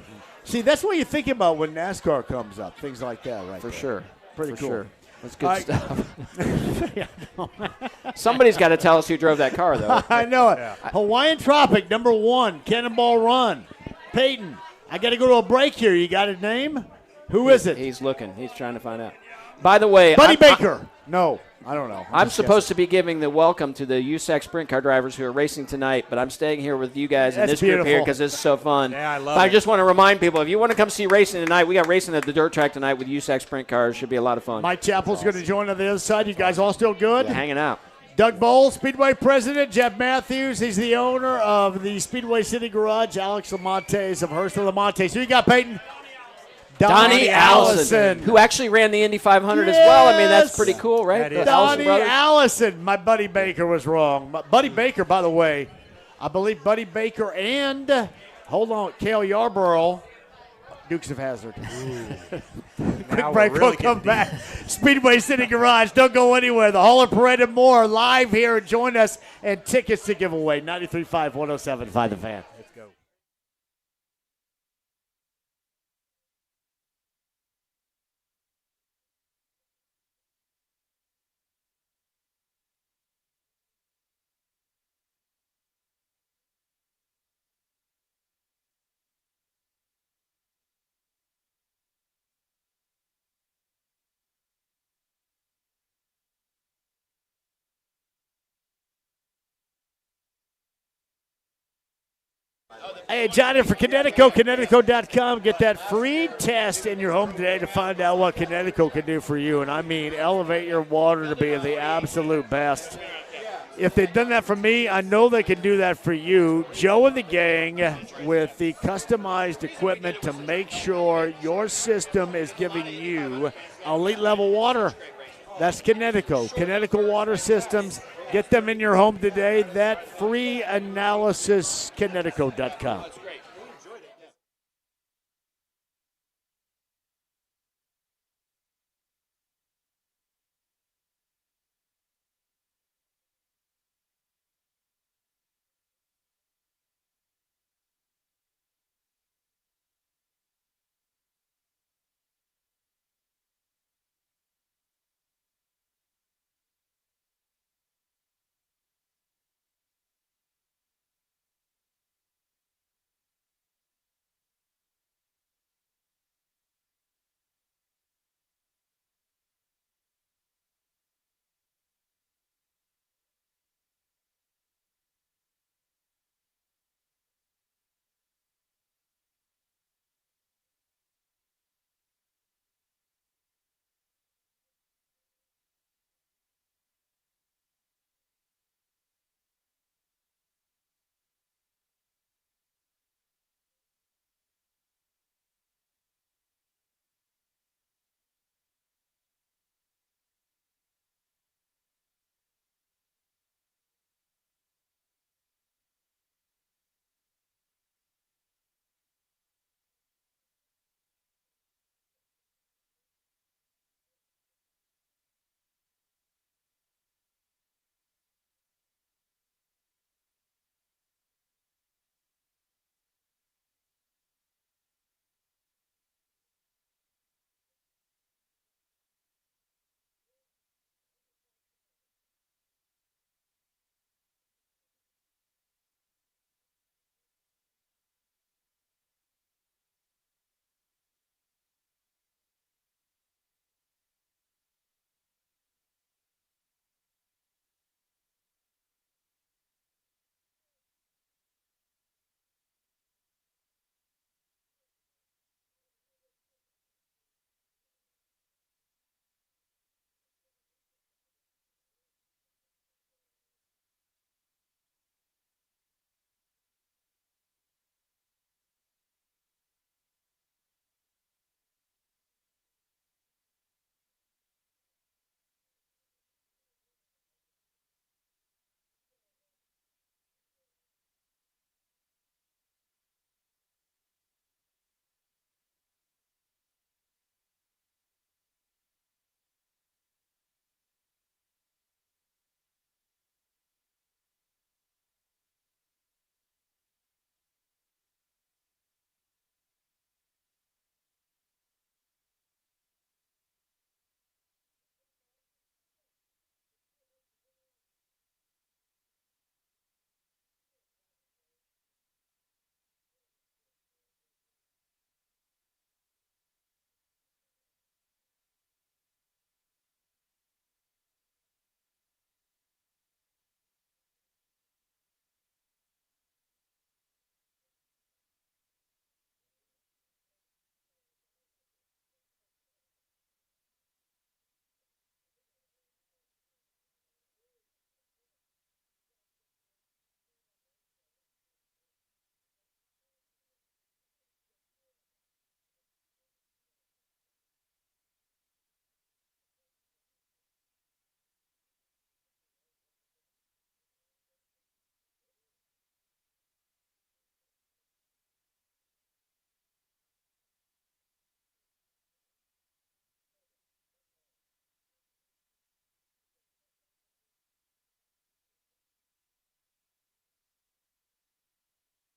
Speaker 9: See, that's what you think about when NASCAR comes up, things like that, right?
Speaker 15: For
Speaker 9: there.
Speaker 15: sure.
Speaker 9: Pretty
Speaker 15: For
Speaker 9: cool.
Speaker 15: sure. That's good
Speaker 9: All right.
Speaker 15: stuff.
Speaker 9: Yeah, I know.
Speaker 15: Somebody's got to tell us who drove that car, though.
Speaker 9: I know it. Hawaiian Tropic, #1, Cannonball Run. Peyton, I got to go to a break here. You got a name? Who is it?
Speaker 15: He's looking. He's trying to find out. By the way,
Speaker 9: Buddy Baker. No, I don't know.
Speaker 15: I'm supposed to be giving the welcome to the USAC sprint car drivers who are racing tonight, but I'm staying here with you guys in
Speaker 9: That's
Speaker 15: this group here
Speaker 9: beautiful.
Speaker 15: because this is so fun.
Speaker 11: Yeah, I love
Speaker 15: But I
Speaker 11: it.
Speaker 15: just want to remind people, if you want to come see racing tonight, we got racing at the dirt track tonight with USAC sprint cars. Should be a lot of fun.
Speaker 9: Mike Chappell's going to join on the other side. You guys all still good?
Speaker 15: Yeah, hanging out.
Speaker 9: Doug Bowles, Speedway president. Jeff Matthews, he's the owner of the Speedway City Garage. Alex Lamontes of Hurston Lamontes. Who you got, Peyton?
Speaker 15: Donnie Allison, who actually ran the Indy 500 as well. I mean, that's pretty cool, right?
Speaker 11: That is.
Speaker 15: The Allison
Speaker 9: Donnie
Speaker 15: brothers.
Speaker 9: Allison. My Buddy Baker was wrong. Buddy Baker, by the way, I believe Buddy Baker and, hold on, Cale Yarborough, Dukes of Hazzard. Quick
Speaker 11: Now
Speaker 9: break,
Speaker 11: we're
Speaker 9: we'll
Speaker 11: really
Speaker 9: come
Speaker 11: getting
Speaker 9: back. Speedway City Garage, don't go anywhere. The Hauler Parade and more live here. Join us, and tickets to give away. 93.5, 107.5 The Fan.
Speaker 11: Let's go.
Speaker 9: Hey, Johnny for Connecticut, Connecticut.com. Get that free test in your home today to find out what Connecticut can do for you. And I mean, elevate your water to be the absolute best. if they've done that for me, I know they can do that for you. Joe and the gang with the customized equipment to make sure your system is giving you elite level water. That's Kinetico. Kinetico Water Systems. Get them in your home today. That free analysis, Kinetico.com.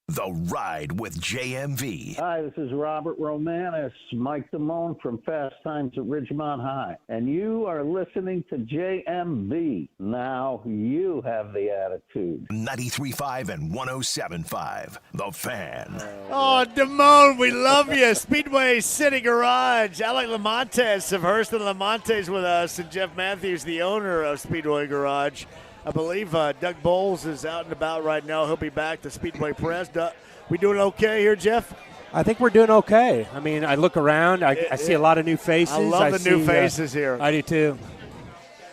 Speaker 8: The Ride with JMV.
Speaker 19: Hi, this is Robert Romanis, Mike Damone from Fast Times at Ridgemont High. And you are listening to JMV. Now you have the attitude.
Speaker 8: 93.5 and 107.5. The Fan.
Speaker 9: Oh, Damone, we love you. Speedway City Garage. Alec Lamontes of Hurst and Lamontes with us, and Jeff Matthews, the owner of Speedway Garage. I believe Doug Bowles is out and about right now. He'll be back to Speedway Press. We doing okay here, Jeff?
Speaker 11: I think we're doing okay. I mean, I look around. I see a lot of new faces.
Speaker 9: I love the new faces here.
Speaker 11: I do, too.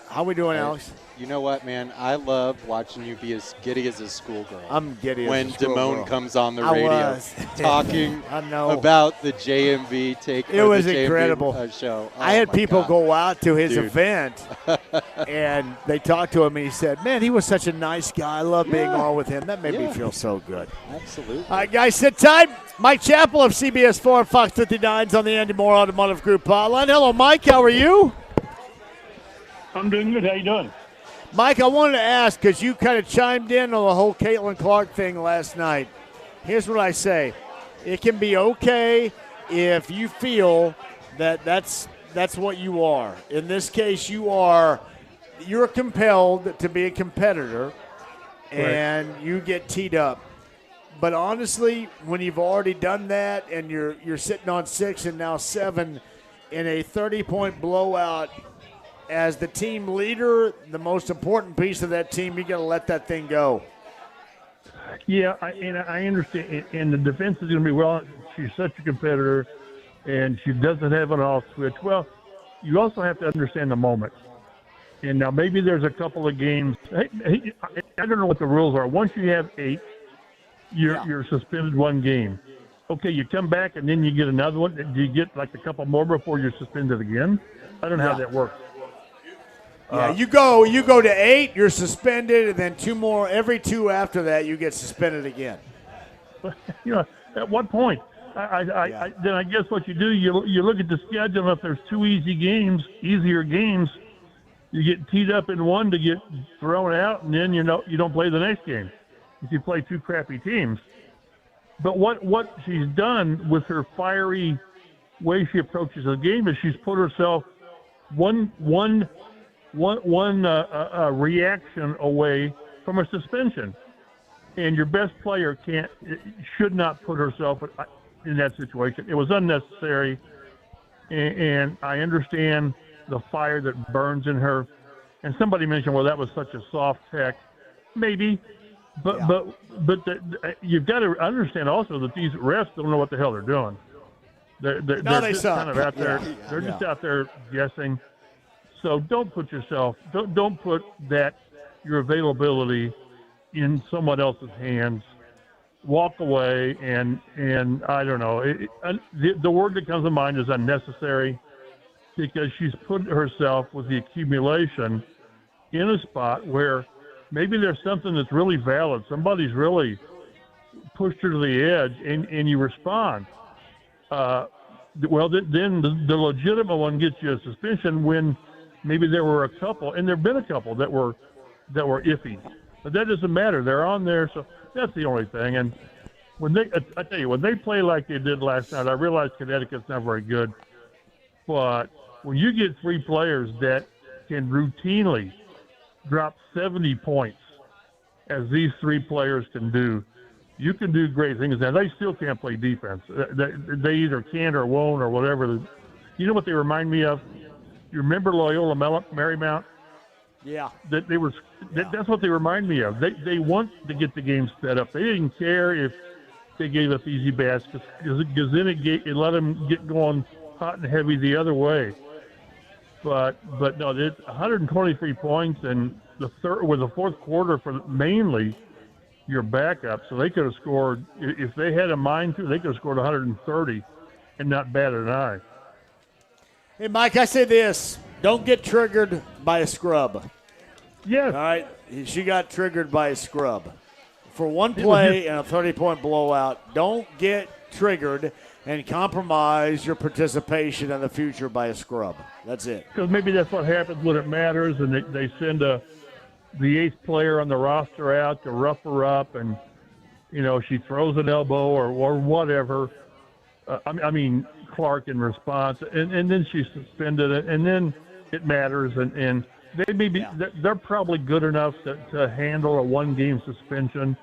Speaker 9: How we doing, Alex?
Speaker 17: You know what, man? I love watching you be as giddy as a schoolgirl.
Speaker 9: I'm giddy
Speaker 17: when
Speaker 9: as a schoolgirl.
Speaker 17: Damone comes on the
Speaker 9: I
Speaker 17: radio
Speaker 9: was.
Speaker 17: talking
Speaker 9: I know.
Speaker 17: about the JMV take.
Speaker 9: It was
Speaker 17: the JMV,
Speaker 9: incredible.
Speaker 17: Show. Oh,
Speaker 9: I had
Speaker 17: my
Speaker 9: people
Speaker 17: God.
Speaker 9: go out to his
Speaker 17: Dude.
Speaker 9: event, and they talked to him, and he said, "Man, he was such a nice guy. I love being on with him. That made me feel so good."
Speaker 17: Absolutely.
Speaker 9: All right, guys, sit tight. Mike Chappell of CBS 4 and Fox 59's on the Andy Moore Automotive Group hotline. Hello, Mike. How are you?
Speaker 20: I'm doing good. How you doing?
Speaker 9: Mike, I wanted to ask, because you kind of chimed in on the whole Caitlin Clark thing last night. Here's what I say. It can be okay if you feel that that's what you are. In this case, you're compelled to be a competitor, and you get teed up. But honestly, when you've already done that and you're sitting on 6 and now 7 in a 30-point blowout, as the team leader, the most important piece of that team, you got to let that thing go.
Speaker 20: Yeah, I understand. And the defense is going to be, well, she's such a competitor, and she doesn't have an off switch. Well, you also have to understand the moment. And now maybe there's a couple of games. Hey, I don't know what the rules are. Once you have 8, you're suspended 1 game. Okay, you come back and then you get another one. Do you get like a couple more before you're suspended again? I don't know how that works.
Speaker 9: Yeah, you go to 8, you're suspended, and then 2 more. Every 2 after that, you get suspended again.
Speaker 20: You know, at what point? Then I guess what you do, you look at the schedule. If there's 2 easier games, you get teed up in 1 to get thrown out, and then you don't play the next game if you play 2 crappy teams. But what she's done with her fiery way she approaches the game is she's put herself one reaction away from a suspension, and your best player should not put herself in that situation. It was unnecessary, and I understand the fire that burns in her. And somebody mentioned, well, that was such a soft tech. Maybe, but you've got to understand also that these refs don't know what the hell they're doing. They're just kind of out there. They're just out there guessing. So don't put your availability in someone else's hands. Walk away, and I don't know. The word that comes to mind is unnecessary, because she's put herself with the accumulation in a spot where maybe there's something that's really valid. Somebody's really pushed her to the edge, and you respond. Then the legitimate one gets you a suspension when maybe there were a couple, and there have been a couple that were iffy. But that doesn't matter. They're on there, so that's the only thing. And I tell you, when they play like they did last night, I realize Connecticut's not very good. But when you get 3 players that can routinely drop 70 points, as these 3 players can do, you can do great things. Now, they still can't play defense. They either can't or won't or whatever. You know what they remind me of? You remember Loyola Marymount?
Speaker 9: Yeah.
Speaker 20: That's what they remind me of. They want to get the game set up. They didn't care if they gave up easy baskets, because then it let them get going hot and heavy the other way. But no, it's 123 points, and the fourth quarter for mainly your backup. So they could have scored, if they had a mind to, they could have scored 130 and not batted an eye.
Speaker 9: Hey, Mike, I say this. Don't get triggered by a scrub.
Speaker 20: Yes.
Speaker 9: All right? She got triggered by a scrub. For one play and a 30-point blowout, don't get triggered and compromise your participation in the future by a scrub. That's it.
Speaker 20: Because maybe that's what happens when it matters, and they send the 8th player on the roster out to rough her up, and, she throws an elbow or whatever. I mean, Clark in response, and then she's suspended, and then it matters, and they're probably good enough to handle a 1-game suspension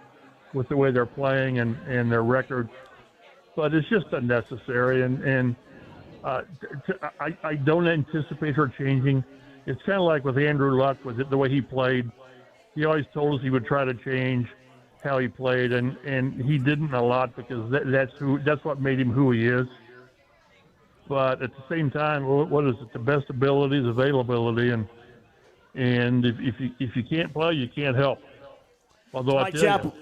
Speaker 20: with the way they're playing and their record, but it's just unnecessary, and I don't anticipate her changing. It's kind of like with Andrew Luck, with the way he played. He always told us he would try to change how he played, and he didn't a lot, because that's what made him who he is. But at the same time, what is it? The best ability is availability, and And if you can't play, you can't help. Although
Speaker 9: Mike Chappell.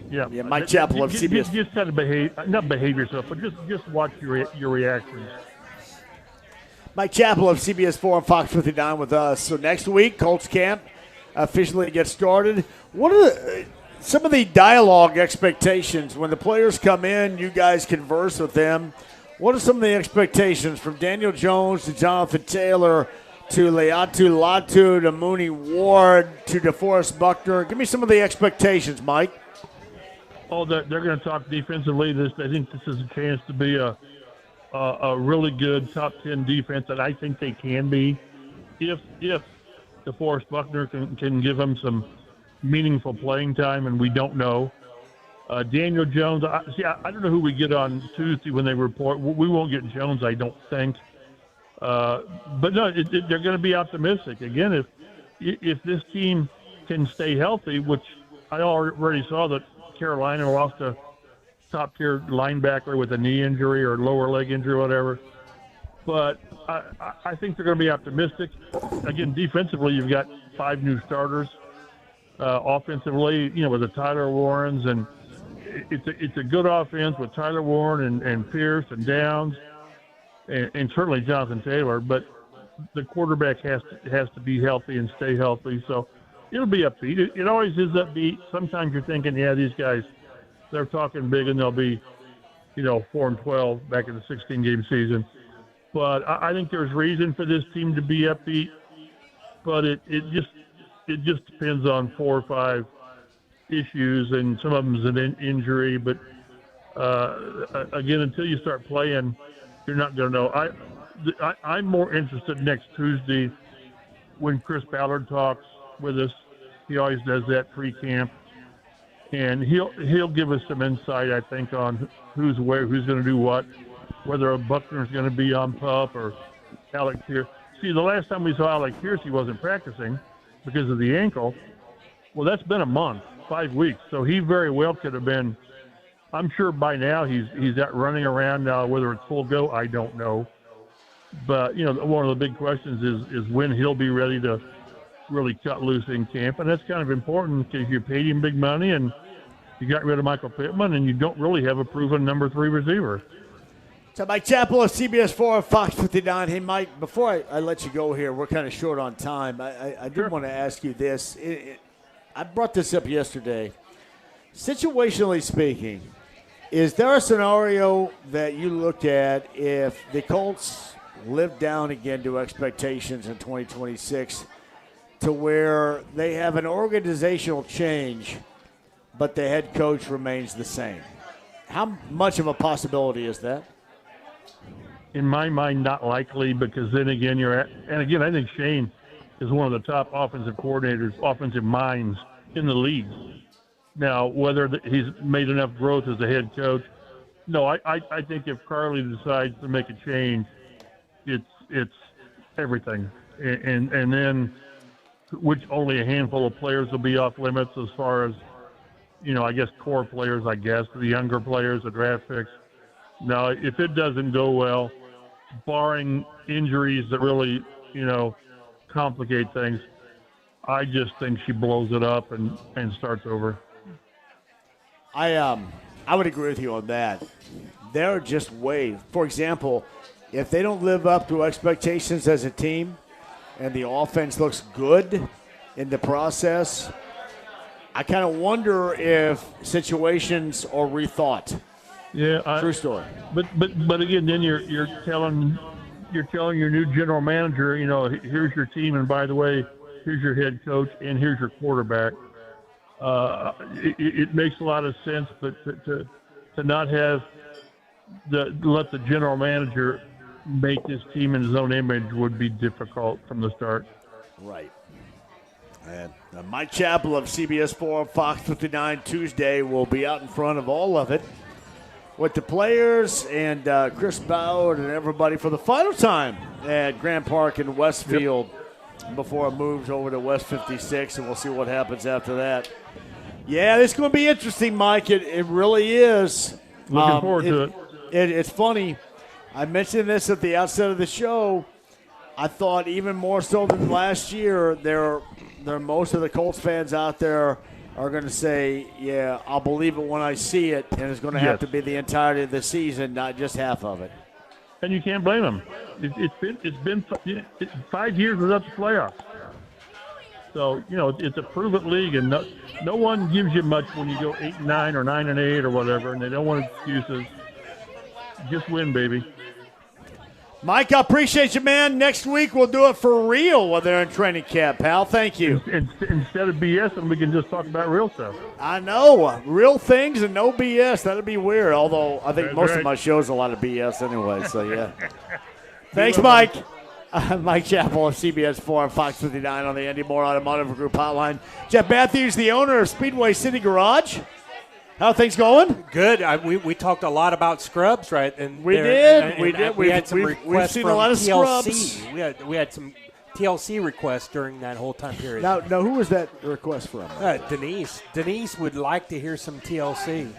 Speaker 20: Yeah,
Speaker 9: Mike Chappell of CBS.
Speaker 20: Just kind of not behave yourself, but just watch your reactions.
Speaker 9: Mike Chappell of CBS 4 and Fox 59 with us. So next week, Colts camp officially gets started. What are some of the dialogue expectations when the players come in? You guys converse with them. What are some of the expectations from Daniel Jones to Jonathan Taylor to Leatu Latu to Mooney Ward to DeForest Buckner? Give me some of the expectations, Mike.
Speaker 20: Oh, they're going to talk defensively. I think this is a chance to be a really good top 10 defense, and I think they can be if DeForest Buckner can give them some meaningful playing time, and we don't know. Daniel Jones, I don't know who we get on Tuesday when they report. We won't get Jones, I don't think. But no, they're going to be optimistic. Again, if this team can stay healthy, which I already saw that Carolina lost a top-tier linebacker with a knee injury or lower leg injury or whatever. But I think they're going to be optimistic. Again, defensively, you've got 5 new starters. Offensively, with the Tyler Warrens, and it's a good offense with Tyler Warren and Pierce and Downs and certainly Jonathan Taylor. But the quarterback has to be healthy and stay healthy. So it'll be upbeat. It always is upbeat. Sometimes you're thinking, these guys, they're talking big and they'll be, 4-12 back in the 16-game season. But I think there's reason for this team to be upbeat. But it just depends on 4 or 5 issues, and some of them is an injury. But again, until you start playing, you're not going to know. I'm more interested next Tuesday when Chris Ballard talks with us. He always does that pre-camp, and he'll give us some insight, I think, on who's where, who's going to do what, whether Buckner's going to be on PUP or Alec Pierce. See, the last time we saw Alec Pierce, he wasn't practicing because of the ankle. Well, that's been a month, 5 weeks, so he very well could have been. I'm sure by now he's out running around now. Whether it's full go, I don't know. But one of the big questions is when he'll be ready to really cut loose in camp, and that's kind of important because you paid him big money and you got rid of Michael Pittman, and you don't really have a proven number 3 receiver.
Speaker 9: So Mike Chappell of CBS 4 and Fox 59. Hey, Mike, before I let you go here, we're kind of short on time. I do want to ask you this. I brought this up yesterday. Situationally speaking, is there a scenario that you look at if the Colts live down again to expectations in 2026 to where they have an organizational change, but the head coach remains the same? How much of a possibility is that?
Speaker 20: In my mind, not likely, because then again, I think Shane is one of the top offensive coordinators, offensive minds in the league. Now, whether he's made enough growth as a head coach, no, I think if Carly decides to make a change, it's everything. And then which only a handful of players will be off limits as far as, I guess core players, the younger players, the draft picks. Now, if it doesn't go well, barring injuries that really, complicate things, I just think she blows it up and starts over.
Speaker 9: I would agree with you on that. They're just for example, if they don't live up to expectations as a team and the offense looks good in the process, I kind of wonder if situations are rethought.
Speaker 20: Yeah,
Speaker 9: true story.
Speaker 20: But again, then you're telling your new general manager, here's your team, and by the way, here's your head coach, and here's your quarterback. It makes a lot of sense, but to not have let the general manager make this team in his own image would be difficult from the start.
Speaker 9: Right. And Mike Chappell of CBS 4 Fox 59 Tuesday will be out in front of all of it with the players and Chris Ballard and everybody for the final time at Grant Park in Westfield before it moves over to West 56, and we'll see what happens after that. Yeah, this is going to be interesting, Mike. It really is.
Speaker 20: Looking forward to it.
Speaker 9: It's funny. I mentioned this at the outset of the show. I thought even more so than last year, there most of the Colts fans out there are going to say, yeah, I'll believe it when I see it, and it's going to have to be the entirety of the season, not just half of it.
Speaker 20: And you can't blame them. It's been 5 years without the playoffs. So, it's a prove-it league, and no one gives you much when you go 8-9 or 9-8 or whatever, and they don't want excuses. Just win, baby.
Speaker 9: Mike, I appreciate you, man. Next week we'll do it for real while they're in training camp, pal. Thank you.
Speaker 20: Instead of BS, we can just talk about real stuff.
Speaker 9: I know. Real things and no BS. That'd be weird, although I think most of my show's a lot of BS anyway, so yeah. Thanks, Mike. Mike Chappell of CBS 4 and Fox 59 on the Andy Moore Automotive Group hotline. Jeff Matthews, the owner of Speedway City Garage. How are things going?
Speaker 11: Good. We talked a lot about scrubs, right? And
Speaker 9: we did. We had some requests. We've seen a lot of
Speaker 11: TLC.
Speaker 9: scrubs.
Speaker 11: We had some TLC requests during that whole time period.
Speaker 9: Now who was that request from?
Speaker 11: Denise. Denise would like to hear some TLC.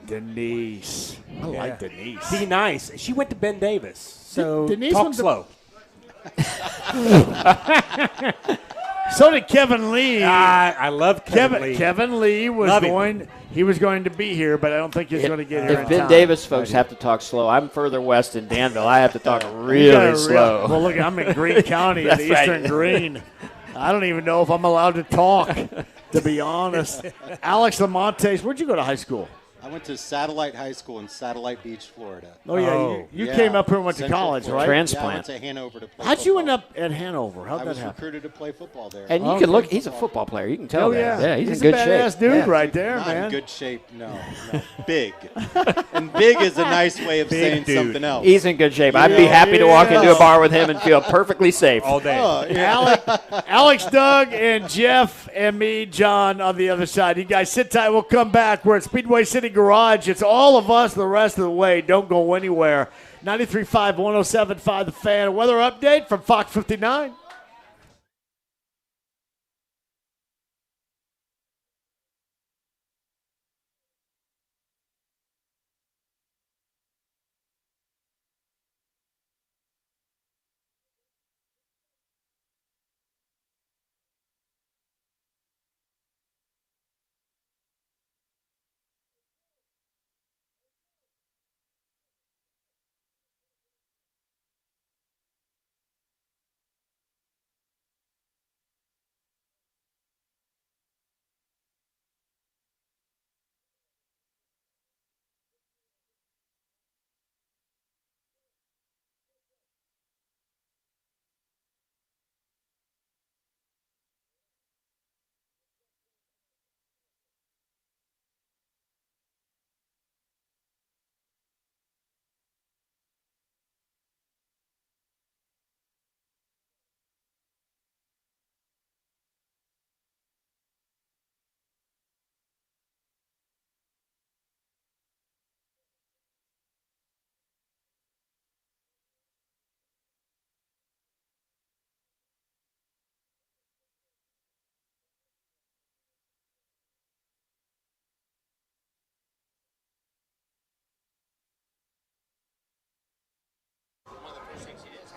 Speaker 9: Denise. I like Denise.
Speaker 11: Be nice. She went to Ben Davis, so
Speaker 9: Denise
Speaker 11: talk slow.
Speaker 9: So did Kevin Lee.
Speaker 11: I love Kevin Lee.
Speaker 9: Kevin Lee was going to be here, but I don't think he's going to get here.
Speaker 15: If Ben Davis folks have to talk slow, I'm further west in Danville. I have to talk really slow.
Speaker 9: Well, look, I'm in Greene County in the Eastern Greene. I don't even know if I'm allowed to talk, to be honest. Alex Lamontes, where'd you go to high school?
Speaker 17: I went to Satellite High School in Satellite Beach, Florida.
Speaker 9: Oh, yeah. You came up here and went to college, right?
Speaker 15: Transplant.
Speaker 17: Yeah, I went to Hanover to play
Speaker 9: How'd
Speaker 17: football.
Speaker 9: you end up at Hanover? How'd that happen?
Speaker 17: I was recruited to play football there.
Speaker 15: And you can look, he's a football player. You can tell that. Yeah, he's in good shape.
Speaker 9: He's a badass dude right there,
Speaker 17: Not
Speaker 9: man.
Speaker 17: in good shape, no. Big. And big is a nice way of saying something else.
Speaker 15: He's in good shape. I'd be happy to walk into a bar with him and feel perfectly safe.
Speaker 11: All day.
Speaker 9: Alex, Doug, and Jeff, and me, John, on the other side. You guys sit tight. We'll come back. We're at Speedway City Garage. It's all of us the rest of the way. Don't go anywhere. 93.5, 107.5 The Fan. Weather update from Fox 59.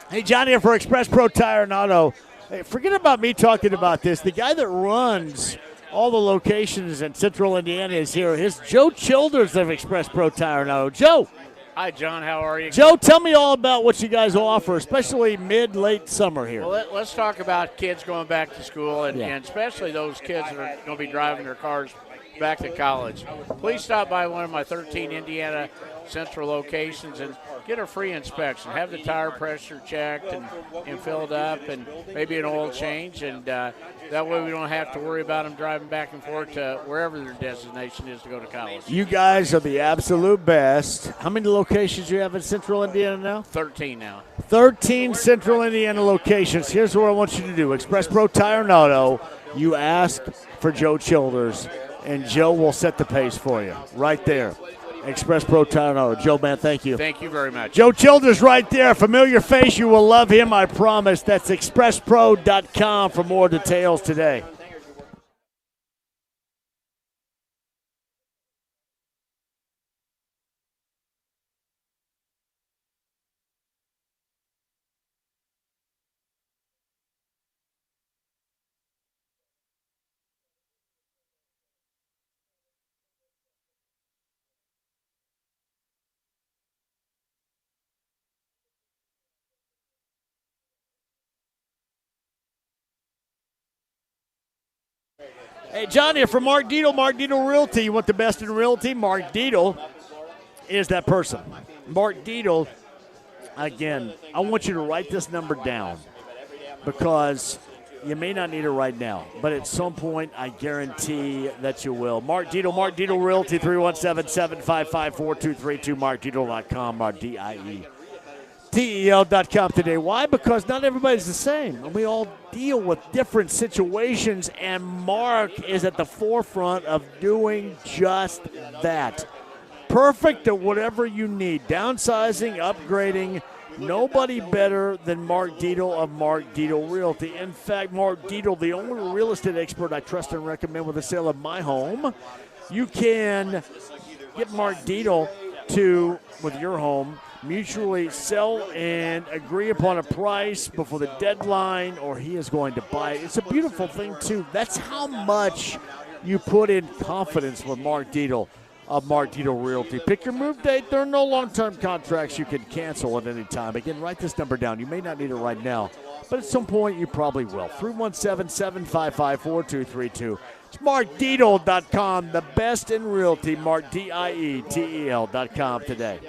Speaker 9: Hey, John here for Express Pro Tire and Auto. Hey, forget about me talking about this. The guy that runs all the locations in Central Indiana is here. Here's Joe Childers of Express Pro Tire and Auto. Joe.
Speaker 21: Hi, John. How are you?
Speaker 9: Joe, tell me all about what you guys offer, especially mid-late summer here.
Speaker 21: Well, let's talk about kids going back to school, and especially those kids that are going to be driving their cars back to college. Please stop by one of my 13 Indiana Central locations and get a free inspection. Have the tire pressure checked and filled up, and maybe an oil change, and that way we don't have to worry about them driving back and forth to wherever their destination is to go to college.
Speaker 9: You guys are the absolute best. How many locations do you have in Central Indiana now?
Speaker 21: 13 now.
Speaker 9: 13 Central Indiana locations. Here's what I want you to do. Express Pro Tire and Auto. You ask for Joe Childers, and Joe will set the pace for you right there. Express Pro Tire and Auto. Joe, man, thank you.
Speaker 21: Thank you very much.
Speaker 9: Joe Childers right there. Familiar face. You will love him, I promise. That's expresspro.com for more details today. Hey, John here from Mark Dietel, Mark Dietel Realty. You want the best in realty? Mark Dietel is that person. Mark Dietel, again, I want you to write this number down because you may not need it right now, but at some point I guarantee that you will. Mark Dietel Realty, 317-755-4232, markdietel.com, markdietel.com today. Why? Because not everybody's the same. And we all deal with different situations, and Mark is at the forefront of doing just that. Perfect at whatever you need. Downsizing, upgrading. Nobody better than Mark Dietel of Mark Dietel Realty. In fact, Mark Dietel, the only real estate expert I trust and recommend with the sale of my home. You can get Mark Dietel to, with your home, mutually sell and agree upon a price before the deadline, or he is going to buy it. It's a beautiful thing, too. That's how much you put in confidence with Mark Dietel of Mark Dietel Realty. Pick your move date. There are no long-term contracts you can cancel at any time. Again, write this number down. You may not need it right now, but at some point you probably will. 317-755-4232. It's markdietel.com, the best in realty. markdietel.com today.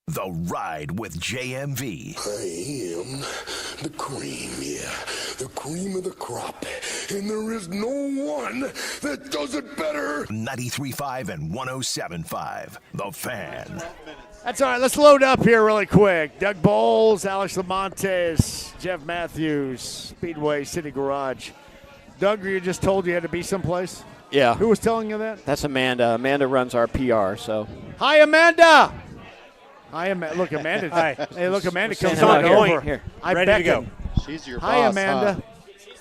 Speaker 8: The Ride with JMV.
Speaker 1: I am the cream, yeah. The cream of the crop. And there is no one that does it better.
Speaker 8: 93.5 and 107.5. The Fan.
Speaker 9: That's all right. Let's load up here really quick. Doug Bowles, Alex Lamontes, Jeff Matthews, Speedway City Garage. Doug, you just told you had to be someplace?
Speaker 15: Yeah.
Speaker 9: Who was telling you that?
Speaker 15: That's Amanda. Amanda runs our PR, so.
Speaker 9: Hi, Amanda. Hi, Amanda. Look, Amanda.
Speaker 11: Hi.
Speaker 9: Hey, look, Amanda comes
Speaker 11: on
Speaker 9: over.
Speaker 11: here.
Speaker 9: I
Speaker 11: Ready to go.
Speaker 17: She's your
Speaker 9: Hi,
Speaker 17: boss,
Speaker 9: Amanda.
Speaker 17: huh?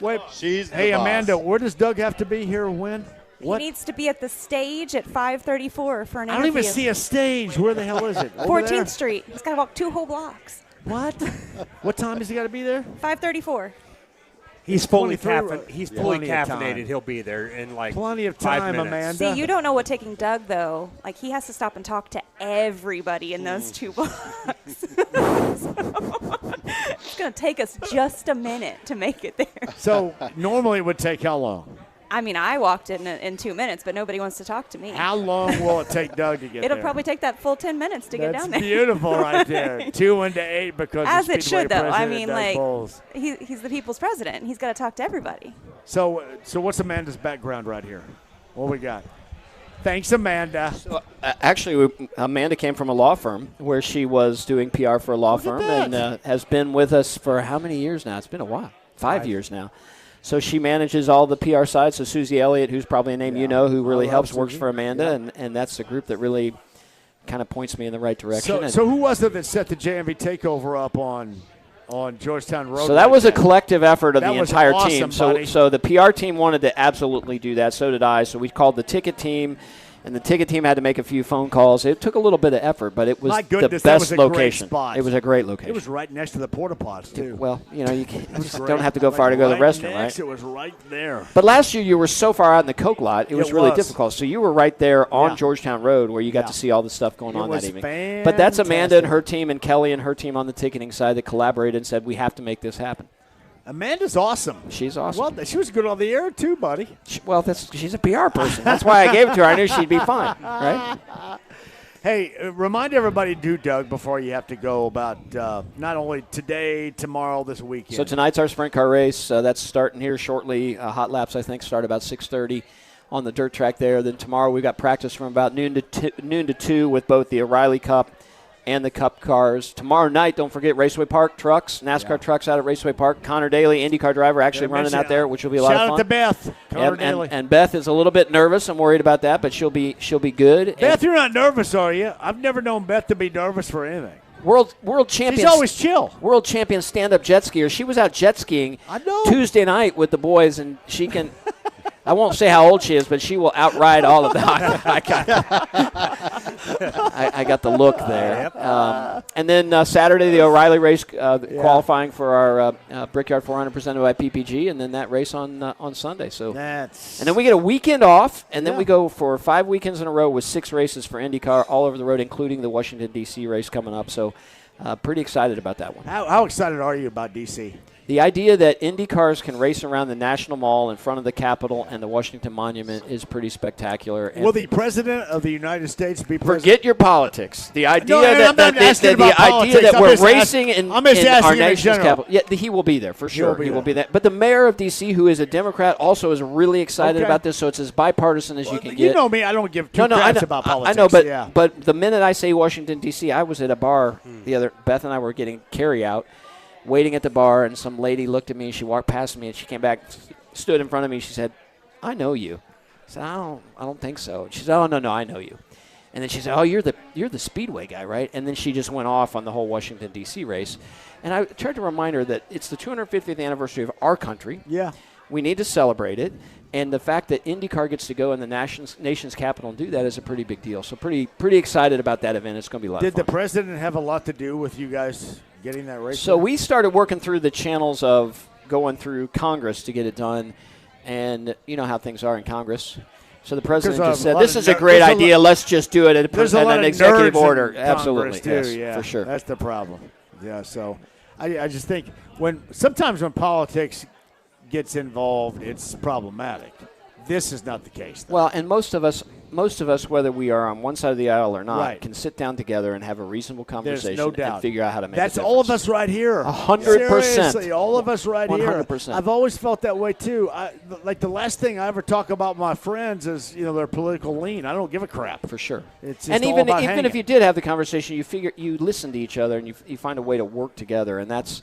Speaker 9: Wait.
Speaker 17: She's the
Speaker 9: Hey,
Speaker 17: boss.
Speaker 9: Amanda, where does Doug have to be here when? What?
Speaker 22: He needs to be at the stage at 5:34 for an
Speaker 9: I don't
Speaker 22: interview.
Speaker 9: even see a stage. Where the hell is it? Over
Speaker 22: 14th
Speaker 9: there?
Speaker 22: Street. He's got to walk 2 whole blocks.
Speaker 9: What? What time has he got to be there?
Speaker 22: 5:34.
Speaker 11: He's fully
Speaker 9: 23
Speaker 11: He's fully
Speaker 9: Plenty of time.
Speaker 11: caffeinated. He'll be there in like
Speaker 9: Plenty of
Speaker 11: 5
Speaker 9: time,
Speaker 11: minutes.
Speaker 9: Amanda.
Speaker 22: See, you don't know what taking Doug, though. Like, he has to stop and talk to everybody in those 2 blocks. It's going to take us just a minute to make it there.
Speaker 9: So normally it would take how long?
Speaker 22: I mean, I walked in 2 minutes, but nobody wants to talk to me.
Speaker 9: How long will it take Doug to get
Speaker 22: It'll
Speaker 9: there?
Speaker 22: probably take that full 10 minutes to get down there.
Speaker 9: That's beautiful right there. 2 into 8 because
Speaker 22: As
Speaker 9: of
Speaker 22: it
Speaker 9: Speedway
Speaker 22: should, though. I
Speaker 9: president
Speaker 22: mean,
Speaker 9: Doug
Speaker 22: like,
Speaker 9: Bowles.
Speaker 22: he's the people's president. He's got to talk to everybody.
Speaker 9: So what's Amanda's background right here? What we got? Thanks, Amanda.
Speaker 15: So, actually, Amanda came from a law firm where she was doing PR for a law firm and has been with us for how many years now? It's been a while. 5 years now. So she manages all the PR side. So Susie Elliott, who's probably a name you know, who really helps, works for Amanda, and that's the group that really kind of points me in the right direction.
Speaker 9: So who was it that set the JMV takeover up on Georgetown Road?
Speaker 15: So that was a collective effort of the entire
Speaker 9: awesome,
Speaker 15: team.
Speaker 9: buddy.
Speaker 15: So the PR team wanted to absolutely do that. So did I. So we called the ticket team. And the ticket team had to make a few phone calls. It took a little bit of effort, but it was the best
Speaker 9: that was a
Speaker 15: location.
Speaker 9: Great spot.
Speaker 15: It was a great location.
Speaker 9: It was right next to the porta pots too.
Speaker 15: Well, you just don't have to go far to go to the restroom, right?
Speaker 9: It was right there.
Speaker 15: But last year you were so far out in the Coke lot, it was really difficult. So you were right there on Georgetown Road where you got to see all the stuff going on that evening.
Speaker 9: Fantastic.
Speaker 15: But that's Amanda and her team and Kelly and her team on the ticketing side that collaborated and said, we have to make this happen.
Speaker 9: Amanda's awesome.
Speaker 15: She's awesome.
Speaker 9: Well, she was good on the air too, buddy.
Speaker 15: She's a PR person. That's why I gave it to her. I knew she'd be fine, right?
Speaker 9: Hey, remind everybody, Doug, before you have to go about not only today, tomorrow, this weekend.
Speaker 15: So tonight's our sprint car race. That's starting here shortly. Hot laps, I think, start about 6:30 on the dirt track there. Then tomorrow we've got practice from about noon to 2 with both the O'Reilly Cup and the Cup cars. Tomorrow night, don't forget Raceway Park trucks, NASCAR trucks out at Raceway Park. Connor Daly, IndyCar driver, actually running out there, which will be a lot of fun.
Speaker 9: Shout out to Beth. Connor Daly.
Speaker 15: And Beth is a little bit nervous. I'm worried about that, but she'll be good.
Speaker 9: Beth, you're not nervous, are you? I've never known Beth to be nervous for anything.
Speaker 15: World champion.
Speaker 9: She's always chill.
Speaker 15: World champion stand-up jet skier. She was out jet skiing Tuesday night with the boys, and she can. I won't say how old she is, but she will outride all of them. I got the look there. And then Saturday, the O'Reilly race qualifying for our Brickyard 400 presented by PPG, and then that race on Sunday. So and then we get a weekend off, and then we go for 5 weekends in a row with 6 races for IndyCar all over the road, including the Washington, D.C. race coming up. So pretty excited about that one.
Speaker 9: How excited are you about D.C.?
Speaker 15: The idea that Indy cars can race around the National Mall in front of the Capitol and the Washington Monument is pretty spectacular. And
Speaker 9: will the President of the United States be president?
Speaker 15: Forget your politics. The idea that we're racing in our nation's capital. Yeah, he will be there for sure. He will be there. But the mayor of D.C., who is a Democrat, also is really excited about this, so it's as bipartisan as you can get.
Speaker 9: You know me. I don't give two craps about politics.
Speaker 15: I know, but the minute I say Washington, D.C., I was at a bar Beth and I were getting carry out. Waiting at the bar, and some lady looked at me, and she walked past me, and she came back, stood in front of me, and she said, I know you. I said, I don't think so. And she said, oh, no, I know you. And then she said, oh, you're the Speedway guy, right? And then she just went off on the whole Washington, D.C. race. And I tried to remind her that it's the 250th anniversary of our country.
Speaker 9: Yeah.
Speaker 15: We need to celebrate it. And the fact that IndyCar gets to go in the nation's capital and do that is a pretty big deal. So pretty excited about that event. It's going to be a lot of fun.
Speaker 9: Did the president have a lot to do with you guys getting that race?
Speaker 15: So we started working through the channels of going through Congress to get it done. And you know how things are in Congress. So the president just said, this is a great idea. Let's just do it at an executive order. Absolutely. Yes, for sure.
Speaker 9: That's the problem. Yeah, so I just think sometimes when politics gets involved, it's problematic. This is not the case, though.
Speaker 15: Well, and most of us, whether we are on one side of the aisle or not, can sit down together and have a reasonable conversation.
Speaker 9: There's no doubt.
Speaker 15: And figure out how to make
Speaker 9: That's
Speaker 15: a difference.
Speaker 9: all of us right here.
Speaker 15: 100%.
Speaker 9: Seriously, all of us right
Speaker 15: 100%.
Speaker 9: here. I've always felt that way, too. Like the last thing I ever talk about my friends is, their political lean. I don't give a crap.
Speaker 15: For sure.
Speaker 9: It's just
Speaker 15: and
Speaker 9: all
Speaker 15: even
Speaker 9: about hanging.
Speaker 15: if you did have the conversation, you listen to each other and you find a way to work together, and that's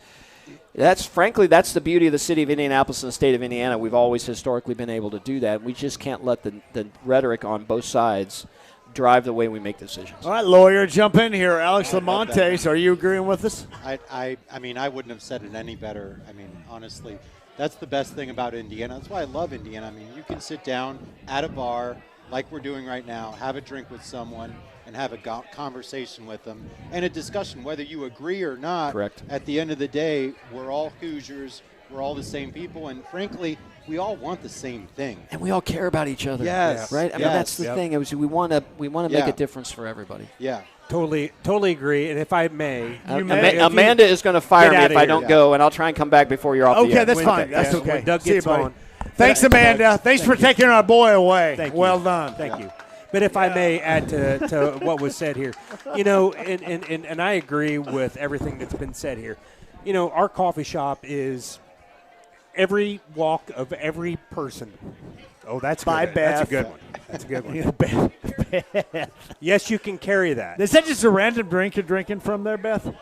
Speaker 15: the beauty of the city of Indianapolis and the state of Indiana. We've always historically been able to do that. We just can't let the rhetoric on both sides drive the way we make decisions.
Speaker 9: All right, lawyer, jump in here. Alex Lamontes, are you agreeing with us?
Speaker 17: I mean, I wouldn't have said it any better. I mean, honestly, that's the best thing about Indiana. That's why I love Indiana. I mean, you can sit down at a bar like we're doing right now, have a drink with someone, and have a conversation with them and a discussion, whether you agree or not.
Speaker 15: Correct.
Speaker 17: At the end of the day, we're all Hoosiers. We're all the same people. And frankly, we all want the same thing.
Speaker 15: And we all care about each other.
Speaker 17: Yes.
Speaker 15: Right? I mean, that's the thing. We want to make a difference for everybody.
Speaker 17: Yeah.
Speaker 11: Totally agree. And if I may,
Speaker 15: Amanda is going to fire me if I don't go, and I'll try and come back before you're off the air.
Speaker 9: Okay, that's fine. That's okay.
Speaker 11: When Doug
Speaker 9: See you,
Speaker 11: gets
Speaker 9: buddy.
Speaker 11: on.
Speaker 9: Thanks, Amanda. Thanks for taking our boy away.
Speaker 11: Thank you.
Speaker 9: Well done.
Speaker 11: Thank you. But if I may add to what was said here, and I agree with everything that's been said here. Our coffee shop is every walk of every person. Oh, that's
Speaker 9: By
Speaker 11: good. That's a
Speaker 9: Beth.
Speaker 11: good one. That's a good one.
Speaker 9: Yeah, Beth.
Speaker 11: Yes, you can carry that.
Speaker 9: Is that just a random drink you're drinking from there, Beth?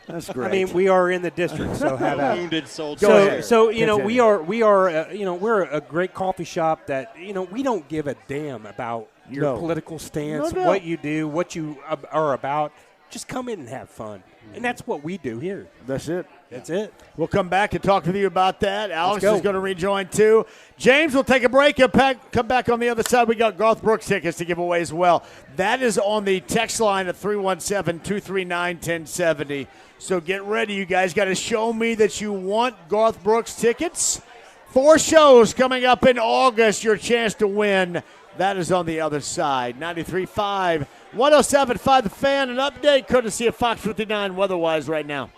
Speaker 9: That's great.
Speaker 11: I mean, we are in the district, so have at it.
Speaker 17: Wounded soldier.
Speaker 11: So you know,
Speaker 9: Continue.
Speaker 11: we are we're a great coffee shop that we don't give a damn about your
Speaker 9: No.
Speaker 11: political stance,
Speaker 9: No.
Speaker 11: what you do, what you are about. Just come in and have fun, and that's what we do here.
Speaker 9: That's it.
Speaker 11: That's it.
Speaker 9: We'll come back and talk with you about that. Alex
Speaker 11: go.
Speaker 9: is going to rejoin too. James will take a break and come back on the other side. We got Garth Brooks tickets to give away as well. That is on the text line at 317-239-1070. So get ready. You guys got to show me that you want Garth Brooks tickets. 4 shows coming up in August. Your chance to win. That is on the other side. 93.5, 107.5 The Fan. An update courtesy of Fox 59 weather-wise right now.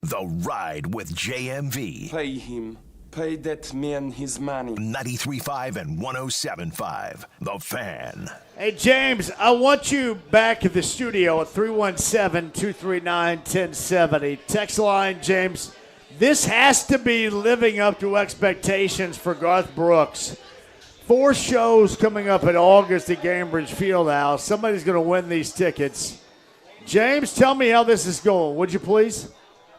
Speaker 8: The Ride with JMV.
Speaker 2: Pay him. Pay that man his money.
Speaker 8: 93.5 and 107.5. The Fan.
Speaker 9: Hey, James, I want you back at the studio at 317-239-1070. Text line, James. This has to be living up to expectations for Garth Brooks. 4 shows coming up in August at Gainbridge Fieldhouse. Somebody's going to win these tickets. James, tell me how this is going, would you please?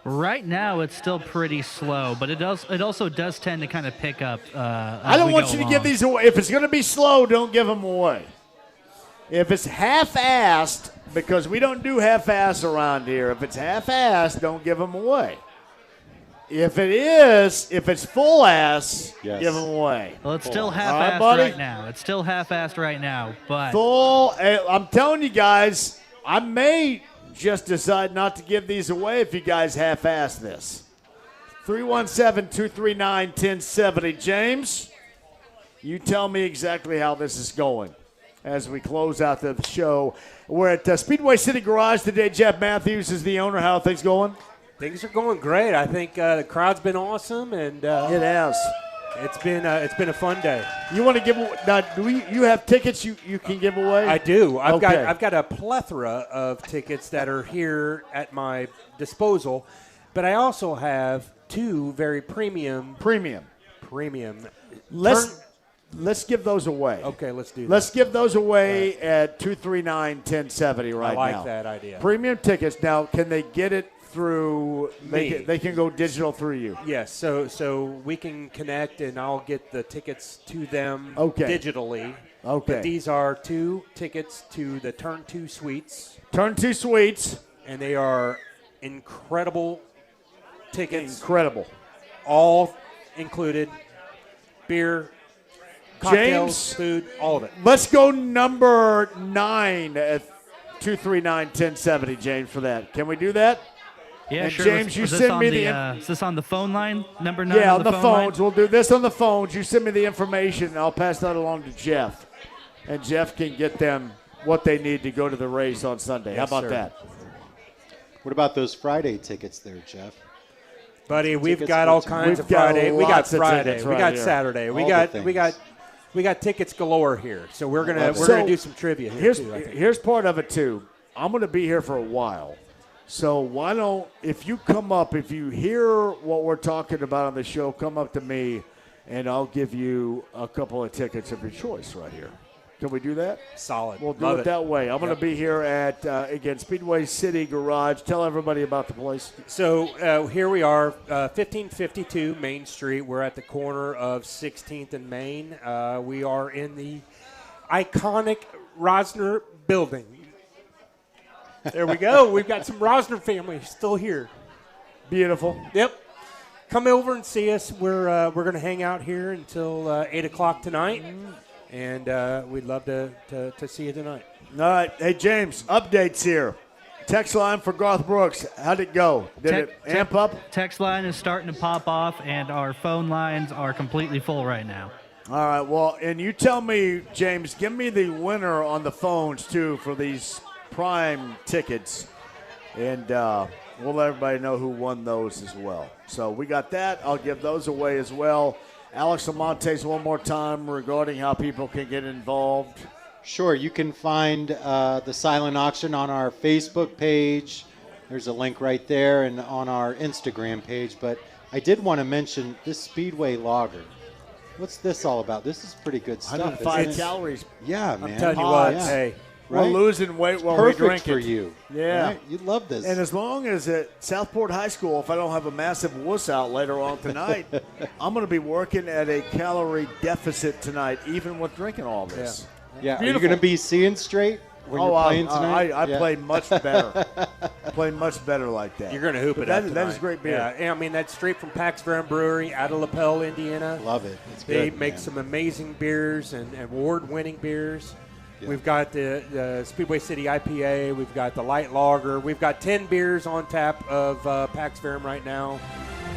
Speaker 10: Right now, it's still pretty slow, but it also does tend to kind of pick up.
Speaker 9: I don't want you to give these away. If it's going to be slow, don't give them away. If it's half-assed, because we don't do half-ass around here, if it's half-assed, don't give them away. If it's full-ass, give them away.
Speaker 10: Well, it's still half-assed right now. It's still half-assed right now, but
Speaker 9: I'm telling you guys, I may just decide not to give these away if you guys half-ass this. 317-239-1070. James, you tell me exactly how this is going as we close out the show. We're at Speedway City Garage today. Jeff Matthews is the owner. How are things going?
Speaker 11: Things are going great. I think the crowd's been awesome, and
Speaker 9: it has.
Speaker 11: It's been a fun day.
Speaker 9: You want to give now? You have tickets you can give away?
Speaker 11: I do. I've
Speaker 9: Okay.
Speaker 11: got a plethora of tickets that are here at my disposal, but I also have 2 very premium.
Speaker 9: Let's give those away.
Speaker 11: Okay, let's do that.
Speaker 9: Let's give those away at 239-1070 right now.
Speaker 11: I like that idea.
Speaker 9: Premium tickets. Now, can they get it through
Speaker 11: Me.
Speaker 9: They can go digital through you?
Speaker 11: Yes, so we can connect, and I'll get the tickets to them digitally.
Speaker 9: Okay.
Speaker 11: But these are 2 tickets to the Turn 2 Suites.
Speaker 9: Turn 2 Suites.
Speaker 11: And they are incredible tickets.
Speaker 9: Incredible.
Speaker 11: All included. Beer, cocktails,
Speaker 9: James,
Speaker 11: food, all of it.
Speaker 9: Let's go number 9 at 239-1070, James, for that. Can we do that?
Speaker 10: yeah,
Speaker 9: and
Speaker 10: sure.
Speaker 9: James, you send me
Speaker 10: is this on the phone line? Number 9
Speaker 9: Yeah,
Speaker 10: on the
Speaker 9: phone
Speaker 10: phone
Speaker 9: phones. We'll do this on the phones. You send me the information, and I'll pass that along to Jeff. And Jeff can get them what they need to go to the race on Sunday.
Speaker 17: Yes,
Speaker 9: How about
Speaker 17: sir.
Speaker 9: that?
Speaker 17: What about those Friday tickets there, Jeff?
Speaker 11: Buddy, we've
Speaker 17: Tickets
Speaker 11: got
Speaker 17: for
Speaker 11: all
Speaker 17: tonight.
Speaker 11: kinds of
Speaker 9: We've got
Speaker 11: Friday. We got
Speaker 9: lots of
Speaker 11: Friday.
Speaker 9: tickets
Speaker 11: We
Speaker 9: right
Speaker 11: got
Speaker 9: here.
Speaker 11: Saturday.
Speaker 17: All the
Speaker 11: We got tickets galore here. So we're gonna do some trivia here
Speaker 9: Here's
Speaker 11: too. I think.
Speaker 9: here's part of it too. I'm gonna be here for a while. So why don't, if you come up, if you hear what we're talking about on the show, come up to me, and I'll give you a couple of tickets of your choice right here. Can we do that?
Speaker 11: Solid.
Speaker 9: We'll do
Speaker 11: Love
Speaker 9: it that way. I'm going to be here at, again, Speedway City Garage. Tell everybody about the place.
Speaker 11: So here we are, 1552 Main Street. We're at the corner of 16th and Main. We are in the iconic Rosner building. There we go. We've got some Rosner family still here.
Speaker 9: Beautiful.
Speaker 11: Yep. Come over and see us. We're going to hang out here until 8 o'clock tonight, and we'd love to see you tonight.
Speaker 9: All right. Hey, James, updates here. Text line for Garth Brooks. How'd it go? Did it amp up?
Speaker 10: Text line is starting to pop off, and our phone lines are completely full right now.
Speaker 9: All right. Well, and you tell me, James, give me the winner on the phones, too, for these prime tickets, and we'll let everybody know who won those as well. So we got that. I'll give those away as well. Alex Lamontes, one more time regarding how people can get involved.
Speaker 17: Sure, you can find the silent auction on our Facebook page. There's a link right there, and on our Instagram page. But I did want to mention this Speedway lager. What's this all about? This is pretty good stuff.
Speaker 9: 105 calories.
Speaker 17: Yeah, man.
Speaker 11: I'm telling you what,
Speaker 17: Yeah.
Speaker 11: hey.
Speaker 9: We're
Speaker 17: Right?
Speaker 9: losing weight while we
Speaker 17: Perfect
Speaker 9: drink
Speaker 17: for
Speaker 9: it.
Speaker 17: you.
Speaker 9: Yeah.
Speaker 17: Right? You'd love this.
Speaker 9: And as long as at Southport High School, if I don't have a massive wuss out later on tonight, I'm going to be working at a calorie deficit tonight, even with drinking all this.
Speaker 17: Yeah, are you
Speaker 9: Beautiful.
Speaker 17: going to be seeing straight when you're playing tonight?
Speaker 9: I
Speaker 17: Yeah.
Speaker 9: play much better. Play much better like that.
Speaker 11: You're going to hoop
Speaker 9: But
Speaker 11: it up
Speaker 9: that
Speaker 11: tonight.
Speaker 9: is great beer.
Speaker 11: Yeah, I mean, that's straight from Pax Verum Brewery out of LaPel, Indiana.
Speaker 17: Love it. It's
Speaker 11: They
Speaker 17: good,
Speaker 11: make
Speaker 17: man.
Speaker 11: some amazing beers and award-winning beers.
Speaker 17: Yeah.
Speaker 11: We've got the Speedway City IPA. We've got the Light Lager. We've got 10 beers on tap of Pax Verum right now,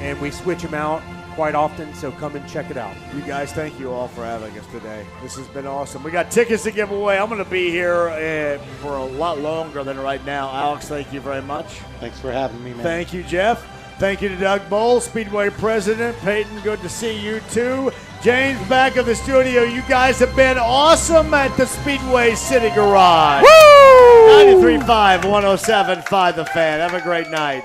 Speaker 11: and we switch them out quite often, so come and check it out.
Speaker 9: You guys, thank you all for having us today. This has been awesome. We got tickets to give away. I'm going to be here for a lot longer than right now. Alex, thank you very much.
Speaker 17: Thanks for having me, man.
Speaker 9: Thank you, Jeff. Thank you to Doug Bowles, Speedway president. Peyton, good to see you too. James, back of the studio. You guys have been awesome at the Speedway City Garage. Woo! 93.5, 107.5 The Fan. Have a great night.